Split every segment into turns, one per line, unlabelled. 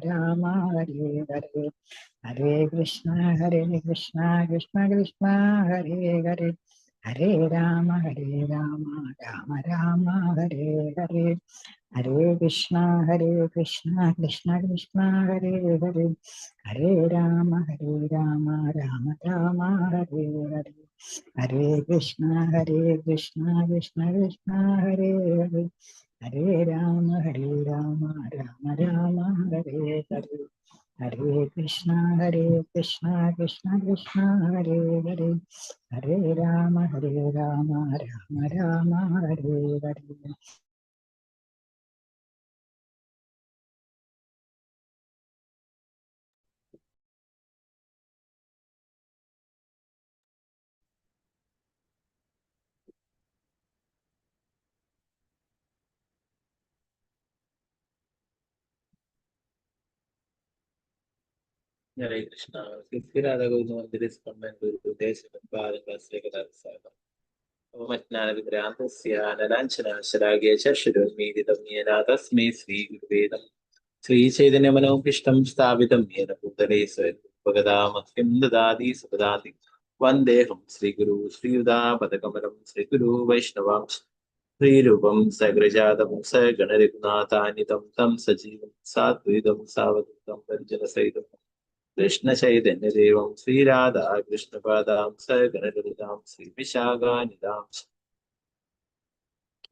രാമ ഹരേ ഹരേ. ഹരേ കൃഷ്ണ കൃഷ്ണ കൃഷ്ണ ഹരേ ഹരേ. ഹരേ രാമ രാമ രാമ ഹരേ ഹരേ. ഹരേ കൃഷ്ണ കൃഷ്ണ കൃഷ്ണ ഹരേ ഹരേ. ഹരേ രാമ രാമ രാമ ഹരേ ഹരേ. ഹരേ കൃഷ്ണ കൃഷ്ണ കൃഷ്ണ ഹരേ ഹരേ. ഹരേ രാമ രാമ രാമ ഹരേ ഹരേ. ഹരേ കൃഷ്ണ കൃഷ്ണ കൃഷ്ണ ഹരേ ഹരേ. ഹരേ രാമ രാമ ഹരേ ഹരേ.
ഹരേ കൃഷ്ണ. രാധാഗോവിന്ദ മന്ദിര ക്ലാസ്സിലേക്ക് സ്വാഗതം. തസ്മൈ ശ്രീ ഗുരുവേദം ശ്രീചൈതന്യമനോഭീഷ്ടം സ്ഥാപിതം യേന ഭൂതലേ സ്വയംഭഗതാമഹ്യം ദദാതി സുപദാതി. വന്ദേഹം ശ്രീഗുരു ശ്രീയുതാപദകമലം ശ്രീഗുരു വൈഷ്ണവാംശ ശ്രീരൂപം സഗ്രജാതം സഗണരഘുനാഥാനിതം തം സജീവം സാദ്വൈതം സാവധൂതം പരിജനസഹിതം കൃഷ്ണചൈതന്യദേവം ശ്രീരാധാ കൃഷ്ണപാദാം സഗണലളിതാം ശ്രീവിശാഖാനിതാം.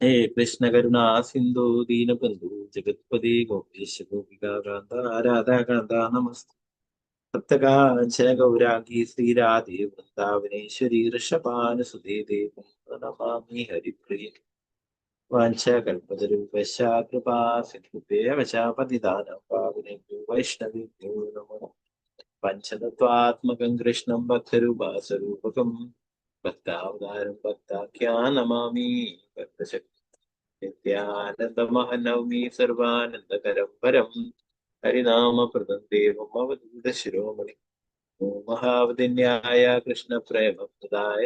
ഹേ കൃഷ്ണ കരുണാ സിന്ധു ദീനബന്ധു ജഗത്പതി ഗോപേശ ഗോപികാന്ത രാധാകാന്ത നമസ്തേ. സപ്തകാഞ്ചന ഗൗരാംഗി ശ്രീരാധേ വൃന്ദാവനേശ്വരി ഋഷഭാനുസുതേ ദേവം പ്രണമാമി ഹരിപ്രിയ. വാഞ്ചകൽപതരൂപശ കൃപാ സിന്ധുഭ്യേവ ച പതിതാനാം പാവനേഭ്യോ വൈഷ്ണവേഭ്യോ നമോ. പഞ്ചതത്വാത്മകം കൃഷ്ണം ഭക്തരൂപാസ്വരൂപകം ഭക്താവതാരം ഭക്താഖ്യാൻ നമാമി ഭക്തശക്തി. നിത്യാനന്ദമഹനവമി സർവാനന്ദകരം പരം ഹരിനാമപ്രദം ദേവം അവധൂത ശിരോമണി. മഹാവതിന്യായ കൃഷ്ണപ്രേമപ്രദായ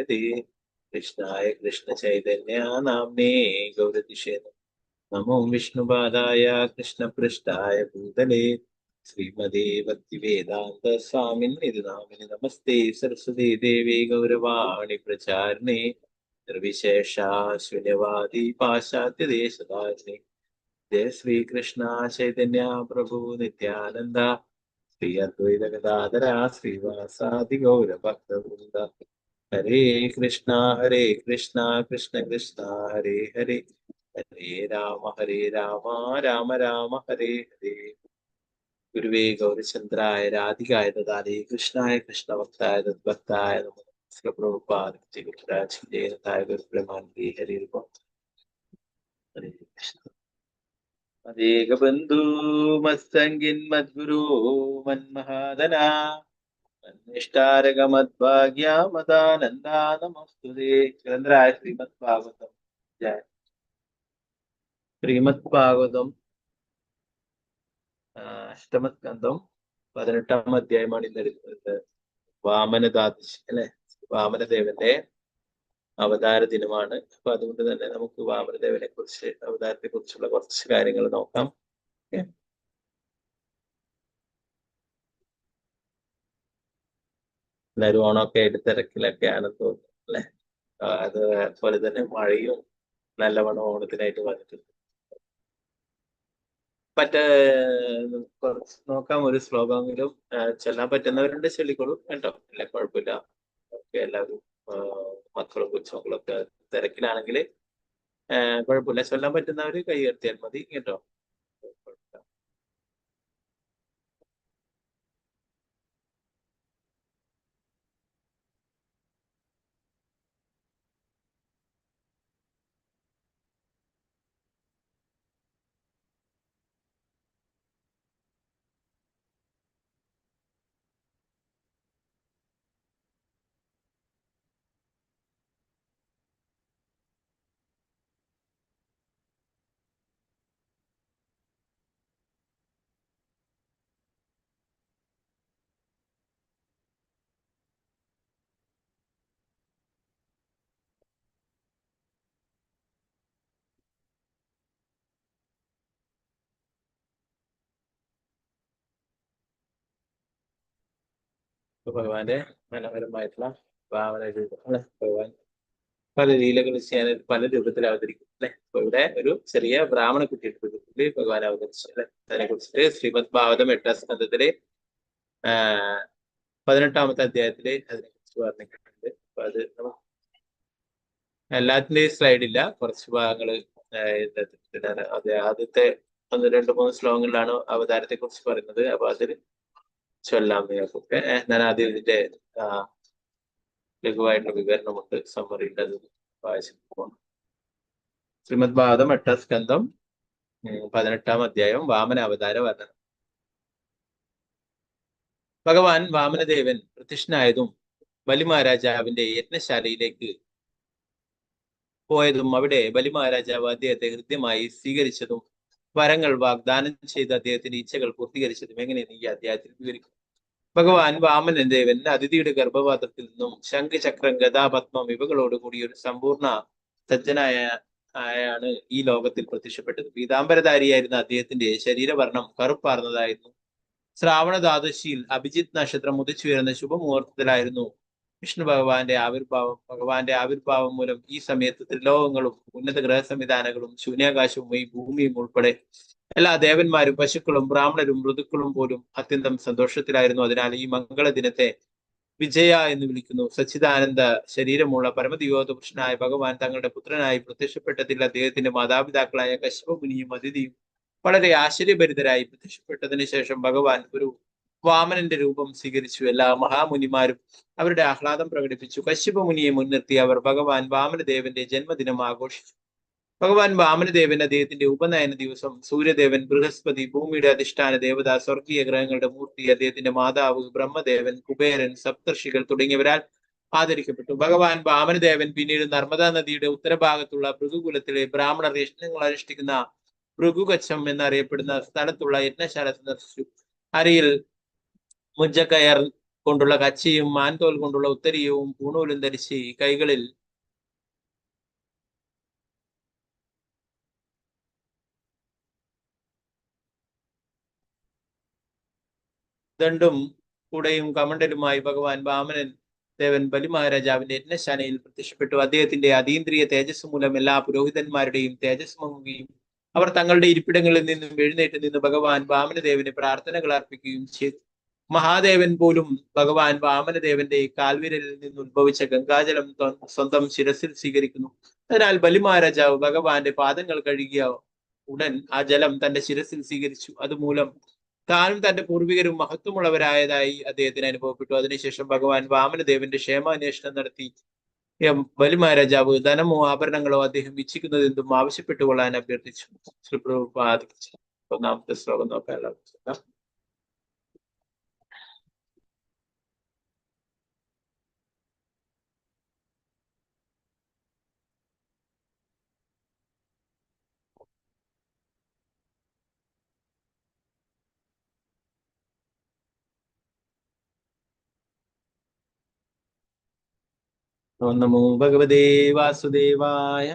കൃഷ്ണായ കൃഷ്ണ ചൈതന്യ നാമ്നേ ഗൗരതിഷേ നമോ വിഷ്ണുപാദായ കൃഷ്ണപൃഷ്ഠായ ഭൂതലേ ശ്രീമതേ ഭക്തിവേദാന്ത സ്വാമിന് നാമിനി നമസ്തേ സരസ്വതീ ദേവി ഗൗരവാണി പ്രചാരിണേ നിർവിശേഷ ശൂന്യവാദി പാശ്ചാത്യ ദേശധാരിണി. ജയ ശ്രീകൃഷ്ണ ചൈതന്യ പ്രഭു നിത്യാനന്ദ ശ്രീ അദ്വൈത ഗദാധര ശ്രീവാസാദി ഗൗരഭക്തവൃന്ദ. ഹരേ കൃഷ്ണ കൃഷ്ണ കൃഷ്ണ ഹരേ ഹരേ. ഹരേ രാമ രാമ രാമ ഹരേ ഹരേ. ഗുരുവേ ഗൗരചന്ദ്രായ രാധികായ ദദാതേ കൃഷ്ണായ കൃഷ്ണഭക്തായ തദ്ഭക്തായ നമോ. പ്രഭുപാദ ജയനായ ഗുരുബ്രഹ്മാനന്ദി ഹരേ. ഹരേ കൃഷ്ണ. അതേകബന്ധൂ മത്സംഗിൻ മദ്ഗുരു മന്മഹാദന നിഷ്ഠാരകമദ്ഭാഗ്യമദാനന്ദ നമസ്തുതേ. ഗ്രന്ഥരായ ശ്രീമദ് ഭാഗവതം. ശ്രീമദ് ഭാഗവതം അഷ്ടമസ്കന്ധം 18-ാം അധ്യായമാണ് ഇന്ന് എടുക്കുന്നത്. വാമനദാദശി അല്ലെ, വാമനദേവന്റെ അവതാര ദിനമാണ്. അപ്പൊ അതുകൊണ്ട് തന്നെ നമുക്ക് വാമനദേവനെ കുറിച്ച്, അവതാരത്തെ കുറിച്ചുള്ള കുറച്ച് കാര്യങ്ങൾ നോക്കാം. എല്ലാവരും ഓണമൊക്കെ ആയിട്ട് തിരക്കിലൊക്കെ ആണെന്ന് തോന്നുന്നു അല്ലെ. അതുപോലെ തന്നെ മഴയും നല്ലവണ്ണം ഓണത്തിനായിട്ട് വന്നിട്ടുണ്ട്. കുറച്ച് നോക്കാം, ഒരു ശ്ലോകമെങ്കിലും ചൊല്ലാൻ പറ്റുന്നവരുണ്ട് ചൊല്ലിക്കോളൂ കേട്ടോ. അല്ല കുഴപ്പമില്ല. ഓക്കെ, എല്ലാവരും മക്കളും കൊച്ചുമക്കളൊക്കെ തിരക്കിലാണെങ്കിൽ കുഴപ്പമില്ല, ചൊല്ലാൻ പറ്റുന്നവര് കൈ ഉയർത്തിയാൽ മതി കേട്ടോ. ഭഗവാന്റെ മനോഹരമായിട്ടുള്ള ഭാവന രൂപം അല്ലെ. ഭഗവാൻ പല ലീലകൾ ചെയ്യാൻ പല രൂപത്തിൽ അവതരിക്കും അല്ലെ. അപ്പൊ ഇവിടെ ഒരു ചെറിയ ബ്രാഹ്മണ കുട്ടിയുടെ ഭഗവാൻ അവതരിച്ചു അല്ലെ. അതിനെ കുറിച്ചിട്ട് ശ്രീമദ് ഭാഗവതം 8ാം സ്കന്ധത്തിലെ 18ാമത്തെ അധ്യായത്തില് അതിനെ കുറിച്ച് പറഞ്ഞിട്ടുണ്ട്. അപ്പൊ അത് എല്ലാത്തിന്റെയും സ്ലൈഡില്ല, കുറച്ച് ഭാഗങ്ങള് അതെ ആദ്യത്തെ 1-2-3 ശ്ലോകങ്ങളിലാണ് അവതാരത്തെ കുറിച്ച് പറയുന്നത്. അപ്പൊ അതിൽ ചൊല്ലാം നിങ്ങൾക്കൊക്കെ. ഞാൻ ആദ്യം ഇതിന്റെ ലഘുവായിട്ടുള്ള വിവരണമുണ്ട്, സമ്മറിയുണ്ട്, അത് വായിച്ചു പോകണം. ശ്രീമദ് ഭാഗവതം 8ാം സ്കന്ധം 18ാം അധ്യായം വാമന അവതാര വർണ്ണനം. ഭഗവാൻ വാമനദേവൻ പ്രത്യക്ഷനായതും ബലി മഹാരാജാവിന്റെ യജ്ഞശാലയിലേക്ക് പോയതും അവിടെ ബലി മഹാരാജാവ് അദ്ദേഹത്തെ ഹൃദ്യമായി സ്വീകരിച്ചതും വരങ്ങൾ വാഗ്ദാനം ചെയ്ത് അദ്ദേഹത്തിന്റെ ഇച്ഛകൾ പൂർത്തീകരിച്ചതും എങ്ങനെയെന്ന് ഈ അധ്യായത്തിൽ വിവരിക്കും. ഭഗവാൻ വാമനൻ ദേവൻ അതിഥിയുടെ ഗർഭപാത്രത്തിൽ നിന്നും ശംഖ്, ചക്രം, ഗദാ, പത്മം ഇവകളോട് കൂടി ഒരു സമ്പൂർണ്ണ സജ്ജനായാണ് ഈ ലോകത്തിൽ പ്രത്യക്ഷപ്പെട്ടത്. പീതാംബരധാരിയായിരുന്ന അദ്ദേഹത്തിന്റെ ശരീരവർണ്ണം കറുപ്പാർന്നതായിരുന്നു. ശ്രാവണ ദ്വാദശിയിൽ അഭിജിത്ത് നക്ഷത്രം ഉദിച്ചുയരുന്ന ശുഭമുഹൂർത്തത്തിലായിരുന്നു വിഷ്ണു ഭഗവാന്റെ ആവിർഭാവം മൂലം ഈ സമയത്ത് ത്രിലോകങ്ങളും ഉന്നത ഗ്രഹ സംവിധാനങ്ങളും ശൂന്യാകാശവും ഈ ഭൂമിയും ഉൾപ്പെടെ എല്ലാ ദേവന്മാരും പശുക്കളും ബ്രാഹ്മണരും ഋതുക്കളും പോലും അത്യന്തം സന്തോഷത്തിലായിരുന്നു. അതിനാൽ ഈ മംഗള ദിനത്തെ വിജയ എന്ന് വിളിക്കുന്നു. സച്ചിദാനന്ദ ശരീരമുള്ള പരമദിവോധ പുരുഷനായ ഭഗവാൻ തങ്ങളുടെ പുത്രനായി പ്രത്യക്ഷപ്പെട്ടതിൽ അദ്ദേഹത്തിന്റെ മാതാപിതാക്കളായ കശ്യപമുനിയും അതിഥിയും വളരെ ആശ്ചര്യഭരിതരായി പ്രത്യക്ഷപ്പെട്ടതിന് ശേഷം ഭഗവാൻ ഒരു വാമനന്റെ രൂപം സ്വീകരിച്ചു. എല്ലാ മഹാമുനിമാരും അവരുടെ ആഹ്ലാദം പ്രകടിപ്പിച്ചു. കശ്യപമുനിയെ മുൻനിർത്തി അവർ ഭഗവാൻ വാമനദേവന്റെ ജന്മദിനം ആഘോഷിച്ചു. ഭഗവാൻ വാമനദേവൻ അദ്ദേഹത്തിന്റെ ഉപനയന ദിവസം സൂര്യദേവൻ, ബൃഹസ്പതി, ഭൂമിയുടെ അധിഷ്ഠാന ദേവത, സ്വർഗീയ ഗ്രഹങ്ങളുടെ മൂർത്തി, അദ്ദേഹത്തിന്റെ മാതാവ് ബ്രഹ്മദേവൻ, കുബേരൻ, സപ്തർഷികൾ തുടങ്ങിയവരാൽ ആദരിക്കപ്പെട്ടു. ഭഗവാൻ വാമനദേവൻ പിന്നീട് നർമ്മദാ നദിയുടെ ഉത്തരഭാഗത്തുള്ള ഭൃഗുകുലത്തിലെ ബ്രാഹ്മണർ യജ്ഞങ്ങൾ അനുഷ്ഠിക്കുന്ന ഭൃഗുകച്ചം എന്നറിയപ്പെടുന്ന സ്ഥലത്തുള്ള യജ്ഞശാല സന്ദർശിച്ചു. അരയിൽ മുജ്ജക്കയർ കൊണ്ടുള്ള കച്ചിയും മാൻതോൽ കൊണ്ടുള്ള ഉത്തരീയവും പൂണൂലും ധരിച്ച് കൈകളിൽ ദണ്ഡും കുടയും കമണ്ടലുമായി ഭഗവാൻ വാമനൻ ദേവൻ ബലി മഹാരാജാവിന്റെ യജ്ഞശാലയിൽ പ്രത്യക്ഷപ്പെട്ടു. അദ്ദേഹത്തിന്റെ അതീന്ദ്രിയ തേജസ് മൂലം എല്ലാ പുരോഹിതന്മാരുടെയും തേജസ് മങ്ങുകയും അവർ തങ്ങളുടെ ഇരിപ്പിടങ്ങളിൽ നിന്നും എഴുന്നേറ്റ് നിന്ന് ഭഗവാൻ വാമനദേവന് പ്രാർത്ഥനകൾ അർപ്പിക്കുകയും ചെയ്തു. മഹാദേവൻ പോലും ഭഗവാൻ വാമനദേവന്റെ കാൽവിരലിൽ നിന്ന് ഉത്ഭവിച്ച ഗംഗാജലം സ്വന്തം ശിരസിൽ സ്വീകരിക്കുന്നു. അതിനാൽ ബലി മഹാരാജാവ് ഭഗവാന്റെ പാദങ്ങൾ കഴുകിയ ഉടൻ ആ ജലം തന്റെ ശിരസിൽ സ്വീകരിച്ചു. അതുമൂലം താനും തന്റെ പൂർവികരും മഹത്വമുള്ളവരായതായി അദ്ദേഹത്തിന് അനുഭവപ്പെട്ടു. അതിനുശേഷം ഭഗവാൻ വാമനദേവന്റെ ക്ഷേമാന്വേഷണം നടത്തി ബലി മഹാരാജാവ് ധനമോ ആഭരണങ്ങളോ അദ്ദേഹം ഇച്ഛിക്കുന്നത് എന്തും ആവശ്യപ്പെട്ടുകൊള്ളാൻ അഭ്യർത്ഥിച്ചു. ശ്രീ പ്രഭുപാദ 1ാമത്തെ ശ്ലോകം നോക്കാം. ഓം നമോ ഭഗവതേ വാസുദേവായ.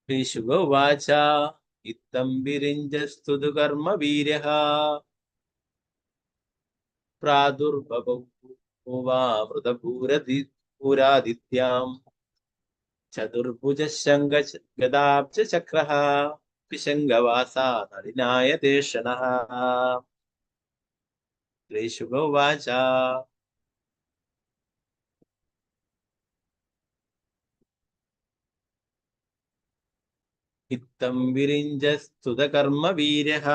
ശ്രീശുഗോവാച ഇത്തം വിരിഞ്ചസ്തുതു കർമ്മ വീര്യഃ പ്രാദുർഭവമൃതപൂരാദിത്യാം ചതുർഭുജ ശംഖ ഗദാബ്ജ ചക്രഃ പിശംഗവാസാ നളിനായ ദേശനഃ. ശ്രീശുഗോവാച ഇത്തം വിരിഞ്ചസ്തുത കർമ്മ വീര്യഃ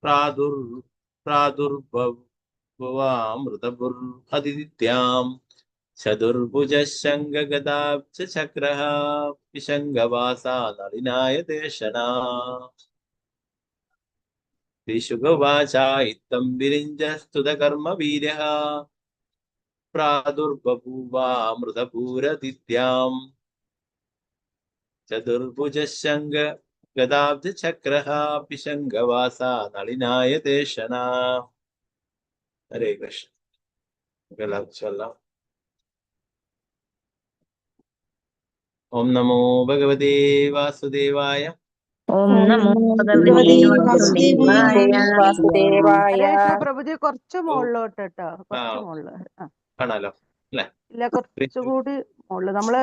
പ്രാദുർഭവാമൃതപുർഹദിത്യാം ചതുർഭുജ ശംഖ ഗദാബ്ജ ചക്രഃ പിശംഗവാസാ നളിനായ ദേശനാ. ശ്രീശുഗോവാച ഇത്തം വിരിഞ്ചസ്തുത കർമ്മ വീര്യഃ പ്രാദുർബഭൂവാമൃതപൂരദിത്യാം ചതുർഭുജ ശംഖ ഗദാബ്ജ ചക്രഃ പിശംഗവാസാ നളിനായ ദേശനാ. ഹരേ കൃഷ്ണ. ചൊല്ലാം. ഓം നമോ ഭഗവതേ വാസുദേവായ.
ഓം നമോ ഭഗവതേ
ഭഗവതേ
വാസുദേവായ.
വാസുദേവായ.
ഹരേ കൃഷ്ണ പ്രഭുജി, കുറച്ച് മുകളിലോട്ട് കേട്ടോ,
ആ
കുറച്ച് മുകളില്.
കാണാലോ അല്ലെ?
ഇല്ല, കുറച്ചുകൂടി മുകളില്. നമ്മള്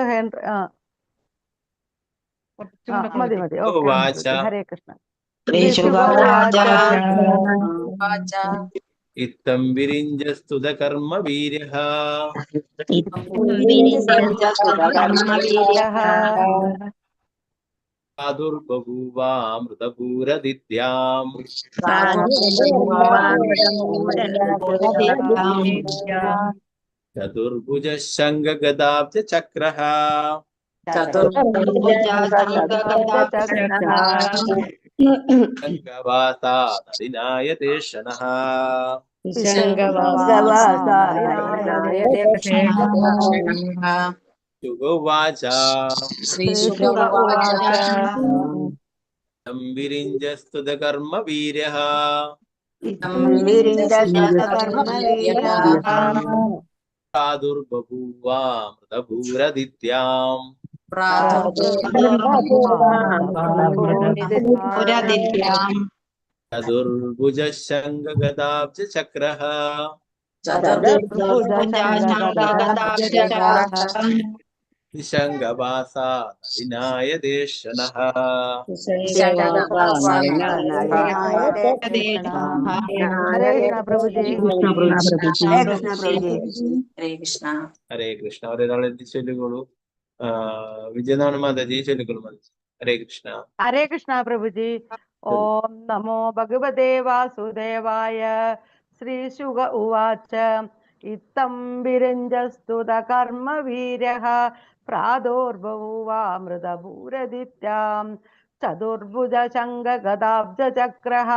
മതി മതി. ഓക്കെ.
ഉവാച
ഹരേ കൃഷ്ണ.
ശ്രീശുകോവാച.
ഇത്തം വിരിഞ്ജസ്തുത കർമ്മ വീര്യഃ പ്രാദുർബഭൂവാമൃതപൂരദിത്യാം ചതുർഭുജ ശംഖഗദാബ്ജ ചക്രഃ ശംഖവാസാ നളിനായ ദേഷണഃ. ശുകോവാച तं विरिञ्जस्तुत कर्म वीर्यः प्रादुर्बभूवामृतभूरदित्याम् चतुर्भुज शङ्खगदाब्ज चक्रः शङ्खवासा नलिनाय देशनः. ഹരേ കൃഷ്ണ. ഒരാളെ ചൊല്ലിക്കോളൂ. വിജയനാണ് മാതാജി ചൊല്ലിക്കോളൂ മാതാജി. ഹരേ കൃഷ്ണ.
ഹരേ കൃഷ്ണ പ്രഭുജി. ഓം നമോ ഭഗവതേ വാസുദേവായ. ശ്രീശുക ഉവാച. ഇത്തം വിരിഞ്ജസ്തുത കർമ്മ വീര്യഃ പ്രാദുർബഭൂവാമൃതഭൂരദിത്യാം ചതുർഭുജ ശംഖഗദാബ്ജ ചക്രഃ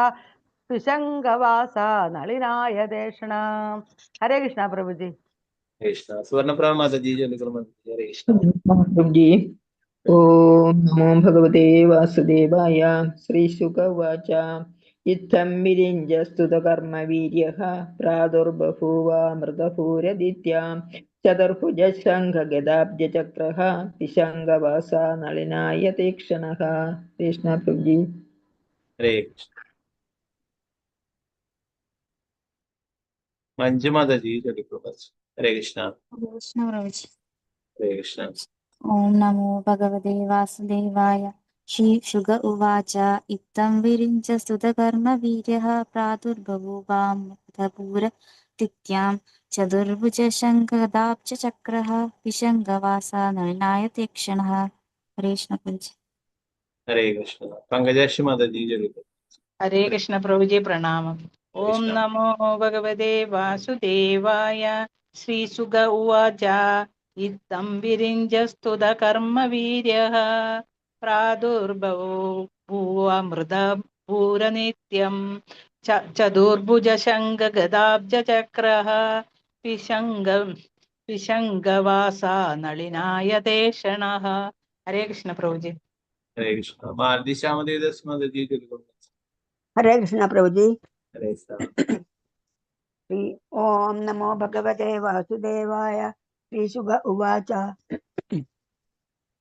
പിശംഗവാസ നളിനായ ദേഷണ. ഹരേ കൃഷ്ണ പ്രഭുജി.
കൃഷ്ണ. സുവർണപ്രഭ മാതാജി ചൊല്ലിക്കോളൂ മാതാജി. ഹരേ കൃഷ്ണ.
ഓം നമോ ഭഗവതേ വാസുദേവായ. ശ്രീശുക ഉവാച. ഇത്തം വിരിഞ്ജസ്തുത കർമ്മ വീര്യഃ പ്രാദുർബഭൂവാമൃതഭൂരദിത്യാം ചതുർഭുജ ശംഖഗദാബ്ജ ചക്രഃ പിശംഗവാസ നളിനായ തീക്ഷണഃ. കൃഷ്ണ പ്രഭുജി.
ഹരേ കൃഷ്ണ. മഞ്ജു മാതാജി ചൊല്ലിക്കോളൂ മാതാജി. ഹരേ കൃഷ്ണ. ഹരേ കൃഷ്ണ.
ഓം നമോ ഭഗവതേ വാസുദേവായ. ശ്രീശുക ഉവാച. ഇത്തം വിരിഞ്ജസ്തുത കർമ്മ വീര്യഃ പ്രാദുർബഭൂവാമൃതഭൂരദിത്യാം ചതുർഭുജ ശംഖഗദാബ്ജ ചക്രഃ പിശംഗവാസ നളിനായ തീക്ഷണഃ. ഹരേ കൃഷ്ണ പ്രഭുജി.
ഹരേ കൃഷ്ണ. പങ്കജാക്ഷി മാതാജി ചൊല്ലിക്കോളൂ.
ഹരേ കൃഷ്ണ പ്രഭുജി, പ്രണാമം. ഓം നമോ ഭഗവതേ വാസുദേവായ. ശ്രീസുക ഉവാച. ഇത്തം വിരിഞ്ജസ്തുത കർമ്മ വീര്യഃ പ്രാദുർബഭൂവാമൃതഭൂരനിത്യം ചതുർഭുജ ശംഖഗദാബ്ജ ചക്രഃ പിശംഗവാസ നളിനായ ദേഷണഃ. ഹരേ കൃഷ്ണ പ്രഭുജി.
ഹരേ കൃഷ്ണ. മാലതി ശ്യാമദേവദാസ് മാതാജി ചൊല്ലിക്കോളൂ.
ഹരേ കൃഷ്ണ പ്രഭുജി.
ഹരേ കൃഷ്ണ.
ഓം നമോ ഭഗവതേ വാസുദേവായ. ശ്രീശുക ഉവാച.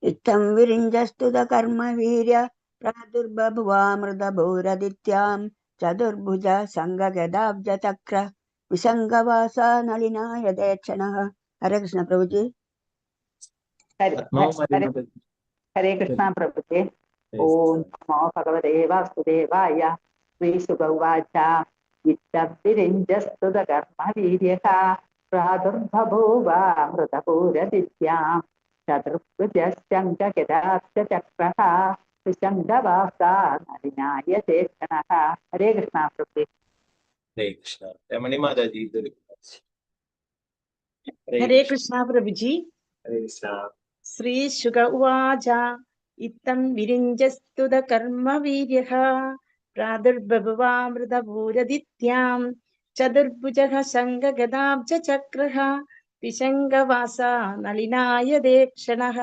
ഇത്തം വിരിഞ്ജസ്തുത കർമ്മ വീര്യ പ്രാദുർബഭുവാമൃതഭൂരദിത്യാം ചതുർഭുജ ശംഖഗദാബ്ജ ചക്ര വിശംഗവാസ നളിനായ ദേക്ഷണഃ. ഹരേ കൃഷ്ണ പ്രഭുജി.
ഹരേ കൃഷ്ണ പ്രഭുജി. ഓം നമോ ഭഗവതേ വാസുദേവായ. ശ്രീശുക ഉവാച. ഇത്തം വിരിഞ്ജസ്തുത കർമ്മ വീര്യഃ പ്രാദുർബഭൂവാമൃതഭൂരദിത്യാം ചതുർഭുജ ശംഖഗദാബ്ജ ചക്രഃ പിശംഗവാസ നളിനായ ദേഷണഃ. ഹരേ കൃഷ്ണ പ്രഭുജി.
ഹരേ കൃഷ്ണ. രമണി മാതാജി ചൊല്ലിക്കോളൂ.
ഹരേ കൃഷ്ണ പ്രഭുജി.
ഹരേ കൃഷ്ണ.
ശ്രീശുക ഉവാച. ഇത്തം വിരിഞ്ജസ്തുത കർമ്മ വീര്യഃ പ്രാദുർബഭുവാമൃതഭൂരദിത്യാം ചതുർഭുജഃ ശംഖഗദാബ്ജ ചക്രഃ പിശംഗവാസ നളിനായ ദേക്ഷണഃ.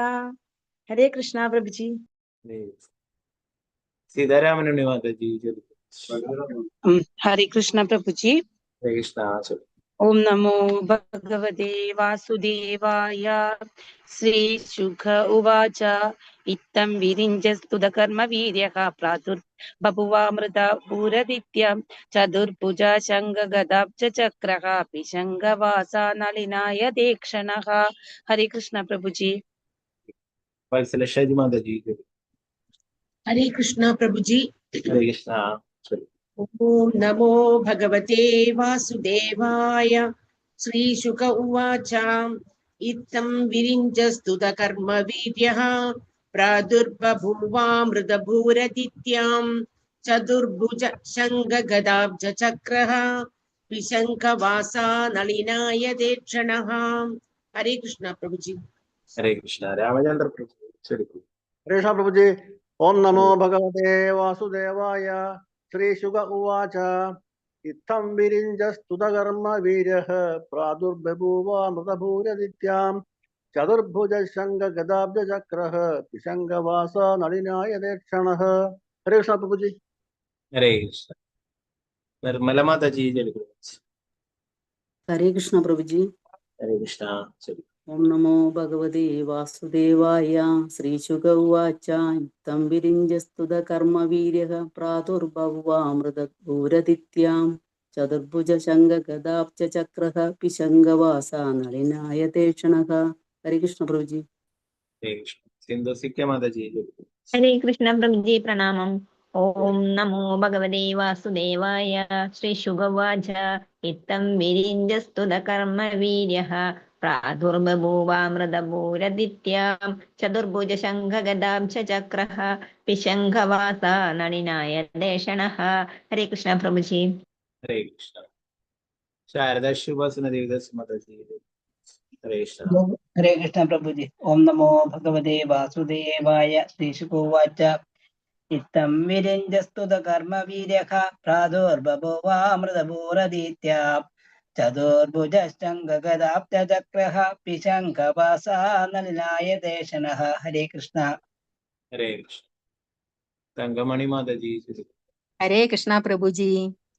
ഹരേ കൃഷ്ണ പ്രഭുജി.
സീതാരാമനുണ്ണി മാതാജി ചൊല്ലിക്കോളൂ.
ഹരേ കൃഷ്ണ പ്രഭുജി.
ഹരേ കൃഷ്ണ.
ഓം നമോ ഭഗവതേ വാസുദേവായ. ശ്രീശുക ഉവാച ഇത്തം വിരിഞ്ജസ്തുത കർമ്മവീര്യഃ പ്രാദുർബഭുവാമൃത ഭൂരദിത്യം ചതുർഭുജ ശംഖഗദാബ്ജ ചക്രഃ പിശംഗവാസാ നളിനായ ദേക്ഷണഃ. ഹരേ കൃഷ്ണ പ്രഭുജി.
വത്സലക്ഷ മാതാജി.
ഹരേ കൃഷ്ണ പ്രഭുജി.
ഹരേ കൃഷ്ണ.
ഓം നമോ ഭഗവതേ വാസുദേവായ. ശ്രീശുക ഉവാച ഇത്തം വിരിഞ്ജസ്തുത കർമ്മവീര്യഃ പ്രാദുർബഭൂവാമൃതഭൂരദിത്യാം ചതുർഭുജ ശംഖഗദാബ്ജ ചക്രഃ പിശംഖവാസാ നളിനായ ദേക്ഷണഃ. ഹരേ കൃഷ്ണ പ്രഭുജി.
ഹരേ കൃഷ്ണ. രാമചന്ദ്ര പ്രഭു. ശരി.
ഹരേ കൃഷ്ണ പ്രഭുജി. ഓം നമോ ഭഗവതേ വാസുദേവായ. ശ്രീശുക ഉവാച ഇത്തം വിരിഞ്ജസ്തുത കർമ്മവീര്യഃ പ്രാദുർബഭൂവാമൃതഭൂരദിത്യാം ചതുർഭുജ ശംഖഗദാബ്ജ ചക്രഃ പിശംഗവാസാ നളിനായ ദേക്ഷണഃ. ഹരേ കൃഷ്ണ പ്രഭുജി.
ഹരേ കൃഷ്ണ. നിർമ്മല മാതാജി.
ഹരേ കൃഷ്ണ പ്രഭുജി.
ഹരേ കൃഷ്ണ. ശരി.
ഓം നമോ ഭഗവതേ വാസുദേവായ. ശ്രീശുക ഉവാച ഇത്തം വിരിഞ്ജസ്തുത കർമ്മവീര്യഃ പ്രാദുർബഭുവാമൃതഭൂരദിത്യാം ചതുർഭുജ ശംഖഗദാബ്ജ ചക്രഃ പിശംഗവാസാ നളിനായ ദേക്ഷണഃ. ഹരേ കൃഷ്ണ പ്രഭുജി.
ഹരേ കൃഷ്ണ. സിന്ധു മാതാജി.
ഹരേ കൃഷ്ണ പ്രഭുജി പ്രണാമം. ഓം നമോ ഭഗവതേ വാസുദേവായ. ശ്രീശുകവാച ഇത്തം വിരിഞ്ജസ്തുത കർമ്മവീര്യഃ പ്രാദുർബഭൂവാമൃതഭൂരദിത്യാം ചതുർഭുജ ശംഖഗദാബ്ജ ചക്രഃ പിശംഖവാസാ നളിനായ ദേക്ഷണഃ. ഹരേ കൃഷ്ണ പ്രഭുജി.
ഹരേ കൃഷ്ണ. ശാരദ ശുഭാസന ദേവദാസ് മാതാജി. ഹരേ കൃഷ്ണ.
ഹരേ കൃഷ്ണ പ്രഭുജി. ഓം നമോ ഭഗവതേ വാസുദേവായ. ശ്രീശുകോവാച ഇത്തം വിരിഞ്ജസ്തുത കർമ്മവീര്യഃ പ്രാദുർബഭൂവാമൃതഭൂരദിത്യാം ചതുർഭുജ ശംഖഗദാബ്ജ ചക്രഃ പിശംഖവാസാ നളിനായ ദേക്ഷണഃ. ഹരേ കൃഷ്ണ.
ഹരേ കൃഷ്ണ. തങ്കമണി മാതാജി.
ഹരേ കൃഷ്ണ പ്രഭുജി.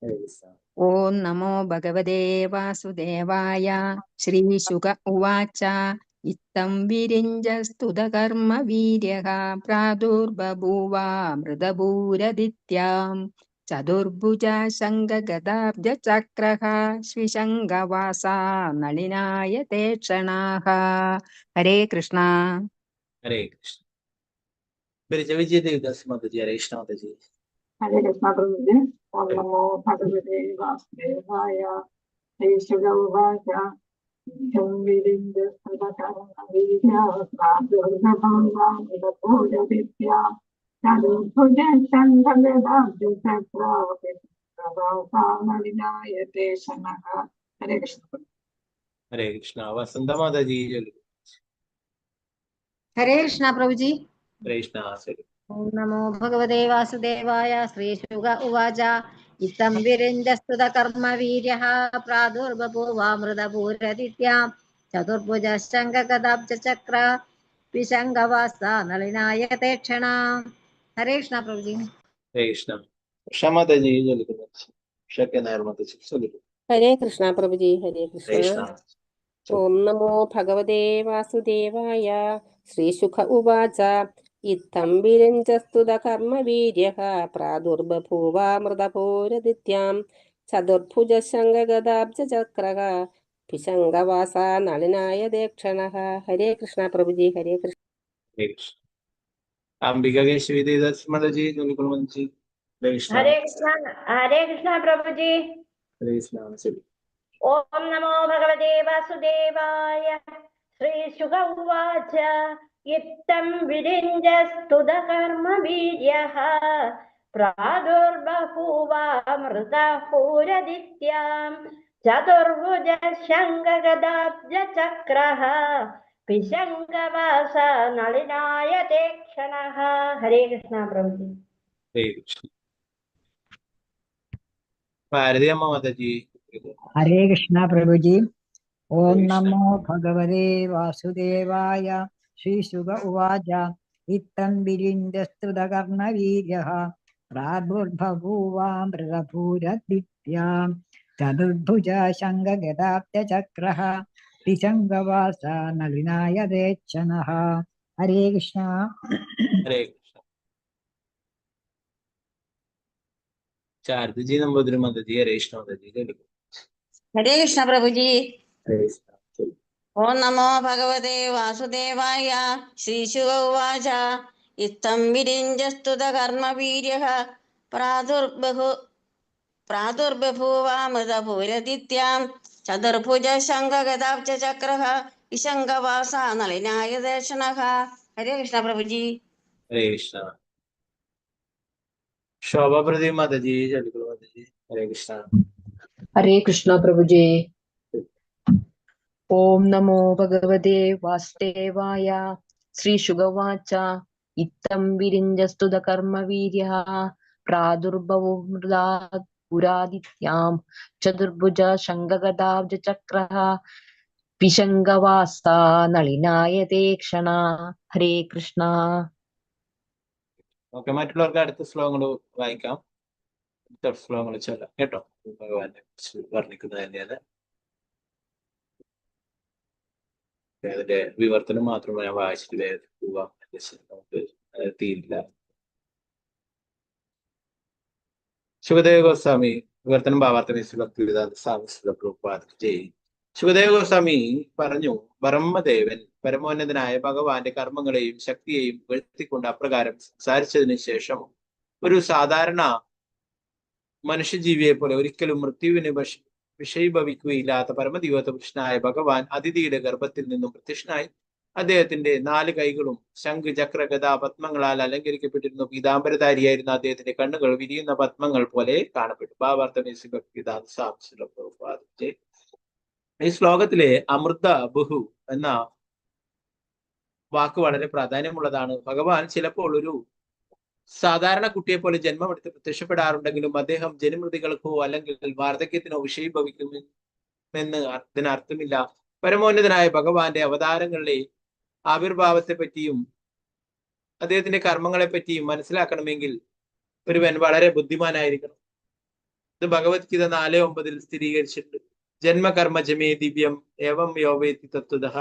ഹരേ കൃഷ്ണ.
ഓം നമോ ഭഗവതേ വാസുദേവായ. ശ്രീശുക ഉവാച ഇത്തം വിരിഞ്ജസ്തുത കർമ്മവീര്യഃ പ്രാദുർബഭൂവാമൃതഭൂരദിത്യാം ചതുർഭുജ ശംഖഗദാബ്ജ ചക്രഃ ശ്രീശംഖവാസാ നളിനായ ദേക്ഷണഃ. ഹരേ കൃഷ്ണ.
ഹരേ കൃഷ്ണ. വിജയ ദേവദാസ് മാതാജി. ഹരേ കൃഷ്ണ മാതാജി.
ഹരേ കൃഷ്ണ പ്രഭുജി. ഓം നമോ ഭഗവതേ വാസുദേവായ. ശ്രീശുക ഉവാച ഇത്തം വിരിഞ്ജസ്തുത കർമ്മവീര്യഃ പ്രാദുർബഭൂവാമൃതഭൂരദിത്യാം ചതുർഭുജ ശംഖഗദാബ്ജ ചക്രഃ പിശംഖവാസാ നളിനായ ദേക്ഷണഃ. ഹരേ കൃഷ്ണ.
ഹരേ കൃഷ്ണ. വസന്ത മാതാജി.
ഹരേ കൃഷ്ണ പ്രഭുജി.
ഹരേ കൃഷ്ണ. ശരി.
ഓം നമോ ഭഗവതേ വാസുദേവായ. ശ്രീശുക ഉവാച ഇത്തം വിരിഞ്ജസ്തുത കർമ്മവീര്യഃ പ്രാദുർബഭൂവാമൃതഭൂരദിത്യാം ചതുർഭുജ ശംഖഗദാബ്ജ ചക്രഃ പിശംഖവാസാ നളിനായ ദേക്ഷണഃ. ഹരേ കൃഷ്ണ പ്രഭുജി.
ഹരേ കൃഷ്ണ. ഉഷാമാതാജി.
ഹരേ കൃഷ്ണ പ്രഭുജി. ഹരേ
ഹരേ
കൃഷ്ണ.
കൃഷ്ണ.
ഓം നമോ ഭഗവതേ വാസുദേവായ. ശ്രീശുക ഉവാച ഇത്തം വിരിഞ്ജസ്തുത കർമ്മവീര്യഃ പ്രാദുർബഭൂവാമൃതഭൂരദിത്യാം ചതുർഭുജ ശംഖഗദാബ്ജ ചക്രഃ പിശംഖവാസാ നളിനായ ദേക്ഷണഃ. ഹരേ കൃഷ്ണ പ്രഭുജി. ഹരേ കൃഷ്ണ.
ഹരേ കൃഷ്ണ. അംബിക കേശവി ദേവദാസ് മാതാജി. ഹരേ കൃഷ്ണ.
ഹരേ കൃഷ്ണ. ഹരേ കൃഷ്ണ പ്രഭുജി.
ഹരേ കൃഷ്ണ. ശരി.
ഓം നമോ ഭഗവതേ വാസുദേവായ. ശ്രീശുക ഉവാച ഇത്തം വിരിഞ്ജസ്തുത കർമ്മവീര്യഃ പ്രാദുർബഭൂവാമൃതഭൂരദിത്യാം ചതുർഭുജ ശംഖഗദാബ്ജ ചക്രഃ പിശംഖവാസാ നളിനായ ദേക്ഷണഃ. ഹരേ കൃഷ്ണ പ്രഭുജി.
ഹരേ കൃഷ്ണ. ഭാരതി അമ്മ മാതാജി.
ഹരേ കൃഷ്ണ പ്രഭുജി. ഓം നമോ ഭഗവതേ വാസുദേവായ. ശ്രീശുക ഉവാച ഇത്തം വിരിഞ്ജസ്തുത കർമ്മവീര്യഃ പ്രാദുർബഭൂവാമൃതഭൂരദിത്യാം ചതുർഭുജ ശംഖഗദാബ്ജചക്രഃ ത്രിശങ്കവാസ നളിനായതേക്ഷണഃ. ഹരേ കൃഷ്ണ.
ഹരേ കൃഷ്ണ. ശാരദജി നമ്പൂതിരി മാതാജി, ഹരേ കൃഷ്ണ മാതാജി.
ഹരേ കൃഷ്ണ പ്രഭുജി.
ഹരേ കൃഷ്ണ.
ഓം നമോ ഭഗവതേ വാസുദേവായ. ശ്രീശുക ഉവാച ഇത്തം വിരിഞ്ജസ്തുത കർമ്മവീര്യഃ പ്രാദുർബഭൂവാമൃതപൂരദിത്യാം ചതുർഭുജ ശംഖഗദാബ്ജചക്രഃ വിശങ്കവാസ നളിനായതേക്ഷണഃ. ഹരേ കൃഷ്ണ പ്രഭുജി.
ഹരേ കൃഷ്ണ. ശോഭാപ്രതി മാതാജി, ചലിക്കുള മാതാജി. ഹരേ കൃഷ്ണ.
ഹരേ കൃഷ്ണ പ്രഭുജി. ഓം നമോ ഭഗവതേ വാസുദേവായ. ശ്രീശുകവാച ഇത്തം വിരിഞ്ജസ്തുത കർമ്മവീര്യഃ പ്രാദുർബഭൂമൃതാത് പുരാദിത്യാം ചതുർഭുജ ശംഖഗദാബ്ജചക്രഃ വിശങ്കവാസ നളിനായതേക്ഷണ. ഹരേ കൃഷ്ണ.
ഓക്കെ, മറ്റുള്ളവർക്ക് അടുത്ത ശ്ലോകങ്ങൾ വായിക്കാം. അടുത്ത ശ്ലോകങ്ങൾ ചൊല്ലാം കേട്ടോ. ഭഗവാനെ കുറിച്ച് വർണ്ണിക്കുന്നത് തന്നെയാണ്. അതിന്റെ വിവർത്തനം മാത്രമേ ഞാൻ വായിച്ചിട്ട് പോവാം. നമുക്ക് തീരില്ല. ശുഭദേവ ഗോസ്വാമി വിവർത്തനം ഭാവാർത്ഥ ശുഭദേവ ഗോസ്വാമി പറഞ്ഞു, ബ്രഹ്മദേവൻ പരമോന്നതനായ ഭഗവാന്റെ കർമ്മങ്ങളെയും ശക്തിയെയും വെളുത്തിക്കൊണ്ട് അപ്രകാരം സംസാരിച്ചതിന് ശേഷം ഒരു സാധാരണ മനുഷ്യജീവിയെ പോലെ ഒരിക്കലും മൃത്യുവിന് വിഷയീഭവിക്കുകയില്ലാത്ത പരമദിവ്യത്വ പുരുഷനായ ഭഗവാൻ അതിഥിയുടെ ഗർഭത്തിൽ നിന്നും പ്രത്യക്ഷനായി. അദ്ദേഹത്തിന്റെ 4 കൈകളും ശംഖ്, ചക്ര, ഗദ, പത്മങ്ങളാൽ അലങ്കരിക്കപ്പെട്ടിരുന്നു. പീതാംബരധാരിയായിരുന്ന അദ്ദേഹത്തിന്റെ കണ്ണുകൾ വിരിയുന്ന പത്മങ്ങൾ പോലെ കാണപ്പെട്ടു. ഈ ശ്ലോകത്തിലെ അമൃത ബഹു എന്ന വാക്ക് വളരെ പ്രാധാന്യമുള്ളതാണ്. ഭഗവാൻ ചിലപ്പോൾ ഒരു സാധാരണ കുട്ടിയെ പോലെ ജന്മമെടുത്ത് പ്രത്യക്ഷപ്പെടാറുണ്ടെങ്കിലും അദ്ദേഹം ജനമൃതികൾക്കോ അല്ലെങ്കിൽ വാർദ്ധക്യത്തിനോ വിഷയീഭവിക്കുമെന്ന് അതിനർത്ഥമില്ല. പരമോന്നതനായ ഭഗവാന്റെ അവതാരങ്ങളിലെ ആവിർഭാവത്തെ പറ്റിയും അദ്ദേഹത്തിന്റെ കർമ്മങ്ങളെ പറ്റിയും മനസ്സിലാക്കണമെങ്കിൽ ഒരുവൻ വളരെ ബുദ്ധിമാനായിരിക്കണം. ഇത് ഭഗവത്ഗീത 4:9 സ്ഥിരീകരിച്ചിട്ടുണ്ട്. ജന്മകർമ്മജമേ ദിവ്യം ഏവം യോവേതി തത്വതഃ.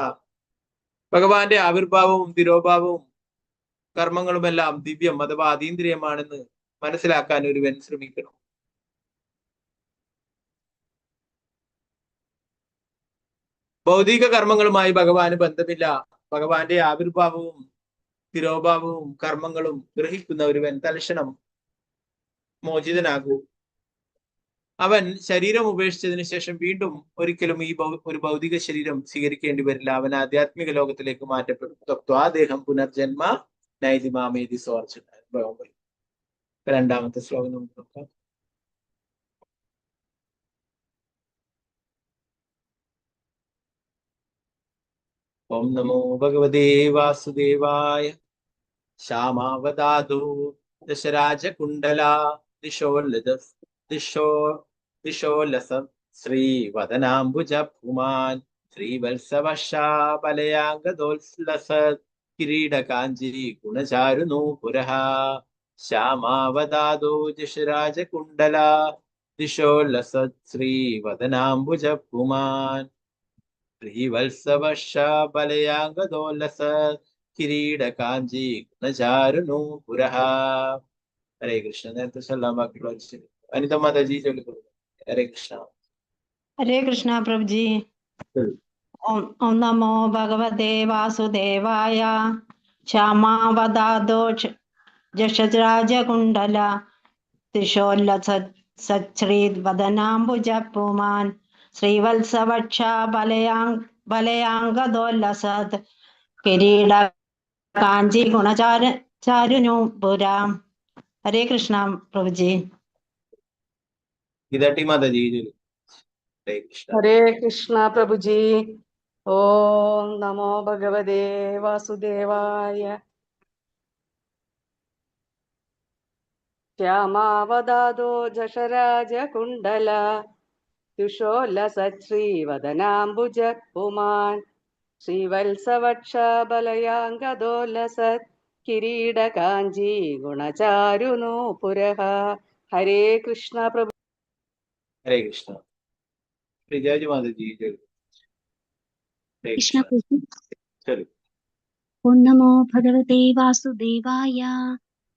ഭഗവാന്റെ ആവിർഭാവവും തിരോഭാവവും കർമ്മങ്ങളുമെല്ലാം ദിവ്യം അഥവാ അതീന്ദ്രിയമാണെന്ന് മനസ്സിലാക്കാൻ ഒരുവൻ ശ്രമിക്കണം. ഭൗതിക കർമ്മങ്ങളുമായി ഭഗവാന് ബന്ധമില്ല. ഭഗവാന്റെ ആവിർഭാവവും തിരോഭാവവും കർമ്മങ്ങളും ഗ്രഹിക്കുന്ന ഒരുവൻ തൽക്ഷണം മോചിതനാകൂ. അവൻ ശരീരം ഉപേക്ഷിച്ചതിന് ശേഷം വീണ്ടും ഒരിക്കലും ഒരു ഭൗതിക ശരീരം സ്വീകരിക്കേണ്ടി വരില്ല. അവൻ ആധ്യാത്മിക ലോകത്തിലേക്ക് മാറ്റപ്പെടും. തത്വാദേഹം പുനർജന്മ നൈതിമാമേതി സ്വാർജന. രണ്ടാമത്തെ ശ്ലോകം നമുക്ക് നോക്കാം. ഓം നമോ ഭഗവതേ വാസുദേവായ. ശ്യാമാവതാദോ ദശരാജകുണ്ടല ദിശോലസ ശ്രീവദനാംബുജ ഭൂമാൻ ശ്രീവത്സവശാബലയാംഗദോത്സലസ കിരീടകാഞ്ചി ഗുണചാരുനൂപുരഃ. ശ്യാമാവതാദോ ദശരാജകുണ്ടല ദിശോലസ ശ്രീവദനാംബുജ ഭൂമാൻ ശ്രീവത്സവശാബലയാംഗദോത്സലസ കിരീടകാഞ്ചി ഗുണചാരുനൂപുരഃ. ഹരേ കൃഷ്ണ. നേരത്തെ ചൊല്ലാൻ ബാക്കിയുള്ള അനിത മാതാജി ചൊല്ലിക്കൊള്ളു. ഹരേ കൃഷ്ണ.
ഹരേ കൃഷ്ണ പ്രഭുജി. ഓം നമോ ഭഗവതേ വാസുദേവായ. ശ്യാമാവതാദോ ജഷരാജകുണ്ടല ദിശോല്ലസ സശ്രീവദനാംബുജ പുമാൻ ശ്രീവത്സവക്ഷ ബലയാംഗദോല്ലസത് കിരീട കാഞ്ചി ഗുണചാരുനൂപുരാം. ഹരേ കൃഷ്ണ പ്രഭുജി.
ഗീതാട്ടി മാതാജി.
ഹരേ കൃഷ്ണ പ്രഭുജി. ഓം നമോ ഭഗവതേ വാസുദേവായ. ശ്യാമാവതാദോ ജഷരാജകുണ്ടല ദുഷോല്ലസശ്രീവദനാംബുജ പുമാൻ ശ്രീവത്സവക്ഷബലയാംഗദോല്ലസത് കിരീടകാഞ്ചി ഗുണചാരുനൂപുരഃ. ഹരേ കൃഷ്ണ പ്രഭു.
ഹരേ കൃഷ്ണ. പ്രിജാജി മാതാജി
कृष्ण प्रभु
चलो।
ॐ नमो भगवते वासुदेवाय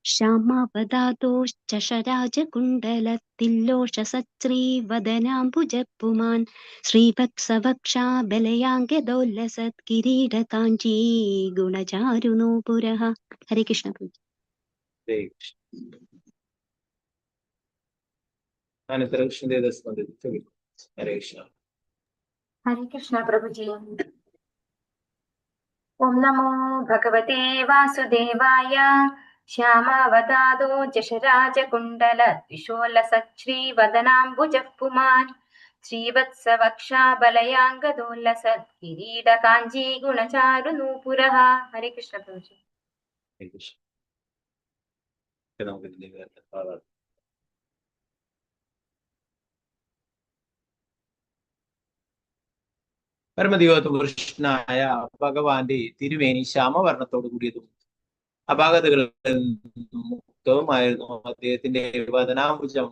श्यामापदातोश्चशराजकुण्डलतिल्लोषसच्श्रीवदनाम्बुजपुमान् श्रीवत्सवक्षाबलयाङ्गदोल्लसत्किरीटकाञ्ची गुणचारुणो पुरः। हरे कृष्ण प्रभु।
अनंतर कृष्णदेवदास माताजी चलो। हरे कृष्ण।
हरे कृष्ण प्रभु जी। ओम नमो भगवते वासुदेवाय श्यामावतादो जशराजकुण्डल विशोलसच्छ्रीवदनाम्बुजः पुमान् श्रीवत्सवक्षाबलयाङ्गदोल्लसत् किरीटकाञ्ची गुणचारुनूपुरः। हरे कृष्ण प्रभु जी।
हरे कृष्ण। നമുക്ക് ഇതിലേക്ക് പരമദിവ്യപുരുഷനായ ഭഗവാന്റെ തിരുവേണി ശ്യാമവർണ്ണത്തോടു കൂടിയതും അപാകതകളിൽ മുക്തവുമായിരുന്നു. അദ്ദേഹത്തിന്റെ വദനാംബുജം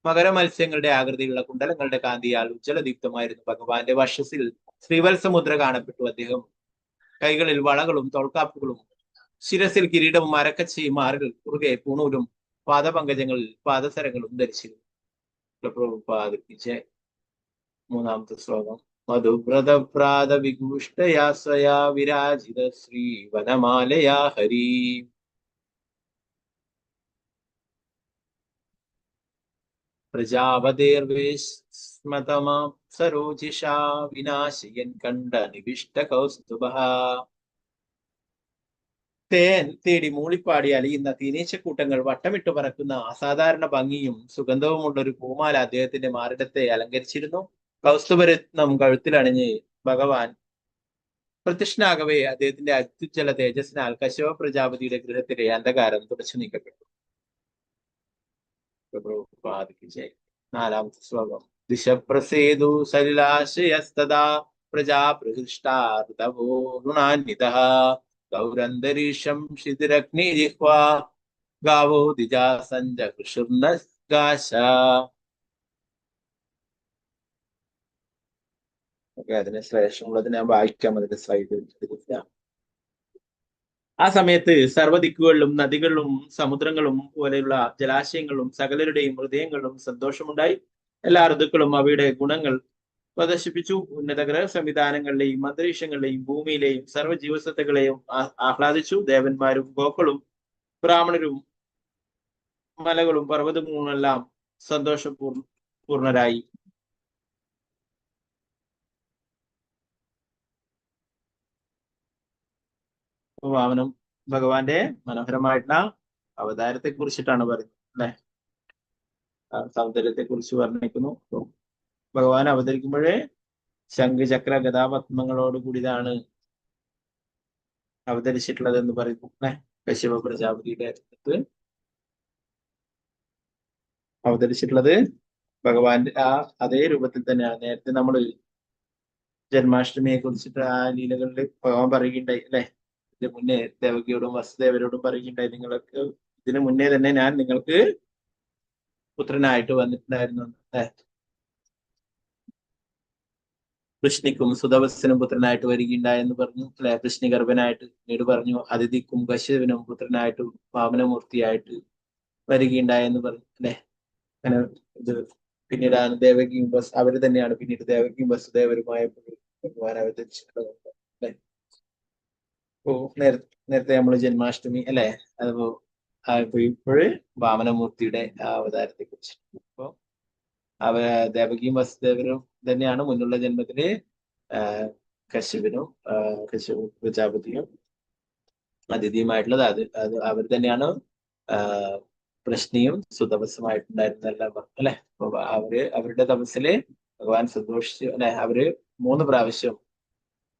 മകരമത്സ്യങ്ങളുടെ ആകൃതിയിലുള്ള കുണ്ടലങ്ങളുടെ കാന്തിയാൽ ഉജ്ജ്വലദീപ്തമായിരുന്നു. ഭഗവാന്റെ വക്ഷസിൽ ശ്രീവത്സമുദ്ര കാണപ്പെട്ടു. അദ്ദേഹം കൈകളിൽ വളകളും തോൾക്കാപ്പുകളും ശിരസിൽ കിരീടവും അരക്കച്ചയും മാറിൽ കുറുകെ പൂണൂലും പാദപങ്കജങ്ങളിൽ പാദസരങ്ങളും ധരിച്ചിരുന്നു. മൂന്നാമത്തെ ശ്ലോകം. മധുവ്രതപ്രാത വിഗൂഷ്ടയാ സ്വയാ വിരാജിത ശ്രീ വനമാലയാ ഹരി. പ്രജാപതേർവേശ്മതമാം സരോജിഷാ വിനാശയൻ കണ്ട നിവിഷ്ട കൗസ്തുഭഃ. തേൻ തേടി മൂളിപ്പാടി അലിയുന്ന തേനീച്ചക്കൂട്ടങ്ങൾ വട്ടമിട്ട് പറക്കുന്ന അസാധാരണ ഭംഗിയും സുഗന്ധവുമുള്ള ഒരു പൂമാല അദ്ദേഹത്തിന്റെ മാറിടത്തെ അലങ്കരിച്ചിരുന്നു. കൗസ്തുഭരത്നം കഴുത്തിലണിഞ്ഞ് ഭഗവാൻ പ്രത്യക്ഷനാകവേ അദ്ദേഹത്തിന്റെ അത്യുജ്വല തേജസ്സിനാൽ കശ്യപ പ്രജാപതിയുടെ ഗൃഹത്തിലെ അന്ധകാരം തുടച്ചു നീക്കപ്പെട്ടു. നാലാമത്തെ ശ്ലോകം. ദിശപ്രസേതു സലിലാശയസ്തദാ പ്രജാപ്രഹൃഷ്ടാർദവോ ഗുണാന്വിതഃ ഗൗരന്തരീക്ഷം ശിതിരഗ്നിജിഹ്വാ ഗാവോ ദിജാ സഞ്ജകൃഷുർനഗാശ. അതിന് ശേഷമുള്ളത് ഞാൻ വായിക്കാം. അതിന്റെ സ്ലൈഡ്. ആ സമയത്ത് സർവ്വദിക്കുകളിലും നദികളിലും സമുദ്രങ്ങളും പോലെയുള്ള ജലാശയങ്ങളും സകലരുടെയും ഹൃദയങ്ങളിലും സന്തോഷമുണ്ടായി. എല്ലാ ഋതുക്കളും അവയുടെ ഗുണങ്ങൾ പ്രദർശിപ്പിച്ചു. ഉന്നത ഗ്രഹ സംവിധാനങ്ങളിലെയും അന്തരീക്ഷങ്ങളിലെയും ഭൂമിയിലെയും സർവ്വ ജീവസത്തകളെയും ആഹ്ലാദിച്ചു. ദേവന്മാരും ഗോക്കളും ബ്രാഹ്മണരും മലകളും പർവ്വതങ്ങളുമെല്ലാം സന്തോഷപൂർണരായി. വാമനം ഭഗവാന്റെ മനോഹരമായിട്ടുള്ള അവതാരത്തെ കുറിച്ചിട്ടാണ് പറയുന്നത് അല്ലെ. സൗന്ദര്യത്തെ കുറിച്ച് വർണ്ണിക്കുന്നു. ഭഗവാൻ അവതരിക്കുമ്പോഴേ ശംഖ് ചക്ര ഗദാപത്മങ്ങളോട് കൂടിയതാണ് അവതരിച്ചിട്ടുള്ളത് എന്ന് പറയുന്നു അല്ലെ. കശ്യപ പ്രജാപതിയുടെ അടുത്ത് അവതരിച്ചിട്ടുള്ളത് ഭഗവാന്റെ ആ അതേ രൂപത്തിൽ തന്നെയാണ്. നേരത്തെ നമ്മൾ ജന്മാഷ്ടമിയെ കുറിച്ചിട്ട് ആ ലീലകളിൽ ഭഗവാൻ പറയുകയുണ്ടായി അല്ലെ. ഇതിന് മുന്നേ ദേവകിയോടും വസുദേവരോടും പറയുകയുണ്ടായി, നിങ്ങൾക്ക് ഇതിനു മുന്നേ തന്നെ ഞാൻ നിങ്ങൾക്ക് പുത്രനായിട്ട് വന്നിട്ടുണ്ടായിരുന്നു അല്ലെ. കൃഷ്ണിക്കും സുതവസ്സനും പുത്രനായിട്ട് വരികയുണ്ടായെന്ന് പറഞ്ഞു അല്ലെ. കൃഷ്ണി ഗർഭനായിട്ട് പിന്നീട് പറഞ്ഞു. അതിഥിക്കും കശ്യപനും പുത്രനായിട്ട് വാമനമൂർത്തിയായിട്ട് വരികയുണ്ടായെന്ന് പറഞ്ഞു അല്ലെ. അങ്ങനെ ഇത് പിന്നീടാണ് ദേവകിയും അവര് തന്നെയാണ് പിന്നീട് ദേവകിയും വസുദേവരുമായപ്പോൾ ഭഗവാൻ അവതരിച്ചിട്ടുള്ളത് അല്ലെ. അപ്പോ നേരത്തെ നമ്മൾ ജന്മാഷ്ടമി അല്ലെ, അതിപ്പോ ഇപ്പോഴ് വാമനമൂർത്തിയുടെ ആ അവതാരത്തെ കുറിച്ച്. അപ്പോ ദേവകിയും വസുദേവരും തന്നെയാണ് മുന്നുള്ള ജന്മത്തില് കശ്യപനും കശ്യപ പ്രജാപതിയും അതിഥിയുമായിട്ടുള്ളത്. അത് അവർ തന്നെയാണ് പ്രശ്നിയും സുതപസ്സുമായിട്ടുണ്ടായിരുന്നെല്ലാം അല്ലെ. അപ്പൊ അവരുടെ തപസ്സില് ഭഗവാൻ സന്തോഷിച്ചു അല്ലെ. അവര് 3 പ്രാവശ്യം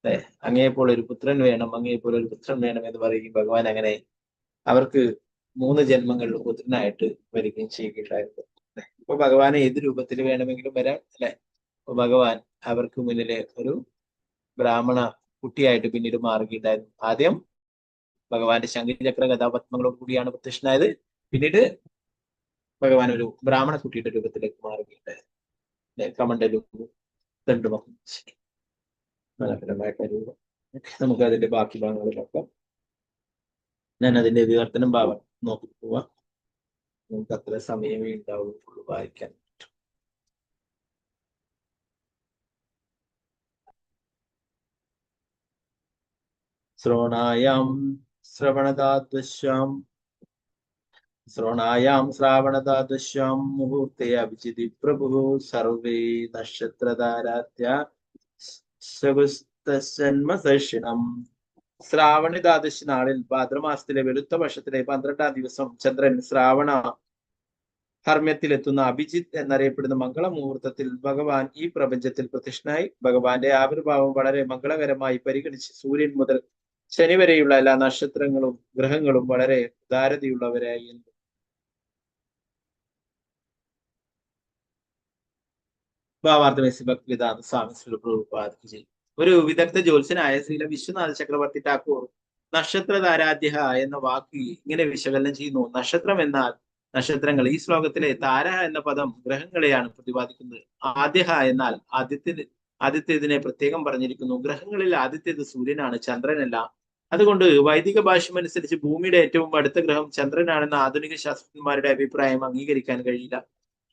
അല്ലെ അങ്ങേപ്പോൾ ഒരു പുത്രൻ വേണം, അങ്ങേപ്പോൾ ഒരു പുത്രൻ വേണം എന്ന് പറയുകയും ഭഗവാൻ അങ്ങനെ അവർക്ക് 3 ജന്മങ്ങളിൽ പുത്രനായിട്ട് വരികയും ചെയ്യുകയുണ്ടായിരുന്നു. അപ്പൊ ഭഗവാനെ ഏത് രൂപത്തിൽ വേണമെങ്കിലും വരാം അല്ലെ. അപ്പൊ ഭഗവാൻ അവർക്ക് മുന്നിലെ ഒരു ബ്രാഹ്മണ കുട്ടിയായിട്ട് പിന്നീട് മാറുകയുണ്ടായിരുന്നു. ആദ്യം ഭഗവാന്റെ ശംഖചക്ര കഥാപത്മങ്ങളോട് കൂടിയാണ് പ്രത്യക്ഷനായത്. പിന്നീട് ഭഗവാൻ ഒരു ബ്രാഹ്മണ കുട്ടിയുടെ രൂപത്തിലേക്ക് മാറുകയുണ്ടായിരുന്നു. കമണ്ഡലും തണ്ടുമൊക്കെ മനോഹരമായിട്ട് രൂപം. നമുക്ക് അതിന്റെ ബാക്കി ഭാഗങ്ങൾ നോക്കാം. ഞാൻ അതിന്റെ വിവർത്തനം ഭാഗം നോക്കി പോവാം. നമുക്ക് അത്ര സമയമേ ഉണ്ടാവുള്ളൂ വായിക്കാൻ. ശ്രോണായാം ശ്രാവണതാദൃശ്യാം മുഹൂർത്തെ അഭിജിതി പ്രഭു സർവേ നക്ഷത്രധാരാത്യ സകുസ്തന്മസർഷിണം. ശ്രാവണതാദശി നാളിൽ ഭാദ്രമാസത്തിലെ വെളുത്ത പക്ഷത്തിലെ 12-ാം ദിവസം ചന്ദ്രൻ ശ്രാവണ ഹർമ്മ്യത്തിലെത്തുന്ന അഭിജിത്ത് എന്നറിയപ്പെടുന്ന മംഗളമുഹൂർത്തത്തിൽ ഭഗവാൻ ഈ പ്രപഞ്ചത്തിൽ പ്രത്യക്ഷനായി. ഭഗവാന്റെ ആവിർഭാവം വളരെ മംഗളകരമായി പരിഗണിച്ച് സൂര്യൻ മുതൽ ശനി വരെയുള്ള എല്ലാ നക്ഷത്രങ്ങളും ഗ്രഹങ്ങളും വളരെ ഉദാരതയുള്ളവരായി. ഭാവാർത്ഥമേസി ഭക്തിവേദാന്ത സ്വാമി ശ്രീ പ്രഭുപാദ്. ഒരു വിദഗ്ധ ജ്യോത്സ്യനായ ശ്രീല വിശ്വനാഥ ചക്രവർത്തി ടാക്കൂർ നക്ഷത്രധാരാധ്യ എന്ന വാക്ക് ഇങ്ങനെ വിശകലനം ചെയ്യുന്നു. നക്ഷത്രം എന്നാൽ നക്ഷത്രങ്ങൾ. ഈ ശ്ലോകത്തിലെ താര എന്ന പദം ഗ്രഹങ്ങളെയാണ് പ്രതിപാദിക്കുന്നത്. ആദ്യ എന്നാൽ ആദിത്യതിനെ പ്രത്യേകം പറഞ്ഞിരിക്കുന്നു. ഗ്രഹങ്ങളിൽ ആദിത്യത് സൂര്യനാണ്, ചന്ദ്രനല്ല. അതുകൊണ്ട് വൈദിക ഭാഷ്യമനുസരിച്ച് ഭൂമിയുടെ ഏറ്റവും അടുത്ത ഗ്രഹം ചന്ദ്രനാണെന്ന ആധുനിക ശാസ്ത്രജ്ഞന്മാരുടെ അഭിപ്രായം അംഗീകരിക്കാൻ കഴിയില്ല.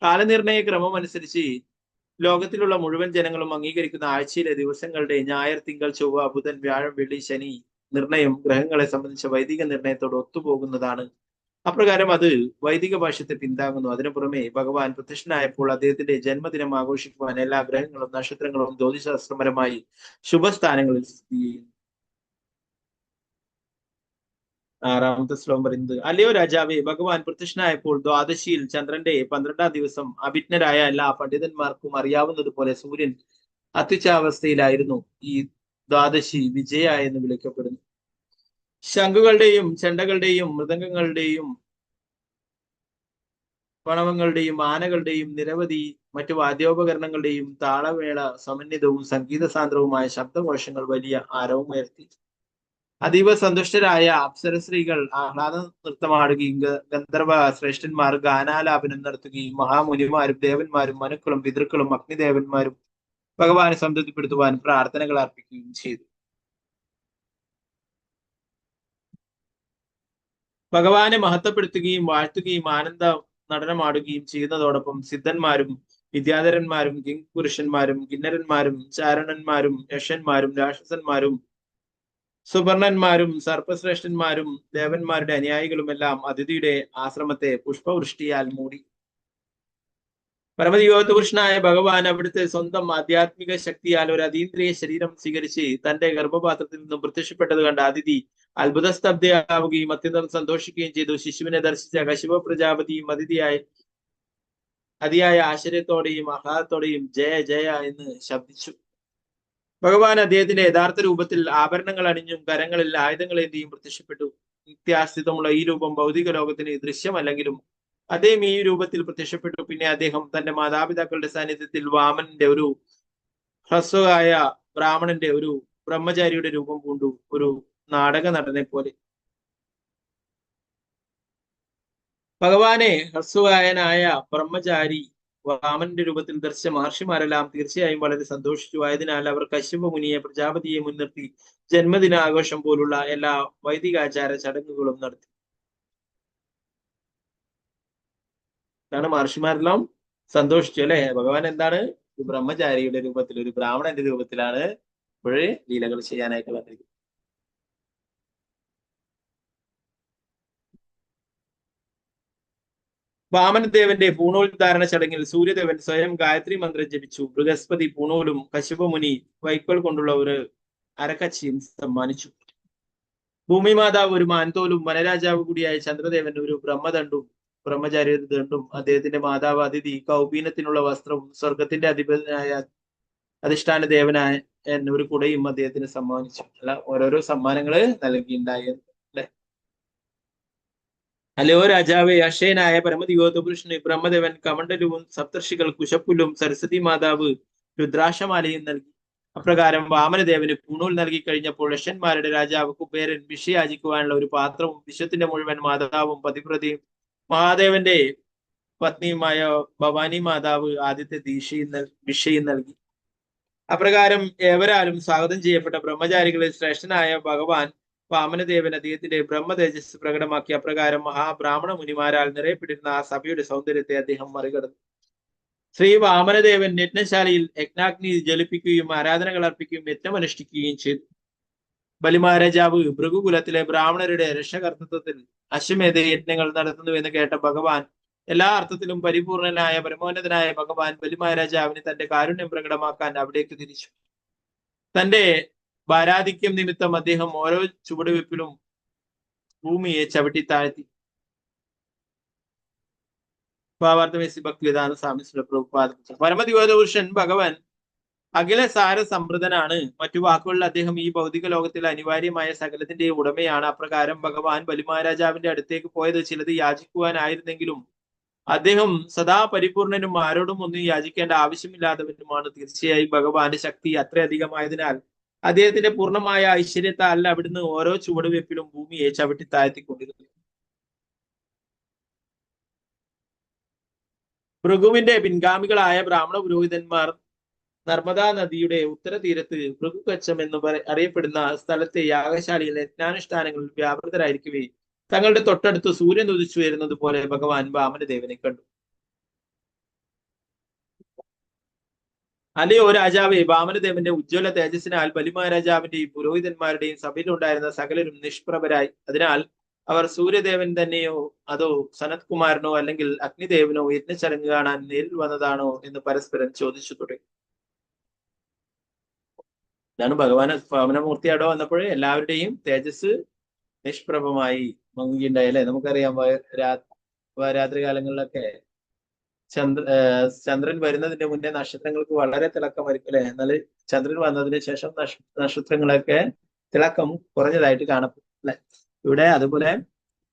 കാലനിർണയ ക്രമം അനുസരിച്ച് ലോകത്തിലുള്ള മുഴുവൻ ജനങ്ങളും അംഗീകരിക്കുന്ന ആഴ്ചയിലെ ദിവസങ്ങളുടെ ഞായർ, തിങ്കൾ, ചൊവ്വ, ബുധൻ, വ്യാഴം, വെള്ളി, ശനി നിർണയം ഗ്രഹങ്ങളെ സംബന്ധിച്ച വൈദിക നിർണയത്തോട് ഒത്തുപോകുന്നതാണ്. അപ്രകാരം അത് വൈദിക ഭാഷ്യത്തെ പിന്താങ്ങുന്നു. അതിനു പുറമെ ഭഗവാൻ പ്രത്യക്ഷനായപ്പോൾ അദ്ദേഹത്തിന്റെ ജന്മദിനം ആഘോഷിക്കുവാൻ എല്ലാ ഗ്രഹങ്ങളും നക്ഷത്രങ്ങളും ജ്യോതിശാസ്ത്രപരമായി ശുഭസ്ഥാനങ്ങളിൽ സ്ഥിതി ചെയ്യുന്നു. 6-ാമത്തെ ശ്ലോകം പറയുന്നത്, അല്ലയോ രാജാവേ, ഭഗവാൻ പ്രത്യക്ഷനായപ്പോൾ ദ്വാദശിയിൽ ചന്ദ്രന്റെ 12-ാം ദിവസം അഭിജ്ഞരായ എല്ലാ പണ്ഡിതന്മാർക്കും അറിയാവുന്നതുപോലെ സൂര്യൻ അത്യുച്ചാവസ്ഥയിലായിരുന്നു. ഈ ദ്വാദശി വിജയ എന്ന് വിളിക്കപ്പെടുന്നു. ശംഖുകളുടെയും ചെണ്ടകളുടെയും മൃദംഗങ്ങളുടെയും പണവങ്ങളുടെയും ആനകളുടെയും നിരവധി മറ്റു വാദ്യോപകരണങ്ങളുടെയും താളവേള സമന്വിതവും സംഗീത സാന്ദ്രവുമായ ശബ്ദകോശങ്ങൾ വലിയ ആരവമുയർത്തി. അതീവ സന്തുഷ്ടരായ അപ്സരസ്ത്രീകൾ ആഹ്ലാദ നൃത്തമാടുകയും ഗന്ധർവ ശ്രേഷ്ഠന്മാർ ഗാനാലാപനം നടത്തുകയും മഹാമുനിമാരും ദേവന്മാരും മനുക്കളും പിതൃക്കളും അഗ്നിദേവന്മാരും ഭഗവാനെ സംതൃപ്തിപ്പെടുത്തുവാൻ പ്രാർത്ഥനകൾ അർപ്പിക്കുകയും ചെയ്തു. ഭഗവാനെ മഹത്വപ്പെടുത്തുകയും വാഴ്ത്തുകയും ആനന്ദ നടനമാടുകയും ചെയ്യുന്നതോടൊപ്പം സിദ്ധന്മാരും വിദ്യാധരന്മാരും കിങ്പുരുഷന്മാരും കിന്നരന്മാരും ചാരണന്മാരും യക്ഷന്മാരും രാക്ഷസന്മാരും സുവർണന്മാരും സർപ്പശ്രേഷ്ഠന്മാരും ദേവന്മാരുടെ അനുയായികളുമെല്ലാം അതിഥിയുടെ ആശ്രമത്തെ പുഷ്പവൃഷ്ടിയാൽ മൂടി. പരമദിവ്യോത്തപുരുഷനായ ഭഗവാൻ അവിടുത്തെ സ്വന്തം ആധ്യാത്മിക ശക്തിയാൽ ഒരു അതീന്ദ്രിയ ശരീരം സ്വീകരിച്ച് തന്റെ ഗർഭപാത്രത്തിൽ നിന്നും പ്രത്യക്ഷപ്പെട്ടത് കണ്ട അതിഥി അത്ഭുതസ്തബ്ധയാവുകയും അത്യന്തം സന്തോഷിക്കുകയും ചെയ്തു. ശിശുവിനെ ദർശിച്ച കശ്യപ പ്രജാപതിയും അതിയായ ആശ്ചര്യത്തോടെയും ആഹ്ലാദത്തോടെയും ജയ ജയ എന്ന് ശബ്ദിച്ചു. ഭഗവാൻ അദ്ദേഹത്തിന്റെ യഥാർത്ഥ രൂപത്തിൽ ആഭരണങ്ങൾ അണിഞ്ഞും കരങ്ങളിൽ ആയുധങ്ങളേന്തിയും പ്രത്യക്ഷപ്പെട്ടു. നിത്യാസ്തിത്വമുള്ള ഈ രൂപം ഭൗതിക ലോകത്തിന് ദൃശ്യമല്ലെങ്കിലും അദ്ദേഹം ഈ രൂപത്തിൽ പ്രത്യക്ഷപ്പെട്ടു. പിന്നെ അദ്ദേഹം തന്റെ മാതാപിതാക്കളുടെ സാന്നിധ്യത്തിൽ വാമനന്റെ ഒരു ഹ്രസ്വകായ ബ്രാഹ്മണന്റെ ഒരു ബ്രഹ്മചാരിയുടെ രൂപം പൂണ്ടു, ഒരു നാടക നടനെ പോലെ. ഭഗവാനെ ഹ്രസ്വകായനായ ബ്രഹ്മചാരി വാമനന്റെ രൂപത്തിൽ ദർശിച്ച മഹർഷിമാരെല്ലാം തീർച്ചയായും വളരെ സന്തോഷിച്ചു. ആയതിനാൽ അവർ കശ്യപ മുനിയെ പ്രജാപതിയെ മുൻനിർത്തി ജന്മദിനാഘോഷം പോലുള്ള എല്ലാ വൈദികാചാര ചടങ്ങുകളും നടത്തി. മഹർഷിമാരെല്ലാം സന്തോഷിച്ചു അല്ലെ. ഭഗവാൻ എന്താണ്? ഒരു ബ്രഹ്മചാരിയുടെ രൂപത്തിൽ, ഒരു ബ്രാഹ്മണന്റെ രൂപത്തിലാണ് ഇപ്പോഴേ ലീലകൾ ചെയ്യാനായിട്ട് വന്നിരിക്കുന്നത്. വാമനദേവന്റെ പൂണൂൽധാരണ ചടങ്ങിൽ സൂര്യദേവൻ സ്വയം ഗായത്രി മന്ത്രം ജപിച്ചു. ബൃഹസ്പതി പൂണൂലും കശ്യപമുനി വൈക്കോൽ കൊണ്ടുള്ള ഒരു അരക്കച്ചിയും സമ്മാനിച്ചു. ഭൂമി മാതാവ് ഒരു മാൻതോലും വനരാജാവ് കൂടിയായ ചന്ദ്രദേവൻ ഒരു ബ്രഹ്മചാരി ദണ്ഡും അദ്ദേഹത്തിന്റെ മാതാവ് അതിഥി കൗപീനത്തിനുള്ള വസ്ത്രവും സ്വർഗത്തിന്റെ അധിപനായ അധിഷ്ഠാന ദേവനായ ഒരു കുടയും അദ്ദേഹത്തിന് സമ്മാനിച്ചു. അല്ല, ഓരോരോ സമ്മാനങ്ങള് നൽകിയിട്ടുണ്ടായി. അല്ലയോ രാജാവേ, അക്ഷയനായ പരമദിവോത്തപുരുഷന് ബ്രഹ്മദേവൻ കമണ്ഡലവും സപ്തർഷികൾ കുശപ്പുല്ലും സരസ്വതി മാതാവ് രുദ്രാക്ഷമാലയും നൽകി. അപ്രകാരം വാമനദേവന് പൂണൂൽ നൽകി കഴിഞ്ഞപ്പോൾ യക്ഷന്മാരുടെ രാജാവ് കുബേരൻ വിഷയാചിക്കുവാനുള്ള ഒരു പാത്രവും വിശ്വത്തിന്റെ മുഴുവൻ മാതാവും പതിവ്രതയും മഹാദേവന്റെ പത്നിയുമായ ഭവാനി മാതാവ് ആദ്യത്തെ വിഷയും നൽകി. അപ്രകാരം ഏവരാലും സ്വാഗതം ചെയ്യപ്പെട്ട ബ്രഹ്മചാരികളിൽ ശ്രേഷ്ഠനായ ഭഗവാൻ വാമനദേവൻ അദ്ദേഹത്തിന്റെ ബ്രഹ്മ തേജസ് പ്രകടമാക്കി. അപ്രകാരം മഹാബ്രാഹ്മണ മുനിമാരാൽ നിറയപ്പെട്ടിരുന്ന ആ സഭയുടെ സൗന്ദര്യത്തെ അദ്ദേഹം മറികടന്നു. ശ്രീ വാമനദേവൻ യജ്ഞശാലയിൽ യജ്ഞാഗ്നി ജ്വലിപ്പിക്കുകയും ആരാധനകൾ അർപ്പിക്കുകയും യജ്ഞമനുഷ്ഠിക്കുകയും ചെയ്തു. ബലിമഹാരാജാവ് ഭൃഗുകുലത്തിലെ ബ്രാഹ്മണരുടെ രക്ഷകർത്തൃത്വത്തിൽ അശ്വമേധ യജ്ഞങ്ങൾ നടത്തുന്നുവെന്ന് കേട്ട ഭഗവാൻ, എല്ലാ അർത്ഥത്തിലും പരിപൂർണനായ പരമോന്നതനായ ഭഗവാൻ ബലിമഹാരാജാവിന് തന്റെ കാരുണ്യം പ്രകടമാക്കാൻ അവിടേക്ക് തിരിച്ചു. തന്റെ ഭാരാധിക്യം നിമിത്തം അദ്ദേഹം ഓരോ ചുവടുവെപ്പിലും ഭൂമിയെ ചവിട്ടി താഴ്ത്തി. പരമദിവ്യ പുരുഷൻ ഭഗവാൻ അഖില സാര സമൃദ്ധനാണ്. മറ്റു വാക്കുകളിൽ അദ്ദേഹം ഈ ഭൗതിക ലോകത്തിൽ അനിവാര്യമായ സകലത്തിന്റെ ഉടമയാണ്. അപ്രകാരം ഭഗവാൻ ബലിമഹാരാജാവിന്റെ അടുത്തേക്ക് പോയത് ചിലത് യാചിക്കുവാനായിരുന്നെങ്കിലും അദ്ദേഹം സദാ പരിപൂർണനും ആരോടും ഒന്നും യാചിക്കേണ്ട ആവശ്യമില്ലാത്തവനുമാണ്. തീർച്ചയായും ഭഗവാന്റെ ശക്തി അത്രയധികമായതിനാൽ അദ്ദേഹത്തിന്റെ പൂർണ്ണമായ ഐശ്വര്യത്താൽ അവിടുന്ന് ഓരോ ചുവടുവെപ്പിലും ഭൂമിയെ ചവിട്ടി താഴ്ത്തിക്കൊണ്ടിരുന്നു. ഭൃഗുവിന്റെ പിൻഗാമികളായ ബ്രാഹ്മണ പുരോഹിതന്മാർ നർമ്മദാ നദിയുടെ ഉത്തര തീരത്ത് ഭൃഗുകച്ചം എന്ന് അറിയപ്പെടുന്ന സ്ഥലത്തെ യാഗശാലയിൽ യജ്ഞാനുഷ്ഠാനങ്ങളിൽ വ്യാപൃതരായിരിക്കവേ തങ്ങളുടെ തൊട്ടടുത്ത് സൂര്യൻ ഉദിച്ചു വരുന്നത് പോലെ ഭഗവാൻ വാമനദേവനെ കണ്ടു. അല്ലയോ രാജാവേ, വാമനദേവന്റെ ഉജ്ജ്വല തേജസ്സിനാൽ ബലിമഹാരാജാവിന്റെയും പുരോഹിതന്മാരുടെയും സഭയിലുണ്ടായിരുന്ന സകലരും നിഷ്പ്രഭരായി. അതിനാൽ അവർ സൂര്യദേവൻ തന്നെയോ അതോ സനത് കുമാരനോ അല്ലെങ്കിൽ അഗ്നിദേവനോ യജ്ഞചടങ്ങ് കാണാൻ നേരിൽ വന്നതാണോ എന്ന് പരസ്പരം ചോദിച്ചു തുടങ്ങി. ഇതാണ് ഭഗവാൻ വാമനമൂർത്തി അവിടെ വന്നപ്പോഴേ എല്ലാവരുടെയും തേജസ് നിഷ്പ്രഭമായി മങ്ങിയുണ്ടായി അല്ലെ. നമുക്കറിയാം രാത്രി കാലങ്ങളിലൊക്കെ ചന്ദ്രൻ വരുന്നതിന്റെ മുന്നേ നക്ഷത്രങ്ങൾക്ക് വളരെ തിളക്കമായിരിക്കും അല്ലെ. എന്നാൽ ചന്ദ്രൻ വന്നതിന് ശേഷം നക്ഷത്രങ്ങളൊക്കെ തിളക്കം കുറഞ്ഞതായിട്ട് കാണപ്പെടും അല്ലെ. ഇവിടെ അതുപോലെ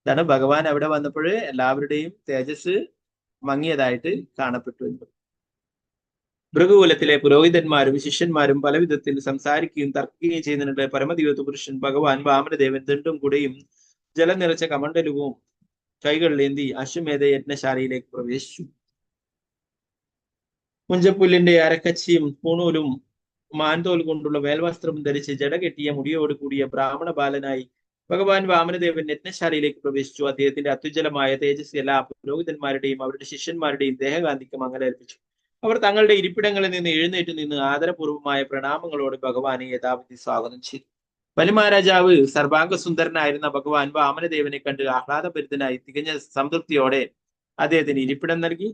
ഇതാണ് ഭഗവാൻ അവിടെ വന്നപ്പോൾ എല്ലാവരുടെയും തേജസ് മങ്ങിയതായിട്ട് കാണപ്പെട്ടു. ഭൃഗുകുലത്തിലെ പുരോഹിതന്മാരും ശിഷ്യന്മാരും പല വിധത്തിൽ സംസാരിക്കുകയും തർക്കുകയും ചെയ്യുന്നതിനിടെ പരമദിവ്യ പുരുഷൻ ഭഗവാൻ വാമനദേവൻ ദണ്ടും കുടയും ജലം നിറച്ച കമണ്ഡലവും കൈകളിലേന്തി അശ്വമേധ യജ്ഞശാലയിലേക്ക് പ്രവേശിച്ചു. മുഞ്ചപ്പുല്ലിന്റെ അരക്കച്ചിയും പൂണൂലും മാൻതോൽ കൊണ്ടുള്ള വേൽവസ്ത്രവും ധരിച്ച് ജട കെട്ടിയ മുടിയോട് കൂടിയ ബ്രാഹ്മണ ബാലനായി ഭഗവാൻ വാമനദേവൻ യജ്ഞശാലയിലേക്ക് പ്രവേശിച്ചു. അദ്ദേഹത്തിന്റെ അത്യുജ്വലമായ തേജസ് എല്ലാ പുരോഹിതന്മാരുടെയും അവരുടെ ശിഷ്യന്മാരുടെയും ദേഹകാന്തിക്ക് മങ്ങലേൽപ്പിച്ചു. അവർ തങ്ങളുടെ ഇരിപ്പിടങ്ങളിൽ നിന്ന് എഴുന്നേറ്റ് നിന്ന് ആദരപൂർവമായ പ്രണാമങ്ങളോട് ഭഗവാനെ യഥാവിധി സ്വാഗതം ചെയ്തു. ബലിമഹാരാജാവ് സർവാംഗസുന്ദരനായിരുന്ന ഭഗവാൻ വാമനദേവനെ കണ്ട് ആഹ്ലാദഭരിതനായി തികഞ്ഞ സംതൃപ്തിയോടെ അദ്ദേഹത്തിന് ഇരിപ്പിടം നൽകി.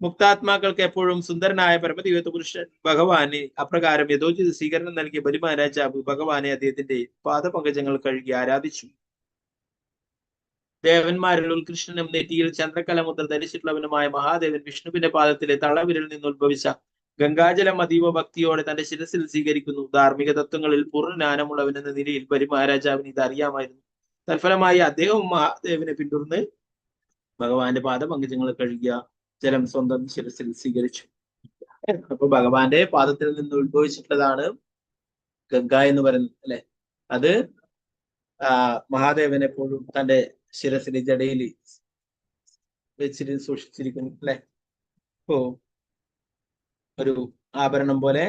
മുക്താത്മാക്കൾക്ക് എപ്പോഴും സുന്ദരനായ പരമദിവ്യ പുരുഷൻ ഭഗവാന് അപ്രകാരം യഥോചിത സ്വീകരണം നൽകിയ ബലിമഹാരാജാവ് ഭഗവാനെ അദ്ദേഹത്തിന്റെ പാദപങ്കജങ്ങൾ കഴുകി ആരാധിച്ചു. ദേവന്മാരിൽ ഉത്കൃഷ്ടനും നെറ്റിയിൽ ചന്ദ്രകലമുദ്ര ധരിച്ചിട്ടുള്ളവനുമായ മഹാദേവൻ വിഷ്ണുവിന്റെ പാദത്തിലെ തളവിരൽ നിന്ന് ഉത്ഭവിച്ച ഗംഗാജലം അതീവ ഭക്തിയോടെ തന്റെ ശിരസിൽ സ്വീകരിക്കുന്നു. ധാർമ്മിക തത്വങ്ങളിൽ പൂർണ്ണ എന്ന നിലയിൽ ബലിമഹാരാജാവിന് ഇത് അറിയാമായിരുന്നു. തൽഫലമായി അദ്ദേഹവും മഹാദേവനെ പിന്തുടർന്ന് ഭഗവാന്റെ പാദപങ്കജങ്ങൾ കഴുകിയ ജലം സ്വന്തം ശിരസിൽ സ്വീകരിച്ചു. അപ്പൊ ഭഗവാന്റെ പാദത്തിൽ നിന്ന് ഉത്ഭവിച്ചിട്ടുള്ളതാണ് ഗംഗ എന്ന് പറയുന്നത് അല്ലെ. അത് മഹാദേവൻ എപ്പോഴും തന്റെ ശിരസിലെ ജടയിൽ സൂക്ഷിച്ചിരിക്കുന്നു അല്ലെ. ഇപ്പോ ഒരു ആഭരണം പോലെ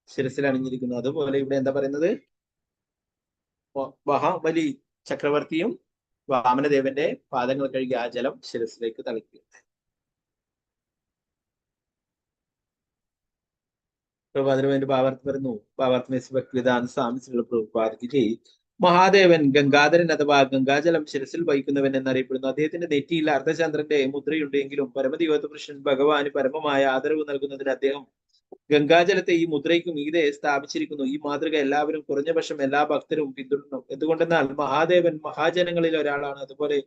ശിരസിൽ അണിഞ്ഞിരിക്കുന്നു. അതുപോലെ ഇവിടെ എന്താ പറയുന്നത്, മഹാബലി ചക്രവർത്തിയും വാമനദേവന്റെ പാദങ്ങൾ കഴുകി ആ ജലം ശിരസിലേക്ക് തളിക്കുക. അതിനുവേണ്ടി ഭാവാർത്ഥം വരുന്നു. ഭാവാർത്ഥം മഹാദേവൻ ഗംഗാധരൻ അഥവാ ഗംഗാജലം ശിരസിൽ വഹിക്കുന്നവൻ എന്നറിയപ്പെടുന്നു. അദ്ദേഹത്തിന്റെ നെറ്റിയിൽ അർദ്ധചന്ദ്രന്റെ മുദ്രയുണ്ട്. എങ്കിലും പരമദിവ്യ പുരുഷൻ ഭഗവാന് പരമമായ ആദരവ് നൽകുന്നതിന് അദ്ദേഹം ഗംഗാജലത്തെ ഈ മുദ്രയ്ക്ക് മീതെ സ്ഥാപിച്ചിരിക്കുന്നു. ഈ മാതൃക എല്ലാവരും കുറഞ്ഞ പക്ഷം എല്ലാ ഭക്തരും പിന്തുടരണം. എന്തുകൊണ്ടെന്നാൽ മഹാദേവൻ മഹാജനങ്ങളിൽ ഒരാളാണ്. അതുപോലെ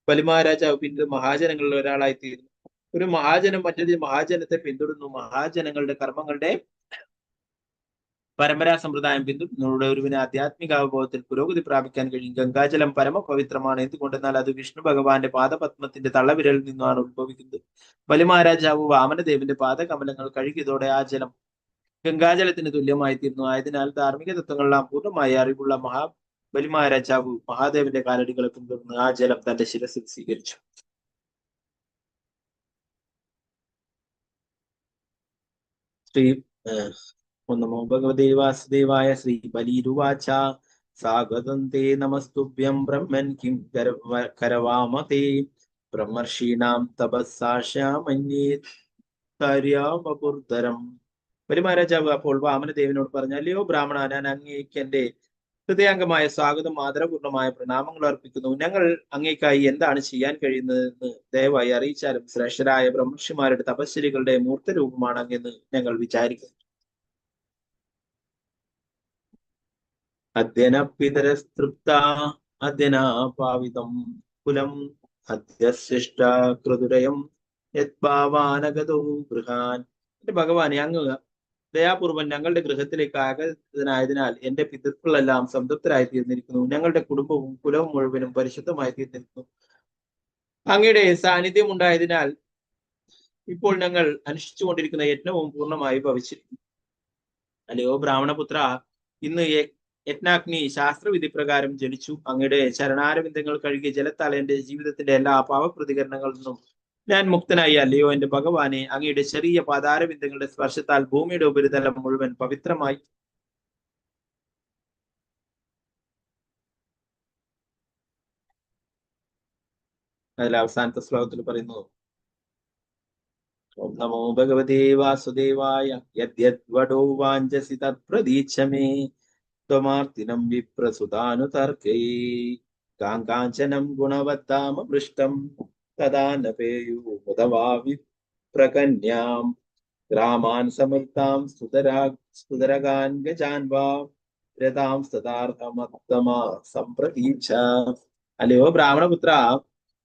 ബലിമഹാരാജാവ് പിന്നീട് മഹാജനങ്ങളിൽ ഒരാളായി തീരുന്നു. ഒരു മഹാജനം മറ്റൊരു മഹാജനത്തെ പിന്തുടരുന്നു. മഹാജനങ്ങളുടെ കർമ്മങ്ങളുടെ പരമ്പരാ സമ്പ്രദായം പിന്തുടരുന്നതോടെ ഒരുവിന് ആധ്യാത്മിക അവബോധത്തിൽ പുരോഗതി പ്രാപിക്കാൻ കഴിയും. ഗംഗാജലം പരമപവിത്രമാണ്. എന്തുകൊണ്ടെന്നാൽ അത് വിഷ്ണു ഭഗവാന്റെ പാദപത്മത്തിന്റെ തള്ളവിരലിൽ നിന്നാണ് ഉത്ഭവിക്കുന്നത്. ബലിമഹാരാജാവ് വാമനദേവന്റെ പാദകമലങ്ങൾ കഴുകിയതോടെ ആ ജലം ഗംഗാജലത്തിന് തുല്യമായി തീർന്നു. ആയതിനാൽ ധാർമ്മിക തത്വങ്ങളെല്ലാം പൂർണ്ണമായി അറിവുള്ള ബലിമഹാരാജാവ് മഹാദേവന്റെ കാലടികളെ പിന്തുടർന്ന് ആ ജലം തന്റെ ശിരസിൽ സ്വീകരിച്ചു. ശ്രീ ഓം നമോ ഭഗവതേ വാസുദേവായ. ശ്രീ ബലിരുവാച സ്വാഗതം തേ നമസ്തുഭ്യം ബ്രഹ്മൻ കിം കരവാമതേ ബ്രഹ്മർഷീണാം തപസ്സാശ്യാമന്യേ കാര്യാവപുർധരം. ബലിമഹാരാജാവ് അപ്പോൾ വാമനദേവനോട് പറഞ്ഞു, അല്ലയോ ബ്രാഹ്മണ, ഞാൻ അങ്ങേക്ക് എന്റെ ഹൃദയാംഗമായ സ്വാഗതം ആദരപൂർണമായ പ്രണാമങ്ങൾ അർപ്പിക്കുന്നു. ഞങ്ങൾ അങ്ങേക്കായി എന്താണ് ചെയ്യാൻ കഴിയുന്നതെന്ന് ദയവായി അറിയിച്ചാലും. ശ്രേഷ്ഠരായ ബ്രഹ്മർഷിമാരുടെ തപശ്ശരികളുടെ മൂർത്തരൂപമാണ് അങ്ങെന്ന് ഞങ്ങൾ വിചാരിക്കുന്നു. അദ്യനപിതരസ്തൃപ്ത അദ്യനാപാവിതം കുലം അദ്യശിഷ്ട കൃതുരയം യദ്ഭാവാനഗതോ ഗൃഹാൻ. എന്റെ ഭഗവാനെ, അങ്ങ് ദയാപൂർവം ഞങ്ങളുടെ ഗൃഹത്തിലേക്ക് ആഗതനായതിനാൽ എന്റെ പിതൃക്കളെല്ലാം സംതൃപ്തരായി തീർന്നിരിക്കുന്നു. ഞങ്ങളുടെ കുടുംബവും കുലവും മുഴുവനും പരിശുദ്ധമായി തീർന്നിരിക്കുന്നു. അങ്ങയുടെ സാന്നിധ്യം ഉണ്ടായതിനാൽ ഇപ്പോൾ ഞങ്ങൾ അനുഷ്ഠിച്ചുകൊണ്ടിരിക്കുന്ന യജ്ഞവും പൂർണ്ണമായി ഭവിച്ചിരിക്കുന്നു. അല്ലയോ ബ്രാഹ്മണപുത്ര, ഇന്ന് യജ്ഞാഗ്നി ശാസ്ത്രവിധി പ്രകാരം ജലിച്ചു. അങ്ങയുടെ ചരണാരവിന്ദങ്ങൾ കഴുകിയ ജലത്താൽ എന്റെ ജീവിതത്തിന്റെ എല്ലാ പാവപ്രതികരണങ്ങളിൽ നിന്നും ഞാൻ മുക്തനായി. അല്ലയോ എന്റെ ഭഗവാനെ, അങ്ങയുടെ ചെറിയ പാതാരവിന്ദങ്ങളുടെ സ്പർശത്താൽ ഭൂമിയുടെ ഉപരിതലം മുഴുവൻ പവിത്രമായി. അതിൽ അവസാനത്തെ ശ്ലോകത്തിൽ പറയുന്നു, ഓം നമോ ഭഗവതേ വാസുദേവായ. യദ്യദ്വടോ വാഞ്ചസി തത്പ്രതീച്ഛമേ ത്വമാർത്തിനം വിപ്രസുതാനുതർക്കൈ കാഞ്ചനം ഗുണവത്താമ പൃഷ്ടം തദാ നപേയു മുദവാ വിപ്രകന്യാം ഗ്രാമാൻ സമൃത്താം സ്തുതരകാൻ ഗജാൻ വാ രതാം സദാർത്ഥമത്തമ സംപ്രതീക്ഷ. അല്ലയോ ബ്രാഹ്മണപുത്ര,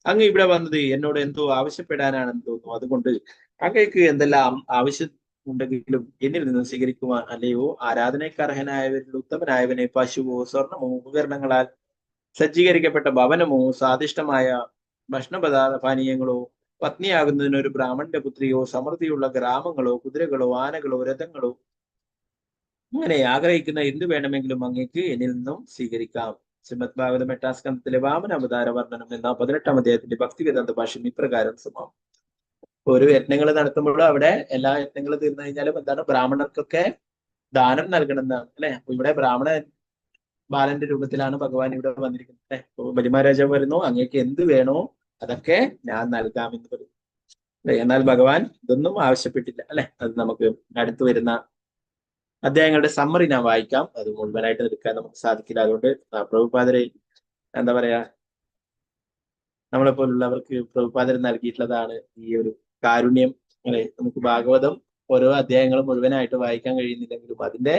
അങ്ങ് ഇവിടെ വന്നത് എന്നോട് എന്തോ ആവശ്യപ്പെടാനാണെന്ന് തോന്നുന്നു. അതുകൊണ്ട് അങ്ങേക്ക് എന്തെല്ലാം ആവശ്യം ഉണ്ടെങ്കിലും എന്നിൽ നിന്ന് സ്വീകരിക്കുവാൻ. അല്ലയോ ആരാധനയ്ക്കർഹനായവരിൽ ഉത്തമനായവനെ പശുവോ സ്വർണമോ ഉപകരണങ്ങളാൽ സജ്ജീകരിക്കപ്പെട്ട ഭവനമോ സ്വാദിഷ്ടമായ ഭക്ഷണപദാർത്ഥ പാനീയങ്ങളോ പത്നിയാകുന്നതിന് ഒരു ബ്രാഹ്മണന്റെ പുത്രിയോ സമൃദ്ധിയുള്ള ഗ്രാമങ്ങളോ കുതിരകളോ ആനകളോ രഥങ്ങളോ അങ്ങനെ ആഗ്രഹിക്കുന്ന എന്ത് വേണമെങ്കിലും അങ്ങേക്ക് എന്നിൽ നിന്നും സ്വീകരിക്കാം. ശ്രീമദ് ഭാഗവതം 8-ാം സ്കന്ധത്തിലെ വാമന അവതാര വർണ്ണനം എന്ന 18-ാം അധ്യായത്തിന്റെ ഭക്തിവേദാന്ത ഭാഷ്യം ഇപ്രകാരം സമാപ്തം. ഒരു യജ്ഞങ്ങൾ നടത്തുമ്പോഴും അവിടെ എല്ലാ യജ്ഞങ്ങളും തീർന്നു കഴിഞ്ഞാലും എന്താണ്, ബ്രാഹ്മണർക്കൊക്കെ ദാനം നൽകണമെന്നാണ് അല്ലെ. അപ്പൊ ഇവിടെ ബ്രാഹ്മണൻ ബാലന്റെ രൂപത്തിലാണ് ഭഗവാൻ ഇവിടെ വന്നിരിക്കുന്നത് അല്ലെ. അപ്പൊ ബലിമഹാരാജാവ് പറയുന്നു, അങ്ങേക്ക് എന്ത് വേണോ അതൊക്കെ ഞാൻ നൽകാമെന്ന് പറയും അല്ലെ. എന്നാൽ ഭഗവാൻ ഇതൊന്നും ആവശ്യപ്പെട്ടില്ല അല്ലെ. അത് നമുക്ക് അടുത്ത് വരുന്ന അധ്യായങ്ങളുടെ സമ്മറി ഞാൻ വായിക്കാം. അത് മുഴുവനായിട്ട് എടുക്കാൻ നമുക്ക് സാധിക്കില്ല. അതുകൊണ്ട് പ്രഭുപാദരെ എന്താ പറയാ, നമ്മളെ പോലുള്ളവർക്ക് പ്രഭുപാദർ നൽകിയിട്ടുള്ളതാണ് ഈ ഒരു കാരുണ്യം അല്ലെ. നമുക്ക് ഭാഗവതം ഓരോ അധ്യായങ്ങളും മുഴുവനായിട്ട് വായിക്കാൻ കഴിയുന്നില്ലെങ്കിലും അതിന്റെ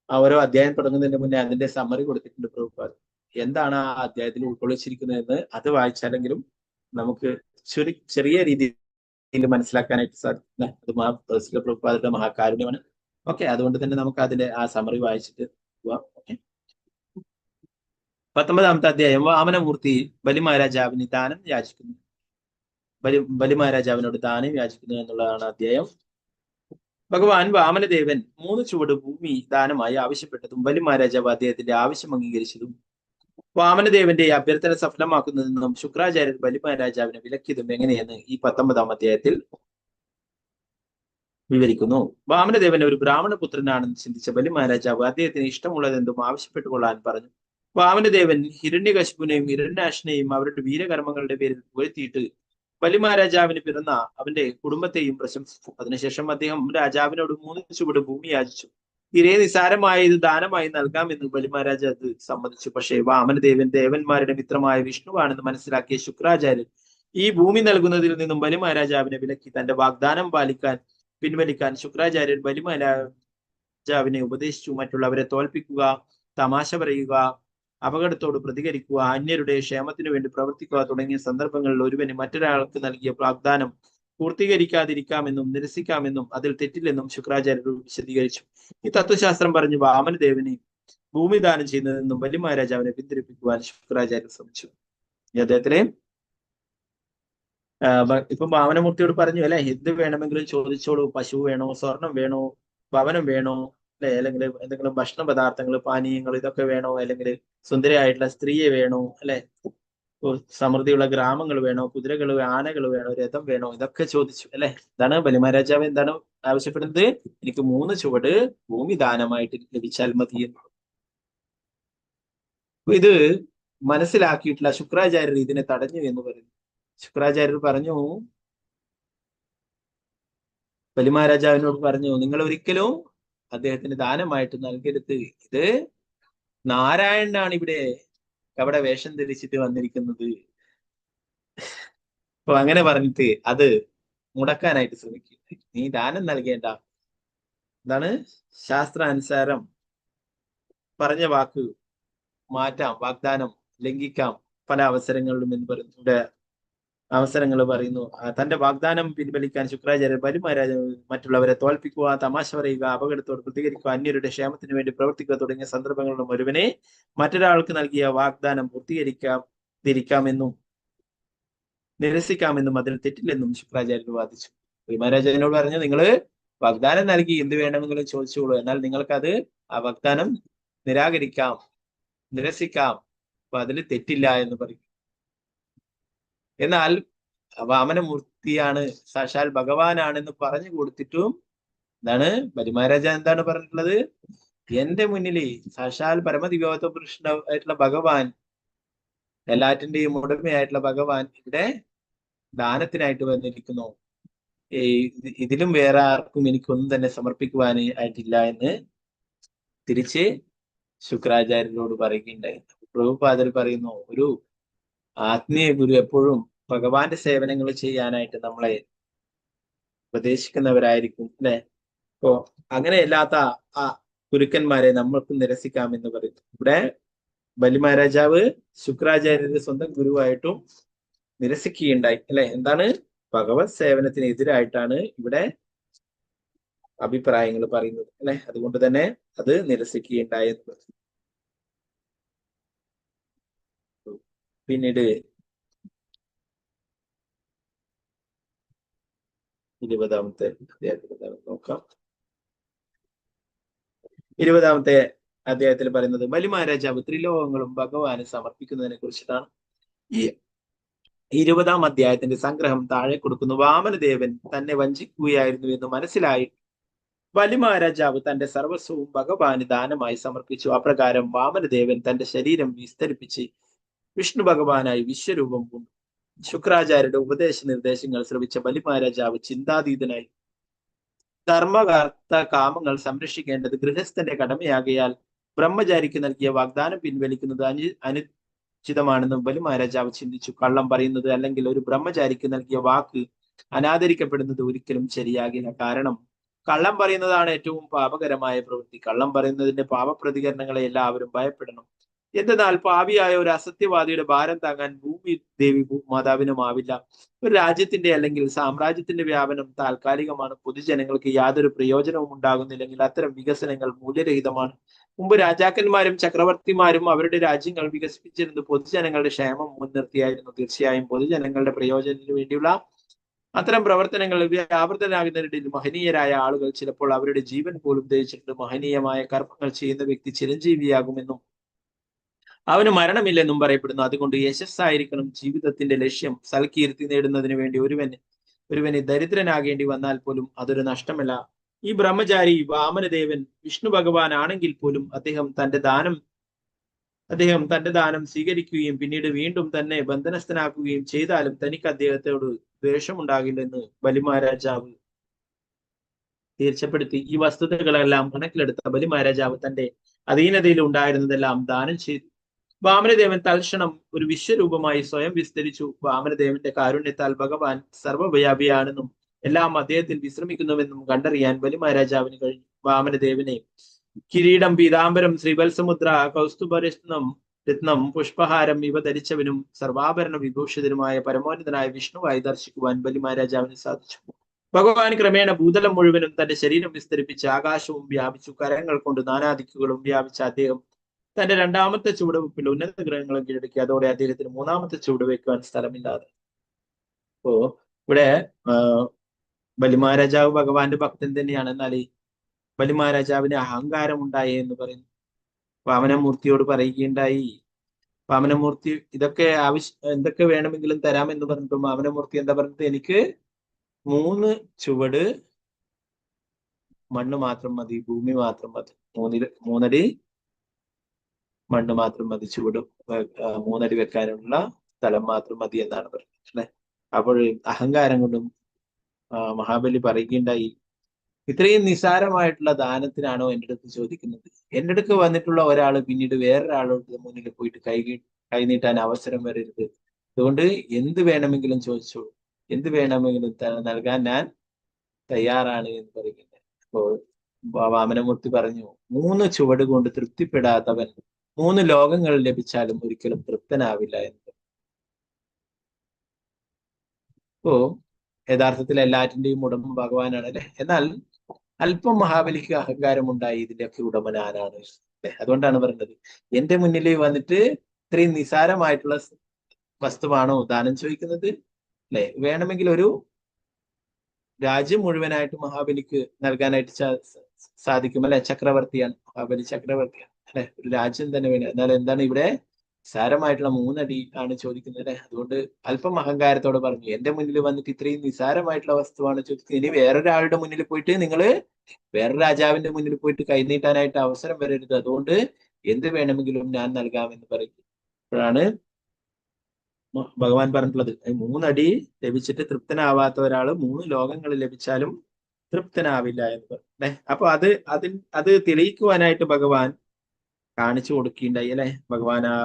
ഓരോ അധ്യായം തുടങ്ങുന്നതിന് മുന്നേ അതിന്റെ സമ്മറി കൊടുത്തിട്ടുണ്ട് പ്രഭുപാദർ. എന്താണ് ആ അധ്യായത്തിൽ ഉൾക്കൊള്ളിച്ചിരിക്കുന്നതെന്ന് അത് വായിച്ചാലെങ്കിലും നമുക്ക് ചെറിയ രീതിയിൽ മനസ്സിലാക്കാനായിട്ട് സാധിക്കും. അത് പ്രഭുപാദരുടെ മഹാകാരുണ്യമാണ്. ഓക്കെ, അതുകൊണ്ട് തന്നെ നമുക്ക് അതിന്റെ ആ സമ്മറി വായിച്ചിട്ട് പോവാം. ഓക്കെ, 19-ാമത്തെ അധ്യായം. വാമനമൂർത്തി ബലിമഹാരാജാവിന് ദാനം യാചിക്കുന്നു. ബലിമഹാരാജാവിനോട് ദാനം യാചിക്കുന്നു എന്നുള്ളതാണ് അധ്യായം. ഭഗവാൻ വാമനദേവൻ 3 ചുവട് ഭൂമി ദാനമായി ആവശ്യപ്പെട്ടതും ബലിമഹാരാജാവ് അദ്ദേഹത്തിന്റെ ആവശ്യം അംഗീകരിച്ചതും വാമനദേവന്റെ അഭ്യർത്ഥന സഫലമാക്കുന്നതെന്നും ശുക്രാചാര്യർ ബലിമഹാരാജാവിനെ വിലക്കിയതും എങ്ങനെയെന്ന് ഈ 19-ാം അധ്യായത്തിൽ വിവരിക്കുന്നു. വാമനദേവൻ ഒരു ബ്രാഹ്മണപുത്രനാണെന്ന് ചിന്തിച്ച ബലിമഹാരാജാവ് അദ്ദേഹത്തിന് ഇഷ്ടമുള്ളതെന്തും ആവശ്യപ്പെട്ടുകൊള്ളാൻ പറഞ്ഞു. വാമനദേവൻ ഹിരണ്യകശിപുനെയും ഹിരണ്യാക്ഷനെയും അവരുടെ വീരകർമ്മങ്ങളുടെ പേരിൽ പുകഴ്ത്തിയിട്ട് ബലിമഹാരാജാവിന് പിറന്ന അവന്റെ കുടുംബത്തെയും പ്രശംസിച്ചു. അതിനുശേഷം അദ്ദേഹം രാജാവിനോട് 3 ചുവട് ഭൂമി യാചിച്ചു. തീരെ നിസാരമായ ഇത് ദാനമായി നൽകാമെന്ന് ബലിമഹാരാജാവ് സമ്മതിച്ചു. പക്ഷേ വാമനദേവൻ ദേവന്മാരുടെ മിത്രമായ വിഷ്ണുവാണെന്ന് മനസ്സിലാക്കിയ ശുക്രാചാര്യൻ ഈ ഭൂമി നൽകുന്നതിൽ നിന്നും ബലിമഹാരാജാവിനെ വിലക്കി. തന്റെ വാഗ്ദാനം പിൻവലിക്കാൻ ശുക്രാചാര്യൻ ബലിമഹാരാജാവിനെ ഉപദേശിച്ചു. മറ്റുള്ളവരെ തോൽപ്പിക്കുക, തമാശ പറയുക, അപകടത്തോട് പ്രതികരിക്കുക, അന്യരുടെ ക്ഷേമത്തിനു വേണ്ടി പ്രവർത്തിക്കുക തുടങ്ങിയ സന്ദർഭങ്ങളിൽ ഒരുവന് മറ്റൊരാൾക്ക് നൽകിയ വാഗ്ദാനം പൂർത്തീകരിക്കാതിരിക്കാമെന്നും നിരസിക്കാമെന്നും അതിൽ തെറ്റില്ലെന്നും ശുക്രാചാര്യർ വിശദീകരിച്ചു. ഈ തത്വശാസ്ത്രം പറഞ്ഞ് വാമനദേവനെ ഭൂമി ദാനം ചെയ്യുന്നതെന്നും ബലിമഹാരാജാവിനെ പിന്തിരിപ്പിക്കുവാൻ ശുക്രാചാര്യർ ശ്രമിച്ചു. അദ്ദേഹത്തിലെ ഇപ്പൊ വാമനമൂർത്തിയോട് പറഞ്ഞു അല്ലെ, എന്ത് വേണമെങ്കിലും ചോദിച്ചോളൂ, പശു വേണോ, സ്വർണം വേണോ, ഭവനം വേണോ അല്ലെ, അല്ലെങ്കിൽ എന്തെങ്കിലും ഭക്ഷണ പദാർത്ഥങ്ങൾ, പാനീയങ്ങൾ ഇതൊക്കെ വേണോ, അല്ലെങ്കിൽ സുന്ദരിയായിട്ടുള്ള സ്ത്രീയെ വേണോ അല്ലെ, സമൃദ്ധിയുള്ള ഗ്രാമങ്ങൾ വേണോ, കുതിരകൾ, ആനകൾ വേണോ, രഥം വേണോ, ഇതൊക്കെ ചോദിച്ചു അല്ലെ. ഇതാണ് ബലിമഹാരാജാവ് എന്താണ് ആവശ്യപ്പെടുന്നത്? എനിക്ക് 3 ചുവട് ഭൂമി ദാനമായിട്ട് ലഭിച്ചാൽ മതി എന്ന്. ഇത് മനസ്സിലാക്കിയിട്ടില്ല ശുക്രാചാര്യർ ഇതിനെ തടഞ്ഞു എന്ന് പറയുന്നു. ശുക്രാചാര്യർ പറഞ്ഞു, ബലിമഹാരാജാവിനോട് പറഞ്ഞു, നിങ്ങൾ ഒരിക്കലും അദ്ദേഹത്തിന് ദാനമായിട്ട് നൽകരുത്. ഇത് നാരായണനാണ് ഇവിടെ അവിടെ വേഷം ധരിച്ചിട്ട് വന്നിരിക്കുന്നത്. അപ്പൊ അങ്ങനെ പറഞ്ഞിട്ട് അത് മുടക്കാനായിട്ട് ശ്രമിക്കും. നീ ദാനം നൽകേണ്ട, എന്താണ് ശാസ്ത്രാനുസാരം പറഞ്ഞ വാക്ക് മാറ്റാം, വാഗ്ദാനം ലംഘിക്കാം പല അവസരങ്ങളിലും എന്ന് പറയുന്നു. ഇവിടെ അവസരങ്ങൾ പറയുന്നു. തന്റെ വാഗ്ദാനം പിൻവലിക്കാൻ ശുക്രാചാര്യർ ബലിമഹാരാജാവ് മറ്റുള്ളവരെ തോൽപ്പിക്കുക, തമാശ പറയുക, അപകടത്തോട് പ്രതികരിക്കുക, അന്യരുടെ ക്ഷേമത്തിന് വേണ്ടി പ്രവർത്തിക്കുക തുടങ്ങിയ സന്ദർഭങ്ങളിലും ഒരുവനെ മറ്റൊരാൾക്ക് നൽകിയ വാഗ്ദാനം പൂർത്തീകരിക്കാമെന്നും നിരസിക്കാമെന്നും അതിൽ തെറ്റില്ലെന്നും ശുക്രാചാര്യർ വാദിച്ചു. ബലിമഹാരാജാവിനോട് പറഞ്ഞു, നിങ്ങൾ വാഗ്ദാനം നൽകി എന്ത് വേണമെങ്കിലും ചോദിച്ചോളൂ, എന്നാൽ നിങ്ങൾക്കത് ആ വാഗ്ദാനം നിരാകരിക്കാം, നിരസിക്കാം, അപ്പൊ അതിൽ തെറ്റില്ല എന്ന് പറയും. എന്നാൽ വാമനമൂർത്തിയാണ്, സാക്ഷാൽ ഭഗവാനാണെന്ന് പറഞ്ഞു കൊടുത്തിട്ടും എന്താണ് ബലിമഹാരാജ എന്താണ് പറഞ്ഞിട്ടുള്ളത്? എന്റെ മുന്നിൽ സാക്ഷാൽ പരമദിവ്യോത്ത പുരുഷനായിട്ടുള്ള ഭഗവാൻ, എല്ലാറ്റിന്റെയും ഉടമയായിട്ടുള്ള ഭഗവാൻ ഇവിടെ ദാനത്തിനായിട്ട് വന്നിരിക്കുന്നു. ഇതിലും വേറെ ആർക്കും എനിക്കൊന്നും തന്നെ സമർപ്പിക്കുവാൻ ആയിട്ടില്ല എന്ന് തിരിച്ച് ശുക്രാചാര്യരോട് പറയുകയുണ്ടായി. പ്രഭുപാദർ പറയുന്നു, ഒരു ആത്മീയ ഗുരു എപ്പോഴും ഭഗവാന്റെ സേവനങ്ങൾ ചെയ്യാനായിട്ട് നമ്മളെ ഉപദേശിക്കുന്നവരായിരിക്കും അല്ലെ. അപ്പോ അങ്ങനെയല്ലാത്ത ആ ഗുരുക്കന്മാരെ നമ്മൾക്ക് നിരസിക്കാമെന്ന് പറയുന്നു. ഇവിടെ ബലിമഹാരാജാവ് ശുക്രാചാര്യരുടെ സ്വന്തം ഗുരുവായിട്ടും നിരസിക്കുകയുണ്ടായി അല്ലെ. എന്താണ്? ഭഗവത് സേവനത്തിന് എതിരായിട്ടാണ് ഇവിടെ അഭിപ്രായങ്ങൾ പറയുന്നത് അല്ലെ. അതുകൊണ്ട് തന്നെ അത് നിരസിക്കുകയുണ്ടായി എന്ന് പറഞ്ഞു. പിന്നീട് 20-ാമത്തെ അധ്യായത്തിൽ നോക്കാം. 20-ാമത്തെ അധ്യായത്തിൽ പറയുന്നത് ബലിമഹാരാജാവ് ത്രിലോകങ്ങളും ഭഗവാന് സമർപ്പിക്കുന്നതിനെ കുറിച്ചിട്ടാണ്. ഈ 20-ാം അധ്യായത്തിന്റെ സംഗ്രഹം താഴെ കൊടുക്കുന്നു. വാമനദേവൻ തന്നെ വഞ്ചിക്കുകയായിരുന്നു എന്ന് മനസ്സിലായി ബലിമഹാരാജാവ് തന്റെ സർവസ്വവും ഭഗവാന് ദാനമായി സമർപ്പിച്ചു. അപ്രകാരം വാമനദേവൻ തന്റെ ശരീരം വിസ്തരിപ്പിച്ച് വിഷ്ണു ഭഗവാനായി വിശ്വരൂപം കൊണ്ടു. ശുക്രാചാര്യരുടെ ഉപദേശ നിർദ്ദേശങ്ങൾ ശ്രവിച്ച ബലിമഹാരാജാവ് ചിന്താതീതനായി. ധർമ്മകാർത്ത കാമങ്ങൾ സംരക്ഷിക്കേണ്ടത് ഗൃഹസ്ഥന്റെ കടമയാകയാൽ ബ്രഹ്മചാരിക്ക് നൽകിയ വാഗ്ദാനം പിൻവലിക്കുന്നത് അനുചിതമാണെന്നും ബലിമഹാരാജാവ് ചിന്തിച്ചു. കള്ളം പറയുന്നത് അല്ലെങ്കിൽ ഒരു ബ്രഹ്മചാരിക്ക് നൽകിയ വാക്ക് അനാദരിക്കപ്പെടുന്നത് ഒരിക്കലും ശരിയാകില്ല. കാരണം കള്ളം പറയുന്നതാണ് ഏറ്റവും പാപകരമായ പ്രവൃത്തി. കള്ളം പറയുന്നതിന്റെ പാപപ്രതികരണങ്ങളെ എല്ലാവരും ഭയപ്പെടണം. എന്തെന്നാൽ പാപിയായ ഒരു അസത്യവാദിയുടെ ഭാരം താങ്ങാൻ ഭൂമി ദേവി മാതാവിനുമാവില്ല. ഒരു രാജ്യത്തിന്റെ അല്ലെങ്കിൽ സാമ്രാജ്യത്തിന്റെ വ്യാപനം താൽക്കാലികമാണ്. പൊതുജനങ്ങൾക്ക് യാതൊരു പ്രയോജനവും ഉണ്ടാകുന്നില്ലെങ്കിൽ അത്തരം വികസനങ്ങൾ മൂല്യരഹിതമാണ്. മുമ്പ് രാജാക്കന്മാരും ചക്രവർത്തിമാരും അവരുടെ രാജ്യങ്ങൾ വികസിപ്പിച്ചിരുന്നത് പൊതുജനങ്ങളുടെ ക്ഷേമം മുൻനിർത്തിയായിരുന്നു. തീർച്ചയായും പൊതുജനങ്ങളുടെ പ്രയോജനത്തിന് വേണ്ടിയുള്ള അത്തരം പ്രവർത്തനങ്ങൾ വ്യാപൃതനാകുന്നതിനിടയിൽ മഹനീയരായ ആളുകൾ ചിലപ്പോൾ അവരുടെ ജീവൻ പോലും ത്യജിച്ചിട്ടുണ്ട്. മഹനീയമായ കർമ്മങ്ങൾ ചെയ്യുന്ന വ്യക്തി ചിരഞ്ജീവിയാകുമെന്നും അവന് മരണമില്ലെന്നും പറയപ്പെടുന്നു. അതുകൊണ്ട് യശസ്സായിരിക്കണം ജീവിതത്തിന്റെ ലക്ഷ്യം. സൽകീർത്തി നേടുന്നതിന് വേണ്ടി ഒരുവന് ദരിദ്രനാകേണ്ടി വന്നാൽ പോലും അതൊരു നഷ്ടമല്ല. ഈ ബ്രഹ്മചാരി വാമനദേവൻ വിഷ്ണു ഭഗവാൻ ആണെങ്കിൽ പോലും അദ്ദേഹം തന്റെ ദാനം സ്വീകരിക്കുകയും പിന്നീട് വീണ്ടും തന്നെ ബന്ധനസ്ഥനാക്കുകയും ചെയ്താലും തനിക്ക് അദ്ദേഹത്തോട് ദ്വേഷമുണ്ടാകില്ലെന്ന് ബലിമഹാരാജാവ് തീർച്ചപ്പെടുത്തി. ഈ വസ്തുതകളെല്ലാം കണക്കിലെടുത്ത ബലിമഹാരാജാവ് തന്റെ അധീനതയിൽ ഉണ്ടായിരുന്നതെല്ലാം ദാനം ചെയ്തു. വാമനദേവൻ തൽക്ഷണം ഒരു വിശ്വരൂപമായി സ്വയം വിസ്തരിച്ചു. വാമനദേവന്റെ കാരുണ്യത്താൽ ഭഗവാൻ സർവ്വവ്യാപിയാണെന്നും എല്ലാം അദ്ദേഹത്തിൽ വിശ്രമിക്കുന്നുവെന്നും കണ്ടറിയാൻ ബലിമഹാരാജാവിന് കഴിഞ്ഞു. വാമനദേവനെ കിരീടം, പീതാംബരം, ശ്രീവത്സമുദ്ര, കൗസ്തുഭരത്നം, പുഷ്പഹാരം ഇവ ധരിച്ചവനും സർവാഭരണ വിഭൂഷിതനുമായ പരമോന്നതനായ വിഷ്ണുവായി ദർശിക്കുവാൻ ബലിമഹാരാജാവിന് സാധിച്ചു. ഭഗവാൻ ക്രമേണ ഭൂതലം മുഴുവനും തന്റെ ശരീരം വിസ്തരിപ്പിച്ച് ആകാശവും വ്യാപിച്ചു. കരങ്ങൾ കൊണ്ട് നാനാദിക്കുകളും വ്യാപിച്ച അദ്ദേഹം തന്റെ 2-ാമത്തെ ചുവടുവെപ്പിൽ ഉന്നത ഗ്രഹങ്ങളും കീഴടക്കി. അതോടെ അദ്ദേഹത്തിന് 3-ാമത്തെ ചുവടുവെക്കുവാൻ സ്ഥലമില്ലാതെ. അപ്പോ ഇവിടെ ബലിമഹാരാജാവ് ഭഗവാന്റെ ഭക്തൻ തന്നെയാണ്. എന്നാൽ ഈ ബലിമഹാരാജാവിന് അഹങ്കാരം ഉണ്ടായി എന്ന് പറയുന്നു. വാമനമൂർത്തിയോട് പറയുകയുണ്ടായി, വാമനമൂർത്തി ഇതൊക്കെ എന്തൊക്കെ വേണമെങ്കിലും തരാമെന്ന് പറഞ്ഞിട്ട് വാമനമൂർത്തി എന്താ പറഞ്ഞത്? എനിക്ക് 3 ചുവട് മണ്ണ് മാത്രം മതി, ഭൂമി മാത്രം മതി, 3 അടി മണ്ണ് മാത്രം മതി, ചുവട് 3 അടി വെക്കാനുള്ള സ്ഥലം മാത്രം മതി എന്നാണ് പറയുന്നത് അല്ലെ. അപ്പോൾ അഹങ്കാരം കൊണ്ടും മഹാബലി പറയുകയുണ്ടായി, ഇത്രയും നിസാരമായിട്ടുള്ള ദാനത്തിനാണോ എൻ്റെ അടുത്ത് ചോദിക്കുന്നത്? എൻ്റെ അടുത്ത് വന്നിട്ടുള്ള ഒരാൾ പിന്നീട് വേറൊരാളുടെ മുന്നിൽ പോയിട്ട് കൈനീട്ടാൻ അവസരം വരരുത്. അതുകൊണ്ട് എന്ത് വേണമെങ്കിലും ചോദിച്ചോളൂ, എന്ത് വേണമെങ്കിലും നൽകാൻ ഞാൻ തയ്യാറാണ് എന്ന് പറയുന്നുണ്ട്. അപ്പോൾ വാമനമൂർത്തി പറഞ്ഞു, 3 ചുവട് കൊണ്ട് തൃപ്തിപ്പെടാത്തവൻ 3 ലോകങ്ങൾ ലഭിച്ചാലും ഒരിക്കലും തൃപ്തനാവില്ല എന്ന്. അപ്പോ യഥാർത്ഥത്തിൽ എല്ലാറ്റിന്റെയും ഉടമ ഭഗവാനാണ് അല്ലെ. എന്നാൽ അല്പം മഹാബലിക്ക് അഹങ്കാരം ഉണ്ടായി, ഇതിന്റെയൊക്കെ ഉടമൻ ആരാണ് അല്ലെ. അതുകൊണ്ടാണ് പറയുന്നത്, എന്റെ മുന്നിൽ വന്നിട്ട് ഇത്രയും നിസാരമായിട്ടുള്ള വസ്തുവാണോ ദാനം ചോദിക്കുന്നത് അല്ലെ? വേണമെങ്കിൽ ഒരു രാജ്യം മുഴുവനായിട്ട് മഹാബലിക്ക് നൽകാനായിട്ട് സാധിക്കും അല്ലെ. ചക്രവർത്തിയാണ് മഹാബലി, ചക്രവർത്തിയാണ് അല്ലെ. ഒരു രാജ്യം തന്നെ വേണം. എന്നാൽ എന്താണ് ഇവിടെ നിസാരമായിട്ടുള്ള 3 അടി ആണ് ചോദിക്കുന്നത് അല്ലെ. അതുകൊണ്ട് അല്പം അഹങ്കാരത്തോടെ പറഞ്ഞു, എന്റെ മുന്നിൽ വന്നിട്ട് ഇത്രയും നിസാരമായിട്ടുള്ള വസ്തുവാണ് ചോദിക്കുന്നത്. ഇനി വേറൊരാളുടെ മുന്നിൽ പോയിട്ട് നിങ്ങൾ വേറൊരു രാജാവിന്റെ മുന്നിൽ പോയിട്ട് കൈനീട്ടാനായിട്ട് അവസരം വരരുത്. അതുകൊണ്ട് എന്ത് വേണമെങ്കിലും ഞാൻ നൽകാമെന്ന് പറയും. അപ്പോഴാണ് ഭഗവാൻ പറഞ്ഞിട്ടുള്ളത്, 3 അടി ലഭിച്ചിട്ട് തൃപ്തനാവാത്ത ഒരാള് 3 ലോകങ്ങൾ ലഭിച്ചാലും തൃപ്തനാവില്ല എന്ന് പറഞ്ഞു. അപ്പൊ അത് തെളിയിക്കുവാനായിട്ട് ഭഗവാൻ കാണിച്ചു കൊടുക്കുകയുണ്ടായി അല്ലെ. ഭഗവാൻ ആ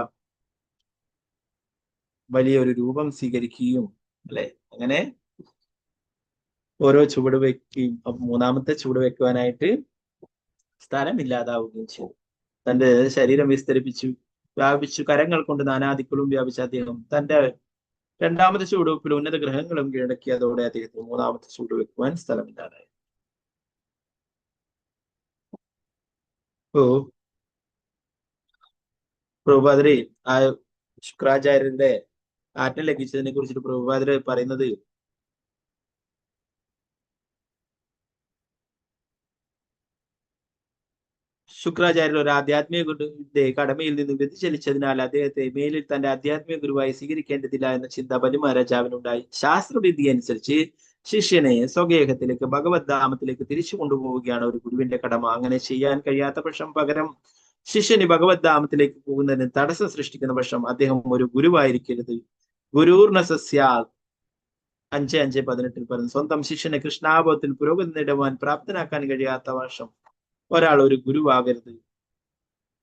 വലിയൊരു രൂപം സ്വീകരിക്കുകയും അല്ലെ, അങ്ങനെ ഓരോ ചുവട് വെക്കുകയും 3-ാമത്തെ ചുവട് വെക്കുവാനായിട്ട് സ്ഥലമില്ലാതാവുകയും ചെയ്തു. തന്റെ ശരീരം വിസ്തരിപ്പിച്ചു വ്യാപിച്ചു, കരങ്ങൾ കൊണ്ട് നാനാദിക്കളും വ്യാപിച്ച അദ്ദേഹം തന്റെ 2-ാമത്തെ ചുവടുവെപ്പിൽ ഉന്നത ഗ്രഹങ്ങളും കീഴടക്കിയതോടെ അദ്ദേഹത്തിന് 3-ാമത്തെ ചുവട് വെക്കുവാൻ സ്ഥലമില്ലാതായി. പ്രഭുപാദരെ ആ ശുക്രാചാര്യരുടെ ആജ്ഞ ലംഘിച്ചതിനെ കുറിച്ചിട്ട് പ്രഭുപാദര് പറയുന്നത്, ശുക്രാചാര്യർ ഒരു ആധ്യാത്മിക ഗുരുവിന്റെ കടമയിൽ നിന്ന് വ്യതിചലിച്ചതിനാൽ അദ്ദേഹത്തെ മേലിൽ തന്റെ ആധ്യാത്മിക ഗുരുവായി സ്വീകരിക്കേണ്ടതില്ല എന്ന ചിന്ത ബലി മഹാരാജാവിനുണ്ടായി. ശാസ്ത്രവിധി അനുസരിച്ച് ശിഷ്യനെ സ്വഗേഹത്തിലേക്ക് ഭഗവത് ധാമത്തിലേക്ക് തിരിച്ചു കൊണ്ടുപോവുകയാണ് ഒരു ഗുരുവിന്റെ കടമ. അങ്ങനെ ചെയ്യാൻ കഴിയാത്ത പക്ഷം പകരം ശിഷ്യന് ഭഗവത് ധാമത്തിലേക്ക് പോകുന്നതിന് തടസ്സം സൃഷ്ടിക്കുന്ന പക്ഷം അദ്ദേഹം ഒരു ഗുരുവായിരിക്കരുത്. ഗുരുർന സസ്യാൽ 5:5-18 പറഞ്ഞു, സ്വന്തം ശിഷ്യനെ കൃഷ്ണാബോധത്തിൽ പുരോഗതി നേടുവാൻ പ്രാപ്തനാക്കാൻ കഴിയാത്ത വർഷം ഒരാൾ ഒരു ഗുരുവാകരുത്.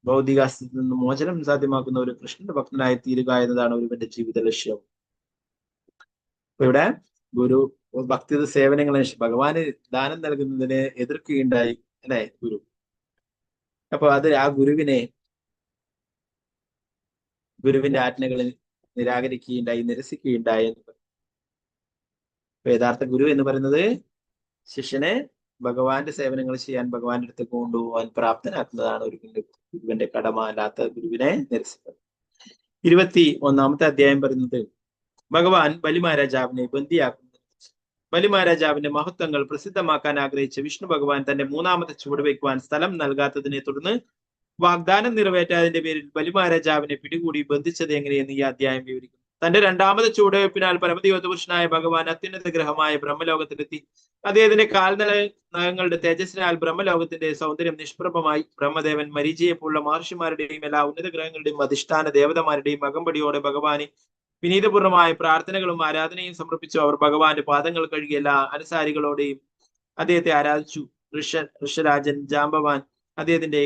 ഭൗതികാസ്തിയിൽ നിന്ന് മോചനം സാധ്യമാക്കുന്ന ഒരു കൃഷ്ണന്റെ ഭക്തനായി തീരുക എന്നതാണ് ഒരുവന്റെ ജീവിത ലക്ഷ്യം. അപ്പൊ ഇവിടെ ഗുരു ഭക്തി സേവനങ്ങളെ ഭഗവാന് ദാനം നൽകുന്നതിനെ എതിർക്കുകയുണ്ടായി അല്ലെ ഗുരു. അപ്പൊ ആ ഗുരുവിന്റെ ആജ്ഞകളിൽ നിരാകരിക്കുകയുണ്ടായി, നിരസിക്കുകയുണ്ടായി എന്ന് പറയും. യഥാർത്ഥ ഗുരു എന്ന് പറയുന്നത് ശിഷ്യനെ ഭഗവാന്റെ സേവനങ്ങൾ ചെയ്യാൻ ഭഗവാന്റെ അടുത്തേക്ക് കൊണ്ടുപോകാൻ പ്രാപ്തനാക്കുന്നതാണ് ഒരു ഗുരുവിന്റെ കടമ. അല്ലാത്ത ഗുരുവിനെ നിരസിക്കുന്നത്. 21-ാമത്തെ അധ്യായം പറയുന്നത്, ഭഗവാൻ ബലി മഹാരാജാവിനെ ബന്ദിയാക്കുന്നു. ബലി മഹാരാജാവിന്റെ മഹത്വങ്ങൾ പ്രസിദ്ധമാക്കാൻ ആഗ്രഹിച്ച വിഷ്ണു ഭഗവാൻ തന്റെ 3-ാമത്തെ ചുവട് വയ്ക്കുവാൻ സ്ഥലം നൽകാത്തതിനെ തുടർന്ന് വാഗ്ദാനം നിറവേറ്റാതിന്റെ പേരിൽ ബലി മഹാരാജാവിനെ പിടികൂടി ബന്ധിച്ചത് എങ്ങനെയെന്ന് ഈ അധ്യായം വിവരിക്കുന്നു. തന്റെ 2-ാമത്തെ ചുവടുവയ്പ്പിനാൽ പരമദിവ്യപുരുഷനായ ഭഗവാൻ അത്യുന്നത ഗ്രഹമായ ബ്രഹ്മലോകത്തിലെത്തി. അദ്ദേഹത്തിന്റെ കാൽനഖങ്ങളുടെ തേജസ്സിനാൽ ബ്രഹ്മലോകത്തിന്റെ സൗന്ദര്യം നിഷ്പ്രഭമായി. ബ്രഹ്മദേവൻ, മരീചിയെ പോലുള്ള മഹർഷിമാരുടെയും എല്ലാ ഉന്നത ഗ്രഹങ്ങളുടെയും അധിഷ്ഠാന ദേവതമാരുടെയും അകമ്പടിയോടെ ഭഗവാനെ വിനീതപൂർണമായ പ്രാർത്ഥനകളും ആരാധനയും സമർപ്പിച്ചു. അവർ ഭഗവാന്റെ പാദങ്ങൾ കഴുകിയ എല്ലാ അനുസാരികളോടെയും അദ്ദേഹത്തെ ആരാധിച്ചു. ഋഷരാജൻ ജാമ്പവാൻ അദ്ദേഹത്തിന്റെ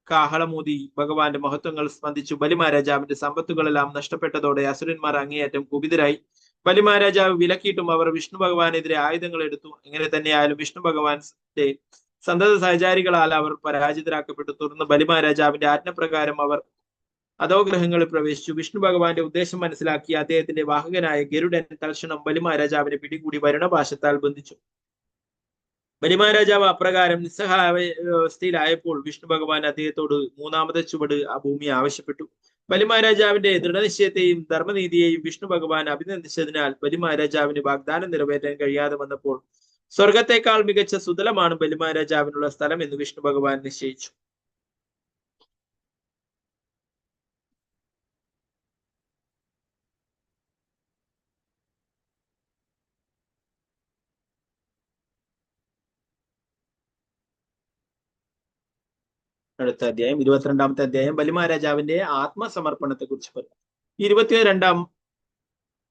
കാഹളമൂതി ഭഗവാന്റെ മഹത്വങ്ങൾ സ്മന്ദിച്ചു. ബലി മഹാരാജാവിന്റെ സമ്പത്തുകളെല്ലാം നഷ്ടപ്പെട്ടതോടെ അസുരന്മാർ അങ്ങേയറ്റം കുപിതരായി. ബലി മഹാരാജാവ് വിലക്കിയിട്ടും അവർ വിഷ്ണു ഭഗവാനെതിരെ ആയുധങ്ങൾ എടുത്തു. എങ്ങനെ തന്നെയായാലും വിഷ്ണു ഭഗവാന്റെ സന്തത സഹചാരികളാൽ അവർ പരാജിതരാക്കപ്പെട്ടു. തുടർന്ന് ബലി മഹാരാജാവിന്റെ ആജ്ഞപ്രകാരം അവർ അധോഗ്രഹങ്ങളിൽ പ്രവേശിച്ചു. വിഷ്ണു ഭഗവാന്റെ ഉദ്ദേശം മനസ്സിലാക്കി അദ്ദേഹത്തിന്റെ വാഹകനായ ഗരുഡൻ തൽക്ഷണം ബലി മഹാരാജാവിനെ പിടികൂടി വരുണപാശത്താൽ ബന്ധിച്ചു. ബലി മഹാരാജാവ് അപ്രകാരം നിസ്സഹായാവസ്ഥയിലായപ്പോൾ വിഷ്ണു ഭഗവാൻ അദ്ദേഹത്തോട് 3-ാമത്തെ ചുവട് ആ ഭൂമി ആവശ്യപ്പെട്ടു. ബലി മഹാരാജാവിന്റെ ദൃഢനിശ്ചയത്തെയും ധർമ്മനീതിയെയും വിഷ്ണു ഭഗവാൻ അഭിനന്ദിച്ചതിനാൽ ബലി മഹാരാജാവിന് വാഗ്ദാനം നിറവേറ്റാൻ കഴിയാതെ വന്നപ്പോൾ സ്വർഗത്തെക്കാൾ മികച്ച സുതലമാണ് ബലി മഹാരാജാവിനുള്ള സ്ഥലം എന്ന് വിഷ്ണു ഭഗവാൻ നിശ്ചയിച്ചു. അടുത്ത അധ്യായം 22-ാമത്തെ അധ്യായം ബലിമഹാരാജാവിന്റെ ആത്മസമർപ്പണത്തെ കുറിച്ച് പറയും. 22-ാം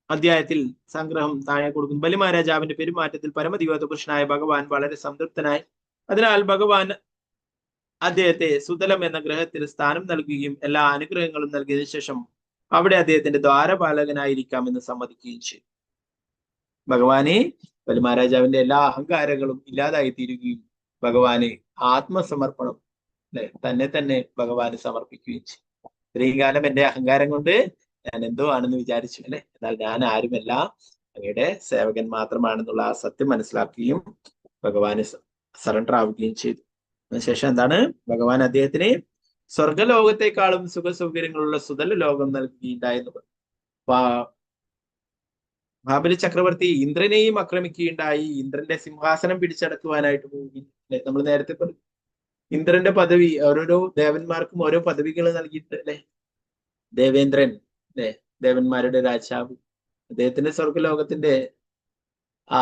അധ്യായത്തിൽ സംഗ്രഹം താഴെ കൊടുക്കുന്നു. ബലിമഹാരാജാവിന്റെ പെരുമാറ്റത്തിൽ പരമദിവ്യത്വ പുരുഷനായ ഭഗവാൻ വളരെ സംതൃപ്തനായി. അതിനാൽ ഭഗവാൻ അദ്ദേഹത്തെ സുതലം എന്ന ഗ്രഹത്തിൽ സ്ഥാനം നൽകുകയും എല്ലാ അനുഗ്രഹങ്ങളും നൽകിയതിനു ശേഷം അവിടെ അദ്ദേഹത്തിന്റെ ദ്വാരപാലകനായിരിക്കാമെന്ന് സമ്മതിക്കുകയും ചെയ്തു. ഭഗവാനെ ബലിമഹാരാജാവിന്റെ എല്ലാ അഹങ്കാരങ്ങളും ഇല്ലാതായി തീരുകയും ഭഗവാന് ആത്മസമർപ്പണം തന്നെ തന്നെ ഭഗവാന് സമർപ്പിക്കുകയും ചെയ്യും. ഇത്രയും കാലം എന്റെ അഹങ്കാരം കൊണ്ട് ഞാൻ എന്തോ ആണെന്ന് വിചാരിച്ചു അല്ലെ, എന്നാൽ ഞാൻ ആരുമല്ല, അങ്ങയുടെ സേവകൻ മാത്രമാണെന്നുള്ള ആ സത്യം മനസ്സിലാക്കുകയും ഭഗവാന് സറണ്ടർ ആവുകയും ചെയ്തു. അതിനുശേഷം എന്താണ്, ഭഗവാൻ അദ്ദേഹത്തിന് സ്വർഗലോകത്തെക്കാളും സുഖസൗകര്യങ്ങളുള്ള സുതല ലോകം നൽകുകയുണ്ടായെന്ന് പറഞ്ഞു. മഹാബലി ചക്രവർത്തി ഇന്ദ്രനെയും ആക്രമിക്കുകയുണ്ടായി. ഇന്ദ്രന്റെ സിംഹാസനം പിടിച്ചടക്കുവാനായിട്ട് പോവുകയും നമ്മൾ നേരത്തെ പറഞ്ഞു. ഇന്ദ്രന്റെ പദവി ഓരോരോ ദേവന്മാർക്കും ഓരോ പദവികൾ നൽകിയിട്ട് അല്ലെ, ദേവേന്ദ്രൻ അല്ലെ, ദേവന്മാരുടെ രാജാവ്, അദ്ദേഹത്തിന്റെ സ്വർഗലോകത്തിന്റെ ആ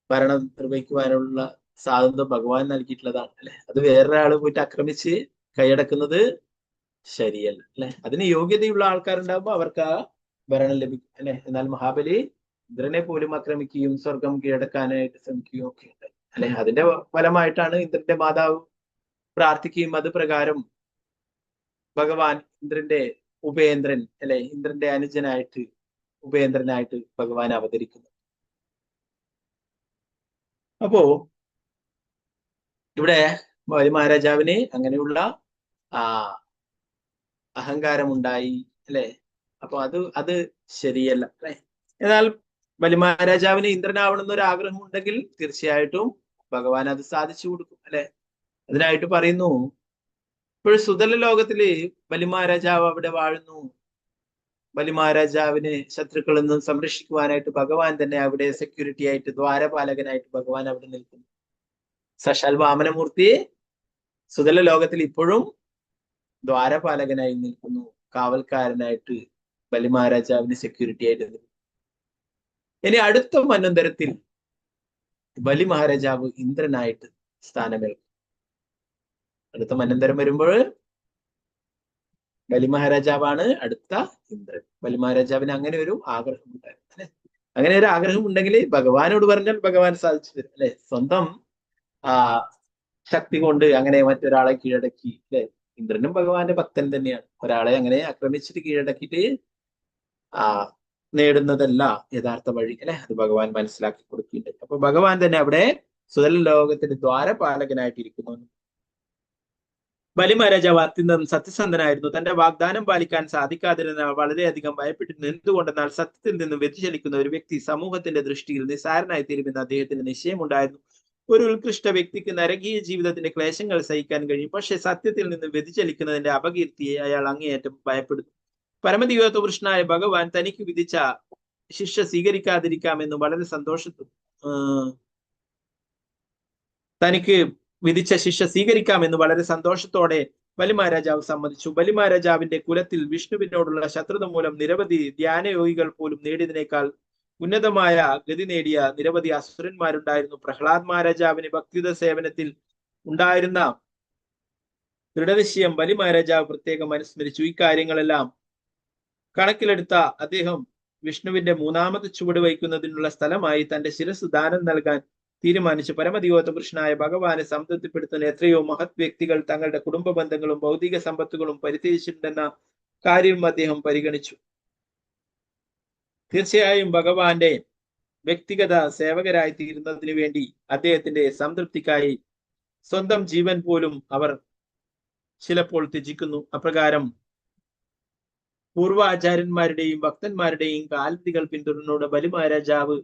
ഭരണം നിർവഹിക്കുവാനുള്ള സ്വാതന്ത്ര്യം ഭഗവാൻ നൽകിയിട്ടുള്ളതാണ് അല്ലെ. അത് വേറൊരാള് പോയിട്ട് ആക്രമിച്ച് കൈയടക്കുന്നത് ശരിയല്ല അല്ലെ. അതിന് യോഗ്യതയുള്ള ആൾക്കാരുണ്ടാകുമ്പോൾ അവർക്ക് ആ ഭരണം ലഭിക്കും അല്ലെ. എന്നാൽ മഹാബലി ഇന്ദ്രനെ പോലും ആക്രമിക്കുകയും സ്വർഗം കീഴടക്കാനായിട്ട് ശ്രമിക്കുകയും ഒക്കെ ഉണ്ട് അല്ലെ. അതിന്റെ ഫലമായിട്ടാണ് ഇന്ദ്രന്റെ മാതാവ് പ്രാർത്ഥിക്കുകയും അത് പ്രകാരം ഭഗവാൻ ഇന്ദ്രന്റെ ഉപേന്ദ്രൻ അല്ലെ, ഇന്ദ്രന്റെ അനുജനായിട്ട് ഉപേന്ദ്രനായിട്ട് ഭഗവാൻ അവതരിക്കുന്നു. അപ്പോ ഇവിടെ ബലിമഹാരാജാവിന് അങ്ങനെയുള്ള അഹങ്കാരമുണ്ടായി അല്ലെ. അപ്പൊ അത് ശരിയല്ല അല്ലെ. എന്നാൽ ബലിമഹാരാജാവിന് ഇന്ദ്രനാവണമെന്നൊരു ആഗ്രഹം ഉണ്ടെങ്കിൽ തീർച്ചയായിട്ടും ഭഗവാൻ അത് സാധിച്ചു കൊടുക്കും അല്ലെ. അതിനായിട്ട് പറയുന്നു, ഇപ്പോൾ സുതല ലോകത്തില് ബലിമഹാരാജാവ് അവിടെ വാഴുന്നു. ബലിമഹാരാജാവിനെ ശത്രുക്കളിൽ നിന്നും സംരക്ഷിക്കുവാനായിട്ട് ഭഗവാൻ തന്നെ അവിടെ സെക്യൂരിറ്റി ആയിട്ട് ദ്വാരപാലകനായിട്ട് ഭഗവാൻ അവിടെ നിൽക്കുന്നു. സാക്ഷാൽ വാമനമൂർത്തി സുതല ലോകത്തിൽ ഇപ്പോഴും ദ്വാരപാലകനായി നിൽക്കുന്നു, കാവൽക്കാരനായിട്ട് ബലിമഹാരാജാവിന് സെക്യൂരിറ്റി ആയിട്ട് നിൽക്കുന്നു. ഇനി അടുത്ത മന്വന്തരത്തിൽ ബലിമഹാരാജാവ് ഇന്ദ്രനായിട്ട് സ്ഥാനമേൽക്കും. അടുത്ത മന്വന്തരം വരുമ്പോൾ ബലിമഹാരാജാവാണ് അടുത്ത ഇന്ദ്രൻ. ബലിമഹാരാജാവിന് അങ്ങനെ ഒരു ആഗ്രഹം ഉണ്ടായിരുന്നു അല്ലെ. അങ്ങനെ ഒരു ആഗ്രഹം ഉണ്ടെങ്കിൽ ഭഗവാനോട് പറഞ്ഞാൽ ഭഗവാൻ സാധിച്ചു തരും അല്ലെ. സ്വന്തം ശക്തി കൊണ്ട് അങ്ങനെ മറ്റൊരാളെ കീഴടക്കി അല്ലെ. ഇന്ദ്രനും ഭഗവാന്റെ ഭക്തൻ തന്നെയാണ്. ഒരാളെ അങ്ങനെ ആക്രമിച്ചിട്ട് കീഴടക്കിയിട്ട് നേടുന്നതല്ല യഥാർത്ഥ വഴി അല്ലെ. അത് ഭഗവാൻ മനസ്സിലാക്കി കൊടുക്കുന്നുണ്ട്. അപ്പൊ ഭഗവാൻ തന്നെ അവിടെ സുതല ലോകത്തിന്റെ ദ്വാരപാലകനായിട്ടിരിക്കുന്നു. ബലിമഹാരാജാവ് അത്യന്തം സത്യസന്ധനായിരുന്നു. തന്റെ വാഗ്ദാനം പാലിക്കാൻ സാധിക്കാതിരുന്ന വളരെയധികം ഭയപ്പെട്ടിരുന്നു. എന്തുകൊണ്ടെന്നാൽ സത്യത്തിൽ നിന്നും വ്യതിചലിക്കുന്ന ഒരു വ്യക്തി സമൂഹത്തിന്റെ ദൃഷ്ടിയിൽ നിസ്സാരനായി തീരുമെന്ന് അദ്ദേഹത്തിന് നിശ്ചയമുണ്ടായിരുന്നു. ഒരു ഉത്കൃഷ്ട വ്യക്തിക്ക് നരകീയ ജീവിതത്തിന്റെ ക്ലേശങ്ങൾ സഹിക്കാൻ കഴിയും, പക്ഷെ സത്യത്തിൽ നിന്ന് വ്യതിചലിക്കുന്നതിന്റെ അപകീർത്തിയെ അയാൾ അങ്ങേയറ്റം ഭയപ്പെടുന്നു. പരമദിവ്യത്വ പുരുഷനായ ഭഗവാൻ തനിക്ക് വിധിച്ച ശിക്ഷ സ്വീകരിക്കാതിരിക്കാമെന്ന് വളരെ സന്തോഷത്തോടെ ബലിമഹാരാജാവ് സമ്മതിച്ചു. ബലിമഹാരാജാവിന്റെ കുലത്തിൽ വിഷ്ണുവിനോടുള്ള ശത്രുത മൂലം നിരവധി ധ്യാനയോഗികൾ പോലും നേടിയതിനേക്കാൾ ഉന്നതമായ ഗതി നേടിയ നിരവധി അസുരന്മാരുണ്ടായിരുന്നു. പ്രഹ്ലാദ് മഹാരാജാവിന് ഭക്തിയുത സേവനത്തിൽ ഉണ്ടായിരുന്ന ദൃഢനിശ്ചയം ബലിമഹാരാജാവ് പ്രത്യേകം അനുസ്മരിച്ചു. ഇക്കാര്യങ്ങളെല്ലാം കണക്കിലെടുത്ത അദ്ദേഹം വിഷ്ണുവിന്റെ മൂന്നാമത്തെ ചുവട് വയ്ക്കുന്നതിനുള്ള സ്ഥലമായി തന്റെ ശിരസ് ദാനം നൽകാൻ തീരുമാനിച്ചു. പരമദിവ്യത്വ പുരുഷനായ ഭഗവാനെ സംതൃപ്തിപ്പെടുത്തുന്ന എത്രയോ മഹത് വ്യക്തികൾ തങ്ങളുടെ കുടുംബ ബന്ധങ്ങളും ഭൗതിക സമ്പത്തുകളും പരിത്യജിച്ചിട്ടുണ്ടെന്ന കാര്യം അദ്ദേഹം പരിഗണിച്ചു. തീർച്ചയായും ഭഗവാന്റെ വ്യക്തിഗത സേവകരായി തീരുന്നതിന് വേണ്ടി അദ്ദേഹത്തിന്റെ സംതൃപ്തിക്കായി സ്വന്തം ജീവൻ പോലും അവർ ചിലപ്പോൾ ത്യജിക്കുന്നു. അപ്രകാരം പൂർവാചാര്യന്മാരുടെയും ഭക്തന്മാരുടെയും കാൽവിധികൾ പിന്തുടർന്നുകൊണ്ട് ബലിമഹാരാജാവ്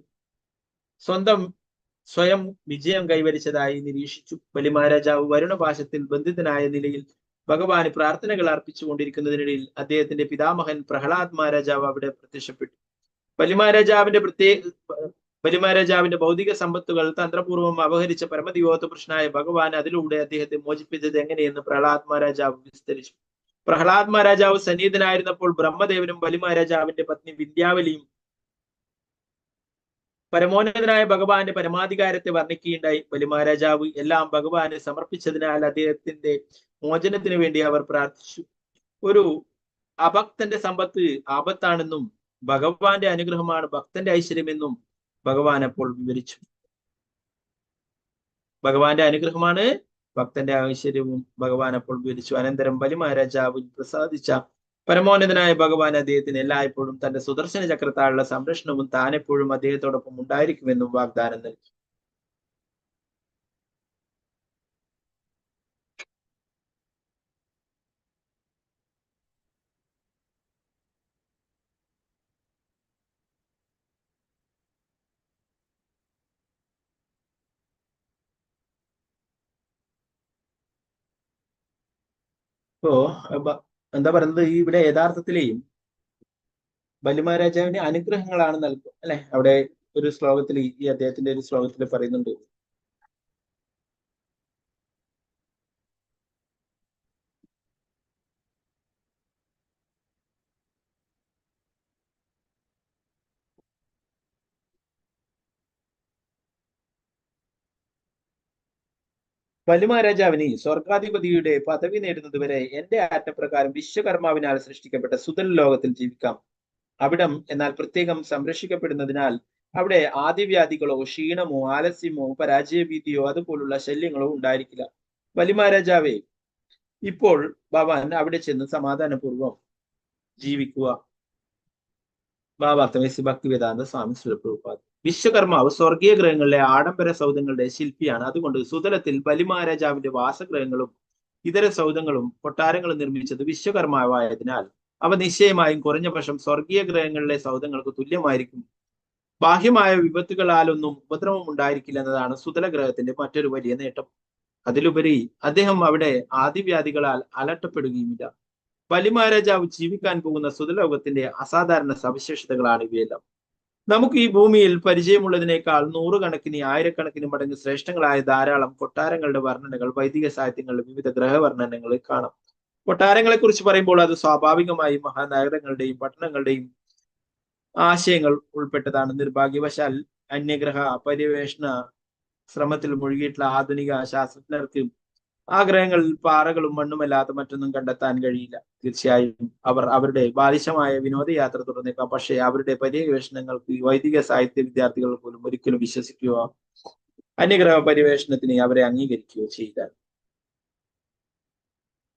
സ്വയം വിജയം കൈവരിച്ചതായി നിരീക്ഷിച്ചു. ബലിമഹാരാജാവ് വരുണപാശത്തിൽ ബന്ധിതനായ നിലയിൽ ഭഗവാന് പ്രാർത്ഥനകൾ അർപ്പിച്ചുകൊണ്ടിരിക്കുന്നതിനിടയിൽ അദ്ദേഹത്തിന്റെ പിതാമഹൻ പ്രഹ്ലാദ് മഹാരാജാവ് അവിടെ പ്രത്യക്ഷപ്പെട്ടു. ബലിമഹാരാജാവിന്റെ ഭൗതിക സമ്പത്തുകൾ തന്ത്രപൂർവ്വം അപഹരിച്ച പരമദിവ്യത്വ പുരുഷനായ ഭഗവാൻ അതിലൂടെ അദ്ദേഹത്തെ മോചിപ്പിച്ചത് എങ്ങനെയെന്ന് പ്രഹ്ലാദ് മഹാരാജാവ് വിസ്തരിച്ചു. പ്രഹ്ലാദ് മഹാരാജാവ് സന്നിഹിതനായിരുന്നപ്പോൾ ബ്രഹ്മദേവനും ബലിമഹാരാജാവിന്റെ പത്നി വിന്ധ്യാവലിയും പരമോന്നതനായ ഭഗവാന്റെ പരമാധികാരത്തെ വർണ്ണിക്കുകയുണ്ടായി. ബലിമഹാരാജാവ് എല്ലാം ഭഗവാന് സമർപ്പിച്ചതിനാൽ അദ്ദേഹത്തിന്റെ മോചനത്തിന് വേണ്ടി അവർ പ്രാർത്ഥിച്ചു. ഒരു അഭക്തന്റെ സമ്പത്ത് ആപത്താണെന്നും ഭഗവാന്റെ അനുഗ്രഹമാണ് ഭക്തന്റെ ഐശ്വര്യമെന്നും ഭഗവാൻ അപ്പോൾ വിവരിച്ചു. ഭഗവാന്റെ അനുഗ്രഹമാണ് ഭക്തന്റെ ഐശ്വര്യവും ഭഗവാൻ അപ്പോൾ വിവരിച്ചു. അനന്തരം ബലിമഹാരാജാവ് പ്രസാദിച്ച പരമോന്നതനായ ഭഗവാൻ അദ്ദേഹത്തിന് എല്ലായ്പ്പോഴും തന്റെ സുദർശന ചക്രത്താലുള്ള സംരക്ഷണവും താൻ എപ്പോഴും അദ്ദേഹത്തോടൊപ്പം ഉണ്ടായിരിക്കുമെന്നും വാഗ്ദാനം നൽകി. ഇപ്പോ എന്താ പറയുന്നത്, ഈ ഇവിടെ യഥാർത്ഥത്തിലേ ബലിമഹാരാജാവിന് അനുഗ്രഹങ്ങളാണ് നൽകുക അല്ലെ. അവിടെ ഒരു ശ്ലോകത്തിൽ ഈ അദ്ദേഹത്തിന്റെ ഒരു ശ്ലോകത്തിൽ പറയുന്നുണ്ട്, ബലിമഹാരാജാവിന് സ്വർഗാധിപതിയുടെ പദവി നേടുന്നത് വരെ എന്റെ ആജ്ഞപ്രകാരം വിശ്വകർമാവിനാൽ സൃഷ്ടിക്കപ്പെട്ട സുതൽ ലോകത്തിൽ ജീവിക്കാം. അവിടം എന്നാൽ പ്രത്യേകം സംരക്ഷിക്കപ്പെടുന്നതിനാൽ അവിടെ ആദിവ്യാധികളോ ക്ഷീണമോ ആലസ്യമോ പരാജയഭീതിയോ അതുപോലുള്ള ശല്യങ്ങളോ ഉണ്ടായിരിക്കില്ല. ബലിമഹാരാജാവേ, ഇപ്പോൾ ഭവാൻ അവിടെ ചെന്ന് സമാധാനപൂർവം ജീവിക്കുക. ഭാവാർത്ഥമേസി ഭക്തിവേദാന്ത സ്വാമി ശ്രീപ്രഭുപാദ്. വിശ്വകർമാവ് സ്വർഗീയ ഗ്രഹങ്ങളിലെ ആഡംബര സൗധങ്ങളുടെ ശില്പിയാണ്. അതുകൊണ്ട് സുതലത്തിൽ ബലിമഹാരാജാവിന്റെ വാസഗ്രഹങ്ങളും ഇതര സൗധങ്ങളും കൊട്ടാരങ്ങളും നിർമ്മിച്ചത് വിശ്വകർമാവായതിനാൽ അവ നിശ്ചയമായും കുറഞ്ഞ പക്ഷം സ്വർഗീയ ഗ്രഹങ്ങളിലെ സൗധങ്ങൾക്ക് തുല്യമായിരിക്കും. ബാഹ്യമായ വിപത്തുകളാലൊന്നും ഉപദ്രവം ഉണ്ടായിരിക്കില്ല എന്നതാണ് സുതല ഗ്രഹത്തിന്റെ മറ്റൊരു വലിയ നേട്ടം. അതിലുപരി അദ്ദേഹം അവിടെ ആദിവ്യാധികളാൽ അലട്ടപ്പെടുകയുമില്ല. ബലിമഹാരാജാവ് ജീവിക്കാൻ പോകുന്ന സുതലോകത്തിന്റെ അസാധാരണ സവിശേഷതകളാണ് ഇവയെല്ലാം. നമുക്ക് ഈ ഭൂമിയിൽ പരിചയമുള്ളതിനേക്കാൾ നൂറുകണക്കിന് ആയിരക്കണക്കിന് മടങ്ങ് ശ്രേഷ്ഠങ്ങളായ ധാരാളം കൊട്ടാരങ്ങളുടെ വർണ്ണനകൾ വൈദിക സാഹിത്യങ്ങളുടെ വിവിധ ഗ്രഹവർണ്ണനങ്ങളിൽ കാണാം. കൊട്ടാരങ്ങളെ കുറിച്ച് പറയുമ്പോൾ അത് സ്വാഭാവികമായും മഹാനഗരങ്ങളുടെയും പട്ടണങ്ങളുടെയും ആശയങ്ങൾ ഉൾപ്പെട്ടതാണ്. നിർഭാഗ്യവശാൽ അന്യഗ്രഹ പര്യവേഷണ ശ്രമത്തിൽ മുഴുകിയിട്ടുള്ള ആധുനിക ശാസ്ത്രജ്ഞർക്ക് ആ ഗ്രഹങ്ങളിൽ പാറകളും മണ്ണുമല്ലാതെ മറ്റൊന്നും കണ്ടെത്താൻ കഴിയില്ല. തീർച്ചയായും അവർ അവരുടെ ബാലിശമായ വിനോദയാത്ര തുടർന്നേക്കാം. പക്ഷേ അവരുടെ പര്യവേഷണങ്ങൾക്ക് വൈദിക സാഹിത്യ വിദ്യാർത്ഥികൾ പോലും ഒരിക്കലും വിശ്വസിക്കുകയോ അന്യഗ്രഹ പര്യവേഷണത്തിന് അവരെ അംഗീകരിക്കുകയോ ചെയ്താൽ.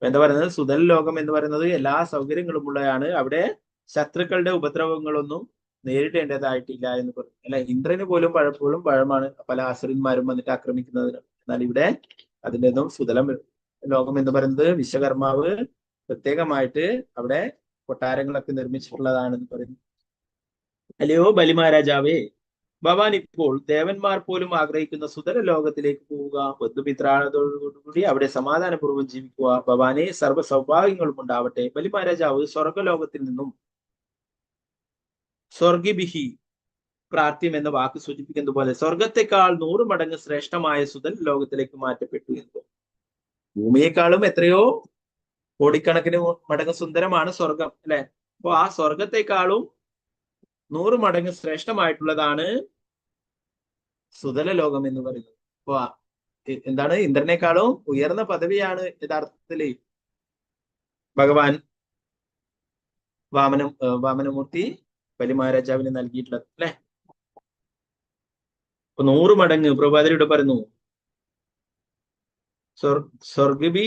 എന്താ പറയുന്നത്, സുതൽ ലോകം എന്ന് പറയുന്നത് എല്ലാ സൗകര്യങ്ങളും ഉള്ളതാണ്. അവിടെ ശത്രുക്കളുടെ ഉപദ്രവങ്ങളൊന്നും നേരിടേണ്ടതായിട്ടില്ല എന്ന് പറഞ്ഞു അല്ലെ. ഇന്ദ്രന് പോലും പലപ്പോഴും പഴമാണ് പല അസുരന്മാരും വന്നിട്ട് ആക്രമിക്കുന്നതിന്. എന്നാൽ ഇവിടെ അതിൻ്റെ ഒന്നും സുതലം ലോകം എന്ന് പറയുന്നത് വിശ്വകർമാവ് പ്രത്യേകമായിട്ട് അവിടെ കൊട്ടാരങ്ങളൊക്കെ നിർമ്മിച്ചിട്ടുള്ളതാണെന്ന് പറയുന്നു. അല്ലയോ ബലിമഹാരാജാവേ, ഭവാൻ ഇപ്പോൾ ദേവന്മാർ പോലും ആഗ്രഹിക്കുന്ന സുതല ലോകത്തിലേക്ക് പോവുക. ബന്ധുമിത്രാളത്തോടുകൂടി അവിടെ സമാധാനപൂർവ്വം ജീവിക്കുക. ഭവാനെ സർവ്വ സൗഭാഗ്യങ്ങളും ഉണ്ടാവട്ടെ. ബലിമഹാരാജാവ് സ്വർഗലോകത്തിൽ നിന്നും സ്വർഗിബിഹി പ്രാർത്ഥ്യം എന്ന വാക്ക് സൂചിപ്പിക്കുന്നത് പോലെ സ്വർഗത്തെക്കാൾ 100 മടങ്ങ് ശ്രേഷ്ഠമായ സുതൽ ലോകത്തിലേക്ക് മാറ്റപ്പെട്ടു എന്ന്. ഭൂമിയെക്കാളും എത്രയോ കോടിക്കണക്കിന് മടങ്ങ് സുന്ദരമാണ് സ്വർഗം അല്ലെ. അപ്പൊ ആ സ്വർഗത്തെക്കാളും 100 മടങ്ങ് ശ്രേഷ്ഠമായിട്ടുള്ളതാണ് സുതല ലോകം എന്ന് പറയുന്നത്. അപ്പൊ എന്താണ്, ഇന്ദ്രനേക്കാളും ഉയർന്ന പദവിയാണ് യഥാർത്ഥത്തില് ഭഗവാൻ വാമനമൂർത്തി ബലിമഹാരാജാവിന് നൽകിയിട്ടുള്ളത് അല്ലെ. അപ്പൊ 100 മടങ്ങ് പ്രഭാതരിയുടെ പറയുന്നു. സ്വർഗബി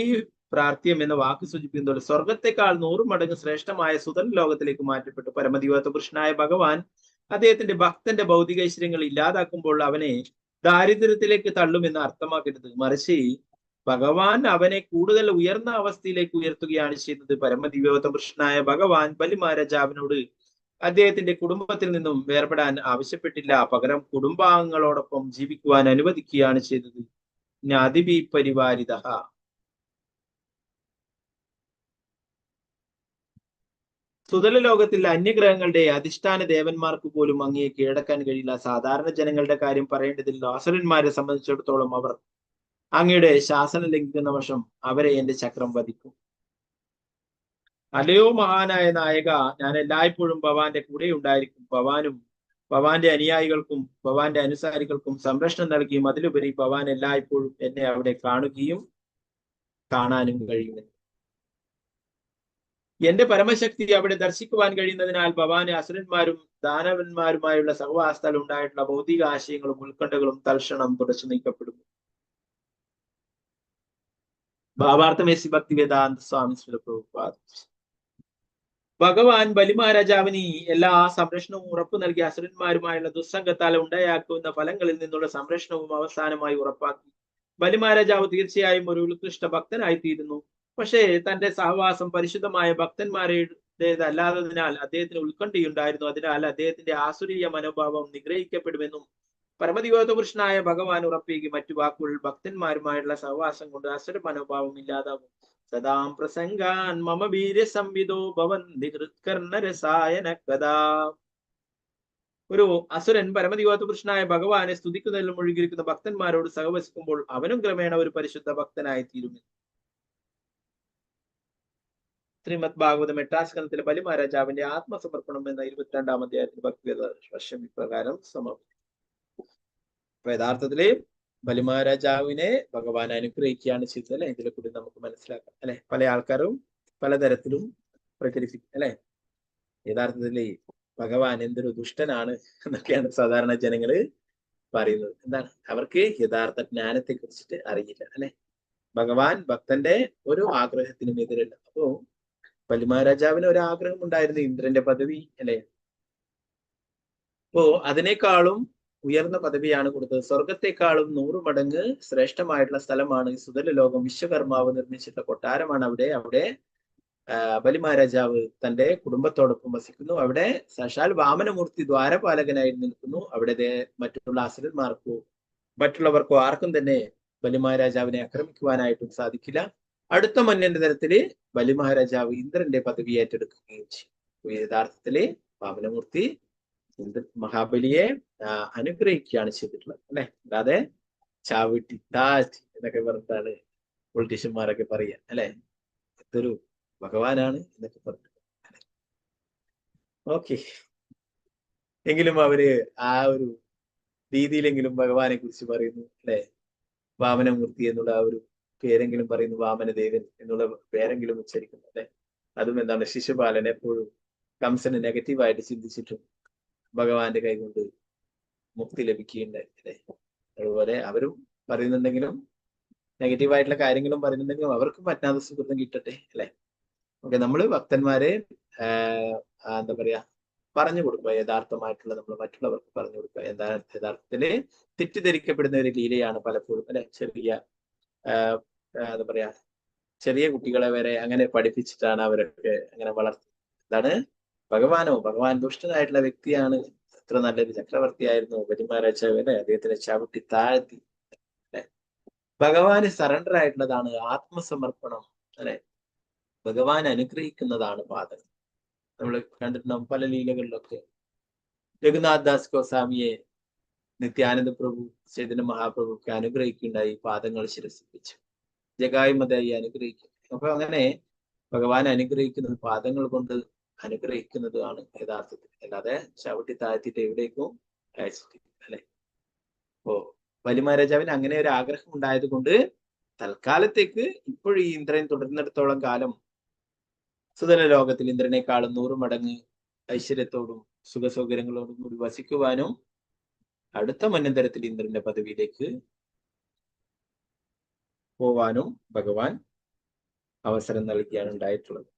പ്രാർത്ഥ്യം എന്ന വാക്ക് സൂചിപ്പിക്കുന്നത് സ്വർഗത്തെക്കാൾ 100 മടങ്ങ് ശ്രേഷ്ഠമായ സുതൽ ലോകത്തിലേക്ക് മാറ്റപ്പെട്ടു. പരമദിവ്യത്വ പുരുഷനായ ഭഗവാൻ അദ്ദേഹത്തിന്റെ ഭക്തന്റെ ഭൗതിക ഐശ്വര്യങ്ങൾ ഇല്ലാതാക്കുമ്പോൾ അവനെ ദാരിദ്ര്യത്തിലേക്ക് തള്ളുമെന്ന് അർത്ഥമാക്കരുത്. മറിച്ച് ഭഗവാൻ അവനെ കൂടുതൽ ഉയർന്ന അവസ്ഥയിലേക്ക് ഉയർത്തുകയാണ് ചെയ്യുന്നത്. പരമദിവ്യത്വ പുരുഷനായ ഭഗവാൻ ബലിമഹാരാജാവിനോട് അദ്ദേഹത്തിന്റെ കുടുംബത്തിൽ നിന്നും വേർപെടാൻ ആവശ്യപ്പെട്ടില്ല. പകരം കുടുംബാംഗങ്ങളോടൊപ്പം ജീവിക്കുവാൻ അനുവദിക്കുകയാണ് ചെയ്തത്. ജ്ഞാതിബി പരിവാരിത. സുതല ലോകത്തിൽ അന്യഗ്രഹങ്ങളുടെ അധിഷ്ഠാന ദേവന്മാർക്ക് പോലും അങ്ങയെ കീഴടക്കാൻ കഴിയില്ല. സാധാരണ ജനങ്ങളുടെ കാര്യം പറയേണ്ടതില്ല. അസുരന്മാരെ സംബന്ധിച്ചിടത്തോളം അവർ അങ്ങയുടെ ശാസനം ലംഘിക്കുന്ന വശം അവരെ എന്റെ ചക്രം വധിക്കും. അല്ലയോ മഹാനായ നായക, ഞാൻ എല്ലായ്പ്പോഴും ഭവാന്റെ കൂടെ ഉണ്ടായിരിക്കും. ഭവാനും ഭഗവാന്റെ അനുയായികൾക്കും ഭഗവാന്റെ അനുസാരികൾക്കും സംരക്ഷണം നൽകിയും അതിലുപരി ഭഗവാൻ എല്ലായ്പ്പോഴും എന്നെ അവിടെ കാണുകയും കാണാനും കഴിയുമെന്ന്. എന്റെ പരമശക്തി അവിടെ ദർശിക്കുവാൻ കഴിയുന്നതിനാൽ ഭഗവാന് അസുരന്മാരും ദാനവന്മാരുമായുള്ള സഹവാസത്തിൽ ഉണ്ടായിട്ടുള്ള ഭൗതിക ആശയങ്ങളും ഉത്കണ്ഠകളും തൽക്ഷണം തുടച്ചു നീക്കപ്പെടുന്നു. ഭാവാർത്ഥമേസി ഭക്തി വേദാന്ത സ്വാമി ശ്രീല പ്രഭുപാദ. ഭഗവാൻ ബലിമഹാരാജാവിന് എല്ലാ സംരക്ഷണവും ഉറപ്പു നൽകി അസുരന്മാരുമായുള്ള ദുസ്സംഗത്താൽ ഉണ്ടായാക്കുന്ന ഫലങ്ങളിൽ നിന്നുള്ള സംരക്ഷണവും അവസാനമായി ഉറപ്പാക്കി. ബലിമഹാരാജാവ് തീർച്ചയായും ഒരു ഉത്കൃഷ്ട ഭക്തനായിത്തീരുന്നു. പക്ഷേ തന്റെ സഹവാസം പരിശുദ്ധമായ ഭക്തന്മാരുടേതല്ലാത്തതിനാൽ അദ്ദേഹത്തിന് ഉത്കണ്ഠയുണ്ടായിരുന്നു. അതിനാൽ അദ്ദേഹത്തിന്റെ ആസുരീയ മനോഭാവം നിഗ്രഹിക്കപ്പെടുമെന്നും പരമദിവ്യോത്ത പുരുഷനായ ഭഗവാൻ ഉറപ്പിക്കും. മറ്റു വാക്കുകൾ ഭക്തന്മാരുമായുള്ള സഹവാസം കൊണ്ട് അസുര മനോഭാവം ഇല്ലാതാകും. സദാം പ്രസംഗാൻ മമ വീര്യ സംവിദോ ഭവന്തി ഹൃത്കർണരസായന കഥാ. ഒരു അസുരൻ പരമദിവ്യോത്ത പുരുഷനായ ഭഗവാനെ സ്തുതിക്കുന്നതിൽ മുഴുകിയിരിക്കുന്ന ഭക്തന്മാരോട് സഹവസിക്കുമ്പോൾ അവനും ക്രമേണ ഒരു പരിശുദ്ധ ഭക്തനായി തീരുമെന്ന്. ശ്രീമദ് ഭാഗവതം 8ാം സ്കന്ധത്തിലെ ബലിമഹാരാജാവിന്റെ ആത്മസമർപ്പണം എന്ന 22ാം അധ്യായത്തിൽ ഭക്തിവേദ വർഷം ഇപ്രകാരം സമാപിക്കും. അപ്പൊ യഥാർത്ഥത്തില് ബലിമഹാരാജാവിനെ ഭഗവാൻ അനുഗ്രഹിക്കുകയാണ് ചെയ്തത് അല്ലെ. ഇതിലെ കൂടി നമുക്ക് മനസ്സിലാക്കാം അല്ലെ. പല ആൾക്കാരും പലതരത്തിലും പ്രചരിപ്പിക്കും അല്ലെ. യഥാർത്ഥത്തില് ഭഗവാൻ എന്തൊരു ദുഷ്ടനാണ് എന്നൊക്കെയാണ് സാധാരണ ജനങ്ങള് പറയുന്നത്. എന്താണ്, അവർക്ക് യഥാർത്ഥ ജ്ഞാനത്തെ കുറിച്ചിട്ട് അറിയില്ല അല്ലെ. ഭഗവാൻ ഭക്തന്റെ ഒരു ആഗ്രഹത്തിനും എതിരല്ല. അപ്പോ ബലിമഹാരാജാവിന് ഒരു ആഗ്രഹം ഉണ്ടായിരുന്നു, ഇന്ദ്രന്റെ പദവി അല്ലെ. അപ്പോ അതിനേക്കാളും ഉയർന്ന പദവിയാണ് കൊടുത്തത്. സ്വർഗത്തെക്കാളും 100 മടങ്ങ് ശ്രേഷ്ഠമായിട്ടുള്ള സ്ഥലമാണ് ഈ സുതല ലോകം. വിശ്വകർമാവ് നിർമ്മിച്ചിട്ടുള്ള കൊട്ടാരമാണ് അവിടെ ബലിമഹാരാജാവ് തന്റെ കുടുംബത്തോടൊപ്പം വസിക്കുന്നു. അവിടെ സാക്ഷാൽ വാമനമൂർത്തി ദ്വാരപാലകനായി നിൽക്കുന്നു. അവിടെ മറ്റുള്ള അസുരന്മാർക്കോ മറ്റുള്ളവർക്കോ ആർക്കും തന്നെ ബലിമഹാരാജാവിനെ ആക്രമിക്കുവാനായിട്ടും സാധിക്കില്ല. അടുത്ത മന്യന്റെ തരത്തില് ബലിമഹാരാജാവ് ഇന്ദ്രന്റെ പദവി ഏറ്റെടുക്കുകയും ചെയ്യും. യഥാർത്ഥത്തില് വാമനമൂർത്തി മഹാബലിയെ അനുഗ്രഹിക്കുകയാണ് ചെയ്തിട്ടുള്ളത് അല്ലെ. അല്ലാതെ ചാവിട്ടി താഴ്ത്തി എന്നൊക്കെ പറഞ്ഞിട്ടാണ് പൊളിറ്റീഷ്യന്മാരൊക്കെ പറയുക അല്ലെ. ഇതൊരു ഭഗവാനാണ് എന്നൊക്കെ പറഞ്ഞു. ഓക്കെ, എങ്കിലും അവര് ആ ഒരു രീതിയിലെങ്കിലും ഭഗവാനെ കുറിച്ച് പറയുന്നു അല്ലെ. വാമനമൂർത്തി എന്നുള്ള ആ ഒരു പേരെങ്കിലും പറയുന്നു, വാമനദേവൻ എന്നുള്ള പേരെങ്കിലും ഉച്ചരിക്കുന്നു അല്ലെ. അതും എന്താണ്, ശിശുപാലൻ എപ്പോഴും കംസന് നെഗറ്റീവായിട്ട് ചിന്തിച്ചിട്ടും ഭഗവാന്റെ കൈകൊണ്ട് മുക്തി ലഭിക്കുകയുണ്ടായി അല്ലെ. അതുപോലെ അവരും പറയുന്നുണ്ടെങ്കിലും നെഗറ്റീവായിട്ടുള്ള കാര്യങ്ങളും പറയുന്നുണ്ടെങ്കിലും അവർക്കും പറ്റാത്ത സുഹൃത്തം കിട്ടട്ടെ അല്ലെ. ഓക്കെ, നമ്മള് ഭക്തന്മാരെ എന്താ പറയാ പറഞ്ഞു കൊടുക്കുക. യഥാർത്ഥമായിട്ടുള്ള നമ്മൾ മറ്റുള്ളവർക്ക് പറഞ്ഞു കൊടുക്കുക. യഥാർത്ഥത്തില് തെറ്റിദ്ധരിക്കപ്പെടുന്ന ഒരു ലീലയാണ് പലപ്പോഴും അല്ലെ. എന്താ പറയാ ചെറിയ കുട്ടികളെ വരെ അങ്ങനെ പഠിപ്പിച്ചിട്ടാണ് അവരൊക്കെ അങ്ങനെ വളർത്തുന്നത്. എന്താണ്, ഭഗവാൻ ദുഷ്ടനായിട്ടുള്ള വ്യക്തിയാണ്, എത്ര നല്ലൊരു ചക്രവർത്തിയായിരുന്നു ബലിമഹാരാജാവ് അല്ലെ. അദ്ദേഹത്തിനെ ചവിട്ടി താഴ്ത്തി അല്ലെ. ഭഗവാന് സറണ്ടർ ആയിട്ടുള്ളതാണ് ആത്മസമർപ്പണം അല്ലെ. ഭഗവാൻ അനുഗ്രഹിക്കുന്നതാണ് പാദങ്ങൾ. നമ്മൾ കണ്ടിട്ടുണ്ടാവും പല ലീലകളിലൊക്കെ. രഘുനാഥ് ദാസ് ഗോസ്വാമിയെ നിത്യാനന്ദ പ്രഭു ചൈതന്യ മഹാപ്രഭു ഒക്കെ അനുഗ്രഹിക്കുകയുണ്ടായി, പാദങ്ങൾ ശിരസിപ്പിച്ചു. ജഗായിമതായി അനുഗ്രഹിക്കും. അപ്പൊ അങ്ങനെ ഭഗവാൻ അനുഗ്രഹിക്കുന്നത് പാദങ്ങൾ കൊണ്ട് അനുഗ്രഹിക്കുന്നതാണ് യഥാർത്ഥത്തിൽ, അല്ലാതെ ചവിട്ടി താഴ്ത്തിയിട്ട് എവിടേക്കും അയച്ചിട്ടില്ല അല്ലെ. അപ്പോ ബലിമഹാരാജാവിന് അങ്ങനെ ഒരു ആഗ്രഹം ഉണ്ടായത് കൊണ്ട് തൽക്കാലത്തേക്ക് ഇപ്പോഴും ഈ ഇന്ദ്രൻ തുടരുന്നിടത്തോളം കാലം സുതല ലോകത്തിൽ ഇന്ദ്രനേക്കാളും 100 മടങ്ങ് ഐശ്വര്യത്തോടും സുഖസൗകര്യങ്ങളോടും കൂടി വസിക്കുവാനും അടുത്ത മന്വന്തരത്തിൽ ഇന്ദ്രന്റെ പദവിയിലേക്ക് പോവാനും ഭഗവാൻ അവസരം നൽകിയാണ് ഉണ്ടായിട്ടുള്ളത്.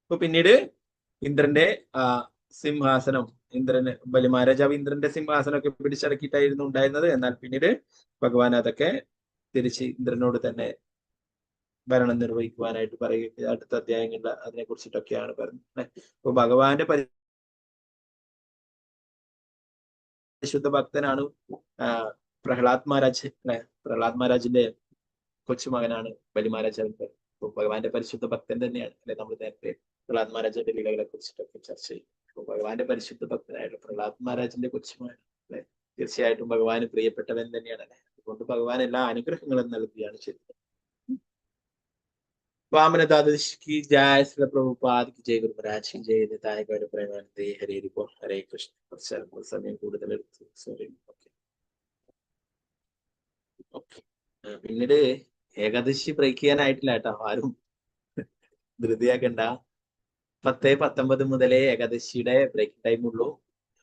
അപ്പൊ പിന്നീട് ഇന്ദ്രന്റെ സിംഹാസനം ബലിമഹാരാജാവ് ഇന്ദ്രന്റെ സിംഹാസനമൊക്കെ പിടിച്ചടക്കിയിട്ടായിരുന്നു ഉണ്ടായിരുന്നത്. എന്നാൽ പിന്നീട് ഭഗവാൻ അതൊക്കെ തിരിച്ച് ഇന്ദ്രനോട് തന്നെ ഭരണം നിർവഹിക്കുവാനായിട്ട് പറയുക. അടുത്ത അധ്യായങ്ങളിൽ അതിനെ കുറിച്ചിട്ടൊക്കെയാണ് പറയുന്നത്. അപ്പൊ ഭഗവാന്റെ പരിശുദ്ധ ഭക്തനാണ് പ്രഹ്ലാദ് മഹാരാജ് അല്ലെ. പ്രഹ്ലാദ് മഹാരാജിന്റെ കൊച്ചുമകനാണ് ബലിമഹാരാജാവിന്റെ. അപ്പൊ ഭഗവാന്റെ പരിശുദ്ധ ഭക്തൻ തന്നെയാണ് അല്ലെ. നമ്മൾ നേരത്തെ പ്രഹ്ലാദ് മഹാരാജിന്റെ ലീലകളെ കുറിച്ചിട്ടൊക്കെ ചർച്ച ചെയ്യും. അപ്പൊ ഭഗവാന്റെ പരിശുദ്ധ ഭക്തനായിട്ടുള്ള പ്രഹ്ലാദ് മഹാരാജിന്റെ കൊച്ചുമകൻ അല്ലെ. തീർച്ചയായിട്ടും ഭഗവാന് പ്രിയപ്പെട്ടവൻ തന്നെയാണ് അല്ലെ. അതുകൊണ്ട് ഭഗവാൻ എല്ലാ അനുഗ്രഹങ്ങളും നൽകുകയാണ് ചെയ്തത്. वामनदास की जय, श्री प्रभुपाद की जय, गुरु महाराज की जय, निताय गौर प्रेमानंदे, हरे हरि हरे कृष्ण. സമയം കൂടുതൽ എടുത്തു, സോറി. ഓക്കെ, പിന്നീട് ഏകാദശി ബ്രേക്ക് ചെയ്യാനായിട്ടില്ല കേട്ടോ, ആരും ധൃതിയാക്കണ്ട. 10:19 മുതലേ ഏകാദശിയുടെ ബ്രേക്ക് ടൈം ഉള്ളൂ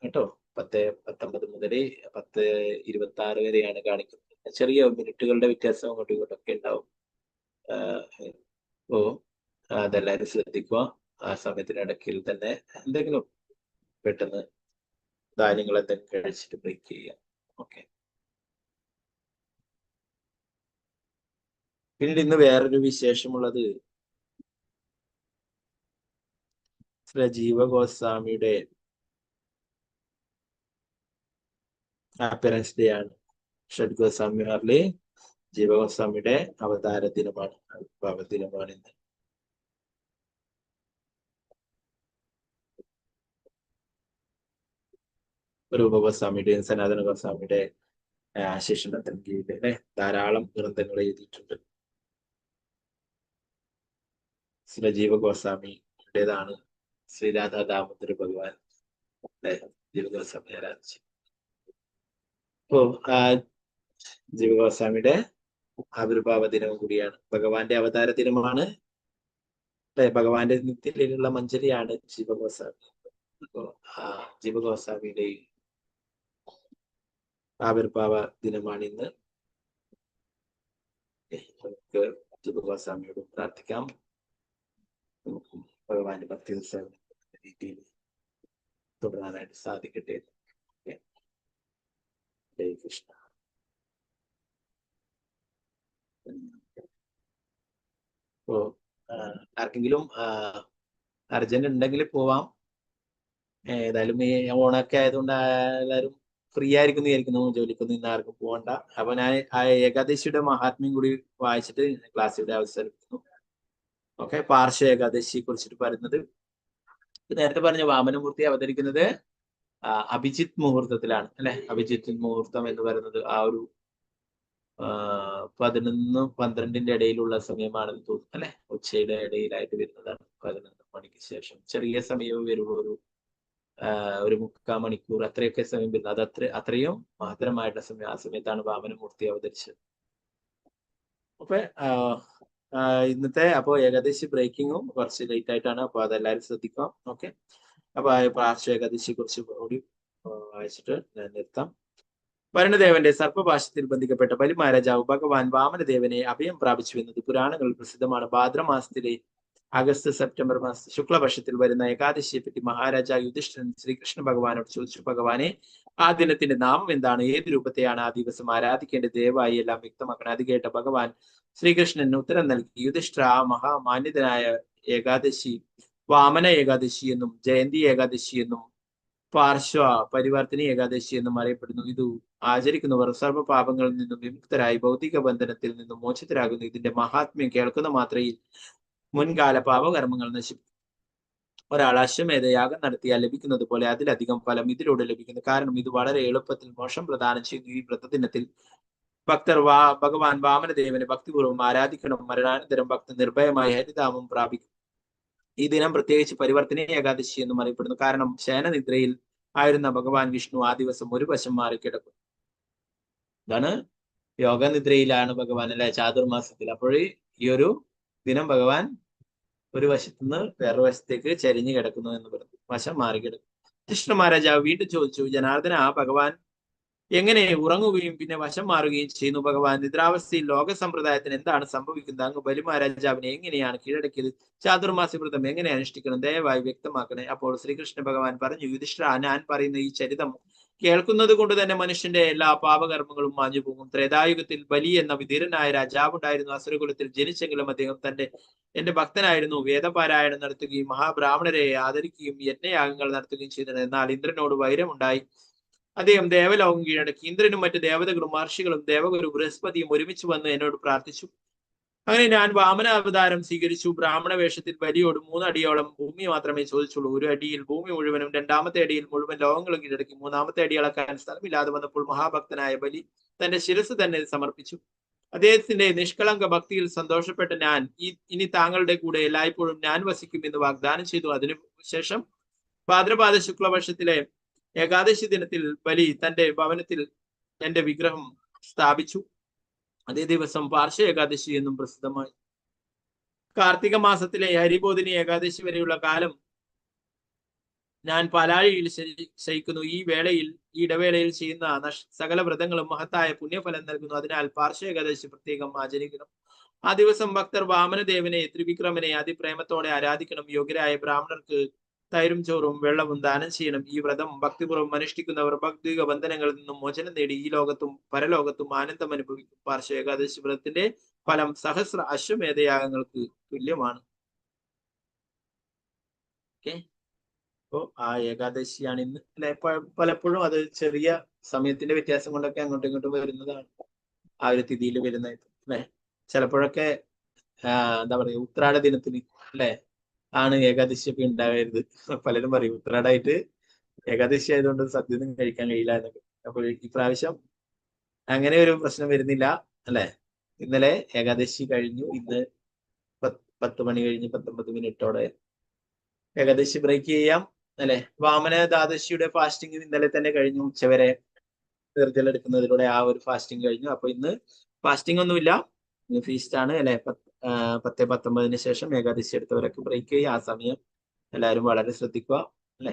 കേട്ടോ. 10:19 മുതൽ 10:26 വരെയാണ് കാണിക്കുന്നത്. ചെറിയ മിനിറ്റുകളുടെ വ്യത്യാസം അങ്ങോട്ടും ഇങ്ങോട്ടൊക്കെ ഉണ്ടാവും. അപ്പോ അതെല്ലാവരും ശ്രദ്ധിക്കുക. ആ സമയത്തിനിടയ്ക്കിൽ തന്നെ എന്തെങ്കിലും പെട്ടെന്ന് ധാന്യങ്ങൾ എന്തെങ്കിലും കഴിച്ചിട്ട് ബ്രേക്ക് ചെയ്യുക. ഓക്കെ. പിന്നീട് ഇന്ന് വേറൊരു വിശേഷമുള്ളത് ജീവ ഗോസ്വാമിയുടെ അപ്പിയറൻസ് ഡേ ആണ്. ഷഡ് ഗോസ്വാമിമാരിലെ ജീവ ഗോസ്വാമിയുടെ അവതാര ദിനമാണ്, ആവിർഭാവ ദിനമാണ് ഇന്ന്. രൂപ ഗോസ്വാമിയുടെയും സനാതന ഗോസ്വാമിയുടെ ശിക്ഷണത്തിന് കീഴിൽ ധാരാളം ഗ്രന്ഥങ്ങൾ എഴുതിയിട്ടുണ്ട്. ജീവ ഗോസ്വാമിയുടേതാണ് ശ്രീരാധാ ദാമോദര ഭഗവാൻ ജീവ ഗോസ്വാമി ആരാധിച്ചു. അപ്പോ ജീവ ഗോസ്വാമിയുടെ ആവിർഭാവ ദിനവും കൂടിയാണ്, ഭഗവാന്റെ അവതാര ദിനമാണ്. ഭഗവാന്റെ നിത്യത്തിലുള്ള മഞ്ജരിയാണ് ജീവ ഗോസ്വാമി. അപ്പോ ജീവ ഗോസ്വാമിയുടെ ആവിർഭാവ ദിനമാണ് ഇന്ന്. നമുക്ക് ജീവ ഗോസ്വാമിയോട് പ്രാർത്ഥിക്കാം, ഭഗവാന്റെ ഭക്തി രീതിയിൽ തുടരാനായിട്ട് സാധിക്കട്ടെ. ജയ് കൃഷ്ണ. ഓ, ആർക്കെങ്കിലും അർജന്റ് ഉണ്ടെങ്കിൽ പോവാം. ഏതായാലും ഈ ഓണൊക്കെ ആയതുകൊണ്ട് എല്ലാവരും ഫ്രീ ആയിരിക്കും വിചാരിക്കുന്നു, ജോലിക്കൊന്നും ഇന്ന് ആർക്കും പോകണ്ട. അപ്പൊ ഞാൻ ആ ഏകാദശിയുടെ മഹാത്മ്യം കൂടി വായിച്ചിട്ട് ക്ലാസ് ഇവിടെ അവസാനിപ്പിക്കുന്നു. ഓക്കെ. പാർശ്വ ഏകാദശിയെ കുറിച്ചിട്ട് പറയുന്നത്, നേരത്തെ പറഞ്ഞ വാമനമൂർത്തി അവതരിക്കുന്നത് അഭിജിത്ത് മുഹൂർത്തത്തിലാണ് അല്ലെ. അഭിജിത്ത് മുഹൂർത്തം എന്ന് പറയുന്നത് ആ ഒരു 11-12 ഇടയിലുള്ള സമയമാണെന്ന് തോന്നുന്നു അല്ലെ. ഉച്ചയുടെ ഇടയിലായിട്ട് വരുന്നതാണ്. 11 മണിക്ക് ശേഷം ചെറിയ സമയവും വരുള്ളൂ, ഒരു 3/4 മണിക്കൂർ അത്രയൊക്കെ സമയം വരുന്നത്. അത് അത്രയും മഹത്തരമായിട്ടുള്ള സമയം. ആ സമയത്താണ് വാമനമൂർത്തി അവതരിച്ചത്. അപ്പൊ ഇന്നത്തെ അപ്പോ ഏകാദശി ബ്രേക്കിങ്ങും കുറച്ച് ലേറ്റ് ആയിട്ടാണ്. അപ്പൊ അതെല്ലാവരും ശ്രദ്ധിക്കാം. ഓക്കെ. അപ്പൊ പാർശ്വ ഏകാദശിയെ കുറിച്ച് കൂടി വായിച്ചിട്ട് ഞാൻ നിർത്താം. വരുണദേവന്റെ സർപ്പഭാഷത്തിൽ ബന്ധിക്കപ്പെട്ട ബലി മഹാരാജാവ് ഭഗവാൻ വാമനദേവനെ അഭയം പ്രാപിച്ചു എന്നത് പുരാണങ്ങളിൽ പ്രസിദ്ധമാണ്. ഭാദ്രമാസത്തിലെ ആഗസ്റ്റ് സെപ്റ്റംബർ മാസ ശുക്ലപക്ഷത്തിൽ വരുന്ന ഏകാദശിയെ പറ്റി മഹാരാജ യുധിഷ്ഠിരൻ ശ്രീകൃഷ്ണ ഭഗവാനോട് ചോദിച്ചു. ഭഗവാനെ, ആ ദിനത്തിന്റെ നാമം എന്താണ്? ഏത് രൂപത്തെയാണ് ആ ദിവസം ആരാധിക്കേണ്ടത്? ദയവായി എല്ലാം വ്യക്തമാക്കണം. അത് കേട്ട ഭഗവാൻ ശ്രീകൃഷ്ണൻ ഉത്തരം നൽകി. യുധിഷ്ഠിര, ആ മഹാമാന്യതനായ ഏകാദശി വാമന ഏകാദശി എന്നും ജയന്തി ഏകാദശി എന്നും പാർശ്വ പരിവർത്തനി ഏകാദശി എന്നും അറിയപ്പെടുന്നു. ഇത് ആചരിക്കുന്നവർ സർവ്വപാപങ്ങളിൽ നിന്നും വിമുക്തരായി ഭൗതിക ബന്ധനത്തിൽ നിന്നും മോചിതരാകുന്നു. ഇതിന്റെ മഹാത്മ്യം കേൾക്കുന്ന മാത്രയിൽ മുൻകാല പാപകർമ്മങ്ങൾ നശിപ്പിക്കും. ഒരാൾ അശ്വമേധ യാഗം നടത്തിയാൽ ലഭിക്കുന്നത് പോലെ അതിലധികം ഫലം ഇതിലൂടെ ലഭിക്കുന്നു. കാരണം ഇത് വളരെ എളുപ്പത്തിൽ മോക്ഷം പ്രദാനം ചെയ്യുന്നു. ഈ വ്രതദിനത്തിൽ ഭക്തർ ഭഗവാൻ വാമനദേവനെ ഭക്തിപൂർവ്വം ആരാധിക്കണം. മരണാനന്തരം ഭക്തർ നിർഭയമായി ഹരിധാമം പ്രാപിക്കും. ഈ ദിനം പ്രത്യേകിച്ച് പരിവർത്തന ഏകാദശി എന്നും അറിയപ്പെടുന്നു. കാരണം ശയനനിദ്രയിൽ ആയിരുന്ന ഭഗവാൻ വിഷ്ണു ആ ദിവസം ഒരു വശം മാറിക്കിടക്കും. ഇതാണ് യോഗനിദ്രയിലാണ് ഭഗവാൻ അല്ലെ, ചാതുർമാസത്തിൽ. അപ്പോൾ ഈ ഒരു ദിനം ഭഗവാൻ ഒരു വശത്തുനിന്ന് വേറൊരു വശത്തേക്ക് ചരിഞ്ഞു കിടക്കുന്നു എന്ന് പറഞ്ഞു, വശം മാറിക്കിടക്കും. കൃഷ്ണ മഹാരാജാവ് വീണ്ടും ചോദിച്ചു, ജനാർദ്ദന, ആ ഭഗവാൻ എങ്ങനെ ഉറങ്ങുകയും പിന്നെ വശം മാറുകയും ചെയ്യുന്നു? ഭഗവാൻ നിദ്രാവസ്ഥയിൽ ലോക സമ്പ്രദായത്തിന് എന്താണ് സംഭവിക്കുന്നത്? അങ്ങ് ബലി മഹാരാജാവിനെ എങ്ങനെയാണ് കീഴടക്കിയത്? ചാതുർമാസ വ്രതം എങ്ങനെ അനുഷ്ഠിക്കണം? ദയവായി വ്യക്തമാക്കണേ. അപ്പോൾ ശ്രീകൃഷ്ണ ഭഗവാൻ പറഞ്ഞു, യുധിഷ്ഠിര, ഞാൻ പറയുന്ന ഈ ചരിതം കേൾക്കുന്നത് കൊണ്ട് തന്നെ മനുഷ്യന്റെ എല്ലാ പാപകർമ്മങ്ങളും മാഞ്ഞു പോകും. ത്രേതായുഗത്തിൽ ബലി എന്ന വിധീരനായ രാജാവുണ്ടായിരുന്നു. അസുരകുലത്തിൽ ജനിച്ചെങ്കിലും അദ്ദേഹം എന്റെ ഭക്തനായിരുന്നു. വേദപാരായണം നടത്തുകയും മഹാബ്രാഹ്മണരെ ആദരിക്കുകയും യജ്ഞയാഗങ്ങൾ നടത്തുകയും ചെയ്തത്. എന്നാൽ ഇന്ദ്രനോട് വൈരമുണ്ടായി അദ്ദേഹം ദേവലോകം കീഴടക്കി. ഇന്ദ്രനും മറ്റു ദേവതകളും മഹർഷികളും ദേവഗുരു ബൃഹസ്പതിയും ഒരുമിച്ച് വന്ന് എന്നോട് പ്രാർത്ഥിച്ചു. അങ്ങനെ ഞാൻ വാമന അവതാരം സ്വീകരിച്ചു. ബ്രാഹ്മണ വേഷത്തിൽ ബലിയോട് 3 അടിയോളം ഭൂമി മാത്രമേ ചോദിച്ചുള്ളൂ. ഒരു അടിയിൽ ഭൂമി മുഴുവനും, 2ാമത്തെ അടിയിൽ മുഴുവൻ ലോകങ്ങളും കീഴടക്കി. 3ാമത്തെ അടി അളക്കാൻ സ്ഥലമില്ലാതെ വന്നപ്പോൾ മഹാഭക്തനായ ബലി തന്റെ ശിരസ് തന്നെ സമർപ്പിച്ചു. അദ്ദേഹത്തിന്റെ നിഷ്കളങ്ക ഭക്തിയിൽ സന്തോഷപ്പെട്ട ഞാൻ ഇനി താങ്കളുടെ കൂടെ എല്ലായ്പ്പോഴും ഞാൻ വസിക്കും എന്ന് വാഗ്ദാനം ചെയ്തു. അതിനുശേഷം ഭാദ്രപാദ ശുക്ലപക്ഷത്തിലെ ഏകാദശി ദിനത്തിൽ ബലി തന്റെ ഭവനത്തിൽ എന്റെ വിഗ്രഹം സ്ഥാപിച്ചു. അതേ ദിവസം പാർശ്വ ഏകാദശി എന്നും പ്രസിദ്ധമായി. കാർത്തിക മാസത്തിലെ ഹരിബോധിനി ഏകാദശി വരെയുള്ള കാലം ഞാൻ പാലാഴിയിൽ ശയിക്കുന്നു. ഈ ഇടവേളയിൽ ചെയ്യുന്ന സകല വ്രതങ്ങളും മഹത്തായ പുണ്യഫലം നൽകുന്നു. അതിനാൽ പാർശ്വ ഏകാദശി പ്രത്യേകം ആചരിക്കണം. ആ ദിവസം ഭക്തർ വാമനദേവനെ ത്രിവിക്രമനെ അതിപ്രേമത്തോടെ ആരാധിക്കണം. യോഗ്യരായ ബ്രാഹ്മണർക്ക് തൈരും ചോറും വെള്ളവും ദാനം ചെയ്യണം. ഈ വ്രതം ഭക്തിപൂർവ്വം അനുഷ്ഠിക്കുന്നവർ ഭൗതിക ബന്ധനങ്ങളിൽ നിന്നും മോചനം നേടി ഈ ലോകത്തും പരലോകത്തും ആനന്ദം അനുഭവിക്കും. പാർശ്വ ഏകാദശി വ്രതത്തിന്റെ ഫലം സഹസ്ര അശ്വമേധയാഗങ്ങൾക്ക് തുല്യമാണ്. ഓക്കെ, അപ്പോ ആ ഏകാദശിയാണ് ഇന്ന് അല്ലെ. പലപ്പോഴും അത് ചെറിയ സമയത്തിന്റെ വ്യത്യാസം കൊണ്ടൊക്കെ അങ്ങോട്ടും ഇങ്ങോട്ടും വരുന്നതാണ്. ആ ഒരു തിഥിയിൽ വരുന്നത് അല്ലെ. ചിലപ്പോഴൊക്കെ എന്താ പറയുക, ഉത്രാട ദിനത്തിന് അല്ലെ ആണ് ഏകാദശി ഒക്കെ ഉണ്ടാകരുത്. പലരും പറയും ഉത്രാടായിട്ട് ഏകാദശി ആയതുകൊണ്ട് സദ്യയൊന്നും കഴിക്കാൻ കഴിയില്ല എന്നൊക്കെ. അപ്പോൾ ഇപ്രാവശ്യം അങ്ങനെ ഒരു പ്രശ്നം വരുന്നില്ല അല്ലെ. ഇന്നലെ ഏകാദശി കഴിഞ്ഞു. ഇന്ന് 10 മണി കഴിഞ്ഞ് 19 മിനിറ്റോടെ ഏകാദശി ബ്രേക്ക് ചെയ്യാം അല്ലെ. വാമന ദ്വാദശിയുടെ ഫാസ്റ്റിംഗ് ഇന്നലെ തന്നെ കഴിഞ്ഞു. ഉച്ചവരെ തീർച്ചലെടുക്കുന്നതിലൂടെ ആ ഒരു ഫാസ്റ്റിംഗ് കഴിഞ്ഞു. അപ്പൊ ഇന്ന് ഫാസ്റ്റിംഗ് ഒന്നുമില്ല, ഇന്ന് ഫീസ്റ്റ് ആണ് അല്ലെ. 10:19 ശേഷം ഏകാദശി എടുത്തവരൊക്കെ ബ്രേക്ക് ചെയ്യുക. ആ സമയം എല്ലാവരും വളരെ ശ്രദ്ധിക്കുക അല്ലെ.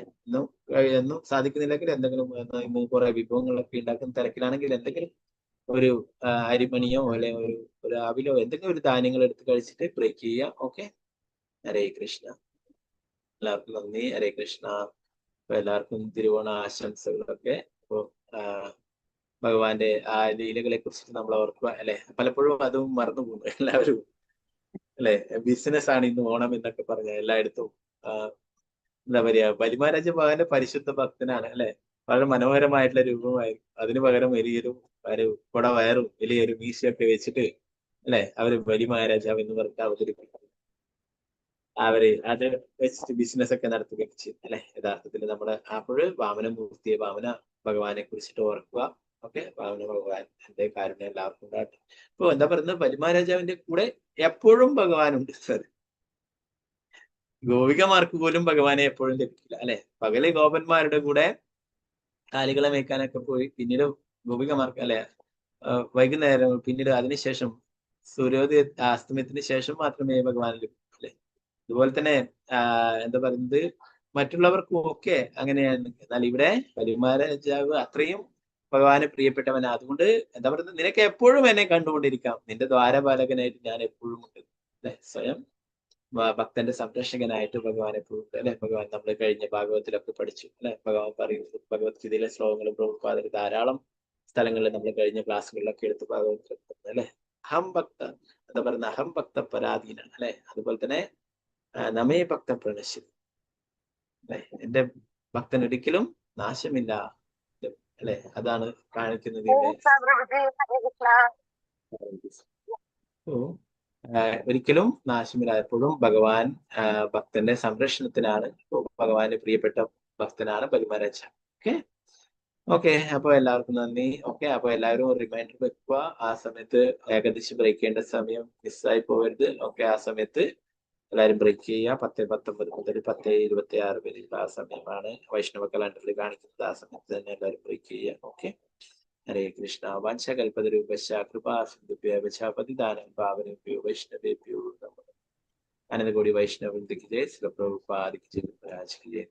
ഒന്നും സാധിക്കുന്നില്ലെങ്കിൽ എന്തെങ്കിലും ഇന്ന് കുറെ വിഭവങ്ങളൊക്കെ ഉണ്ടാക്കുന്ന തിരക്കിലാണെങ്കിൽ എന്തെങ്കിലും ഒരു അരിമണിയോ അല്ലെ ഒരു അവിലോ എന്തെങ്കിലും ഒരു ധാന്യങ്ങൾ എടുത്ത് കഴിച്ചിട്ട് ബ്രേക്ക് ചെയ്യുക. ഓക്കെ, ഹരേ കൃഷ്ണ. എല്ലാവർക്കും നന്ദി. ഹരേ കൃഷ്ണ. അപ്പൊ എല്ലാവർക്കും തിരുവോണ ആശംസകളൊക്കെ. അപ്പോ ഭഗവാന്റെ ആ ലീലകളെ കുറിച്ചിട്ട് നമ്മൾ ഓർക്കുക അല്ലെ. പലപ്പോഴും അതും മറന്നു പോകുന്നു എല്ലാവരും അല്ലെ. ബിസിനസ് ആണ് ഇന്ന് ഓണം എന്നൊക്കെ പറഞ്ഞ എല്ലായിടത്തും എന്താ പറയാ, ബലിമഹാരാജ ഭഗവാന്റെ പരിശുദ്ധ ഭക്തനാണ് അല്ലെ. വളരെ മനോഹരമായിട്ടുള്ള രൂപമായിരുന്നു. അതിന് പകരം വലിയൊരു കുടവയറും വലിയൊരു മീശയൊക്കെ വെച്ചിട്ട് അല്ലെ അവര് ബലിമഹാരാജാവ് എന്ന് പറഞ്ഞിട്ട് അവതരിപ്പിക്കും. അവര് അത് വെച്ചിട്ട് ബിസിനസ് ഒക്കെ നടത്തുകയൊക്കെ ചെയ്യും അല്ലെ. യഥാർത്ഥത്തിൽ നമ്മുടെ അപ്പോഴ് വാമന ഭഗവാനെ കുറിച്ചിട്ട് ഓർക്കുക. ഓക്കെ, വാമന ഭഗവാൻ എന്റെ കാരുണ്യം എല്ലാവർക്കും ഉണ്ടാകട്ടെ. ഇപ്പൊ എന്താ പറയുന്നത്, ബലിമഹാരാജാവിന്റെ കൂടെ എപ്പോഴും ഭഗവാനുണ്ട്. ഗോപികമാർക്ക് പോലും ഭഗവാനെ എപ്പോഴും ലഭിക്കില്ല അല്ലെ. പകല് ഗോപന്മാരുടെ കൂടെ കാലികളെ മേയ്ക്കാനൊക്കെ പോയി പിന്നീട് ഗോപികമാർക്ക് അല്ലെ വൈകുന്നേരം പിന്നീട് അതിനുശേഷം സൂര്യോദയ അസ്തമയത്തിന് ശേഷം മാത്രമേ ഭഗവാൻ ലഭിക്കൂ അല്ലെ. അതുപോലെ തന്നെ എന്താ പറയുന്നത്, മറ്റുള്ളവർക്കും ഒക്കെ അങ്ങനെയാണ്. എന്നാൽ ഇവിടെ ബലിമഹാരാജാവ് അത്രയും ഭഗവാന് പ്രിയപ്പെട്ടവനാ. അതുകൊണ്ട് എന്താ പറയുന്നത്, നിനക്ക് എപ്പോഴും എന്നെ കണ്ടുകൊണ്ടിരിക്കാം, നിന്റെ ദ്വാരപാലകനായിട്ട് ഞാൻ എപ്പോഴും ഉണ്ട് അല്ലെ. സ്വയം ഭക്തന്റെ സംരക്ഷകനായിട്ട് ഭഗവാൻ എപ്പോഴും ഉണ്ട് അല്ലെ. ഭഗവാൻ നമ്മൾ കഴിഞ്ഞ ഭാഗവത്തിലൊക്കെ പഠിച്ചു അല്ലെ. ഭഗവാൻ പറയുന്നത് ഭഗവത്ഗീതയിലെ ശ്ലോകങ്ങളും പ്രഭുപാദർ ധാരാളം സ്ഥലങ്ങളിൽ നമ്മൾ കഴിഞ്ഞ ക്ലാസ്സുകളിലൊക്കെ എടുത്ത് ഭാഗവത്തിൽ അല്ലെ. അഹം ഭക്ത എന്താ പറയുന്ന അഹം ഭക്ത പരാധീനാണ് അല്ലെ. അതുപോലെ തന്നെ നമേ ഭക്ത പ്രണശ്യം അല്ലെ. എന്റെ ഭക്തൻ ഒരിക്കലും നാശമില്ല അല്ലെ. അതാണ് കാണിക്കുന്നത് ഒരിക്കലും നാശമില്ല. എപ്പോഴും ഭഗവാൻ ഭക്തന്റെ സംരക്ഷണത്തിനാണ്. ഭഗവാന് പ്രിയപ്പെട്ട ഭക്തനാണ് ബലിമഹാരാജ. ഓക്കെ, അപ്പൊ എല്ലാവർക്കും നന്ദി. ഓക്കെ, അപ്പൊ എല്ലാവരും ഒരു റിമൈൻഡർ വെക്കുക. ആ സമയത്ത് ഏകദേശം ബ്രേക്ക് ചെയ്യേണ്ട സമയം മിസ്സായി പോകരുത്. ഓക്കെ, ആ സമയത്ത് എല്ലാവരും ബ്രേക്ക് ചെയ്യുക. 10:19 മുതൽ 10:26 വരെ ആ സമയമാണ് വൈഷ്ണവ കലണ്ടറിൽ കാണിക്കുന്നത്. ആ സമയത്ത് തന്നെ എല്ലാവരും ബ്രേക്ക് ചെയ്യുക. ഓക്കെ, ഹരേ കൃഷ്ണ. വംശകൽപതരൂപശ കൃപാസിന്ധുഭ്യവചാപതിദാനം പാവനഭ്യോ വൈഷ്ണവേഭ്യോ നമഃ. അനന്തകോടി വൈഷ്ണവ വൃന്ദ കി ജയ. ശ്രീ പ്രഭുപാദ് കി ജയ. മഹാരാജ് കി ജയ.